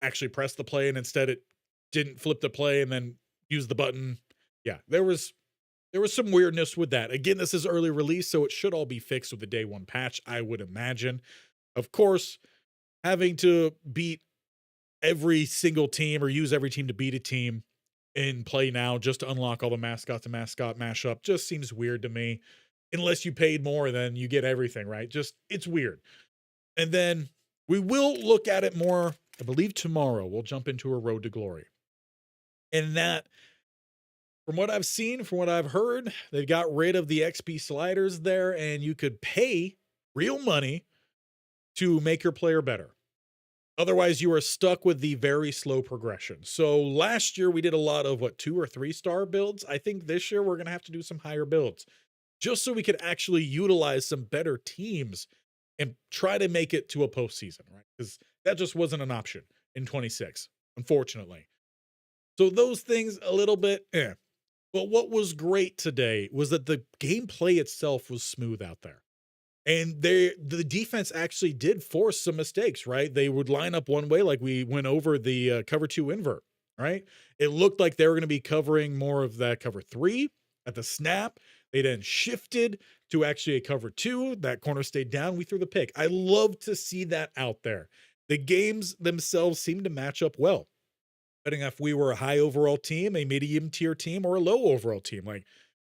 actually press the play, and instead it didn't flip the play and then use the button. Yeah, there was some weirdness with that. Again, this is early release, so it should all be fixed with the day one patch, I would imagine. Of course, having to beat every single team or use every team to beat a team in play now just to unlock all the mascots and Mascot Mashup just seems weird to me. Unless you paid more, then you get everything, right? Just, it's weird. And then we will look at it more, I believe tomorrow. We'll jump into a road to glory. And that, from what I've seen, from what I've heard, they got rid of the XP sliders there, and you could pay real money to make your player better. Otherwise, you are stuck with the very slow progression. So last year we did a lot of 2 or 3 star builds. I think this year we're going to have to do some higher builds just so we could actually utilize some better teams and try to make it to a postseason, right? Because that just wasn't an option in 26, unfortunately. So those things a little bit, But what was great today was that the gameplay itself was smooth out there. And the defense actually did force some mistakes, right? They would line up one way, like we went over the cover 2 invert, right? It looked like they were going to be covering more of that cover 3 at the snap. They then shifted to actually a cover 2. That corner stayed down. We threw the pick. I love to see that out there. The games themselves seem to match up well, depending on if we were a high overall team, a medium tier team, or a low overall team. Like,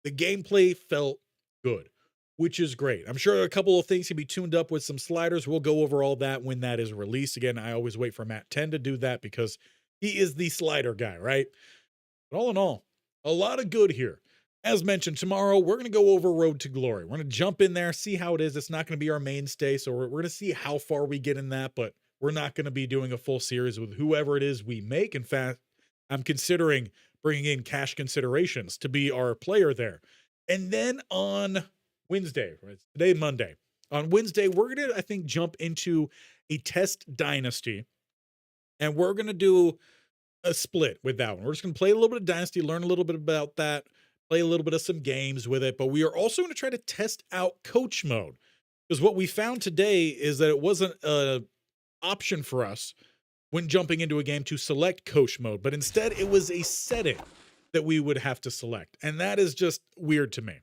the gameplay felt good, which is great. I'm sure a couple of things can be tuned up with some sliders. We'll go over all that when that is released. Again, I always wait for Matt 10 to do that because he is the slider guy, right? But all in all, a lot of good here. As mentioned, tomorrow we're going to go over Road to Glory. We're going to jump in there, see how it is. It's not going to be our mainstay, so we're going to see how far we get in that, but we're not going to be doing a full series with whoever it is we make. In fact, I'm considering bringing in cash considerations to be our player there. And then on Wednesday, right? Today, Monday. On Wednesday, we're going to, I think, jump into a test Dynasty, and we're going to do a split with that one. We're just going to play a little bit of Dynasty, learn a little bit about that, play a little bit of some games with it, but we are also going to try to test out coach mode, because what we found today is that it wasn't an option for us when jumping into a game to select coach mode, but instead it was a setting that we would have to select, and that is just weird to me.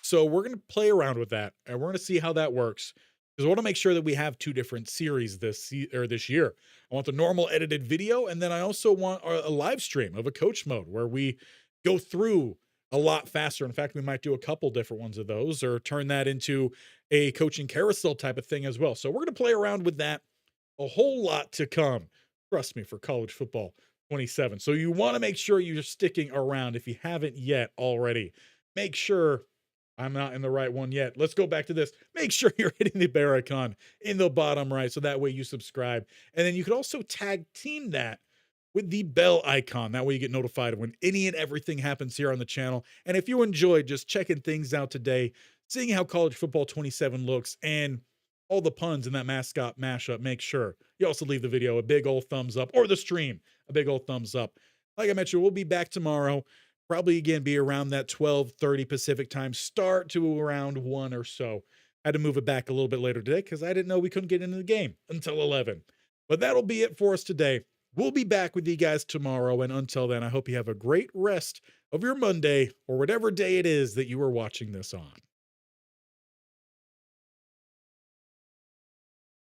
So we're going to play around with that, and we're going to see how that works, because I want to make sure that we have 2 different series this year. I want the normal edited video, and then I also want a live stream of a coach mode where we go through a lot faster. In fact, we might do a couple different ones of those or turn that into a coaching carousel type of thing as well. So we're going to play around with that. A whole lot to come. Trust me, for college football 27. So you want to make sure you're sticking around if you haven't yet already. Make sure I'm not in the right one yet. Let's go back to this. Make sure you're hitting the bear icon in the bottom right so that way you subscribe. And then you can also tag team that with the bell icon. That way you get notified when any and everything happens here on the channel. And if you enjoyed just checking things out today, seeing how college football 27 looks and all the puns in that mascot mashup, make sure you also leave the video a big old thumbs up, or the stream a big old thumbs up. Like I mentioned, we'll be back tomorrow. Probably again be around that 12:30 Pacific time start to around 1 or so. Had to move it back a little bit later today because I didn't know we couldn't get into the game until 11. But that'll be it for us today. We'll be back with you guys tomorrow. And until then, I hope you have a great rest of your Monday or whatever day it is that you are watching this on.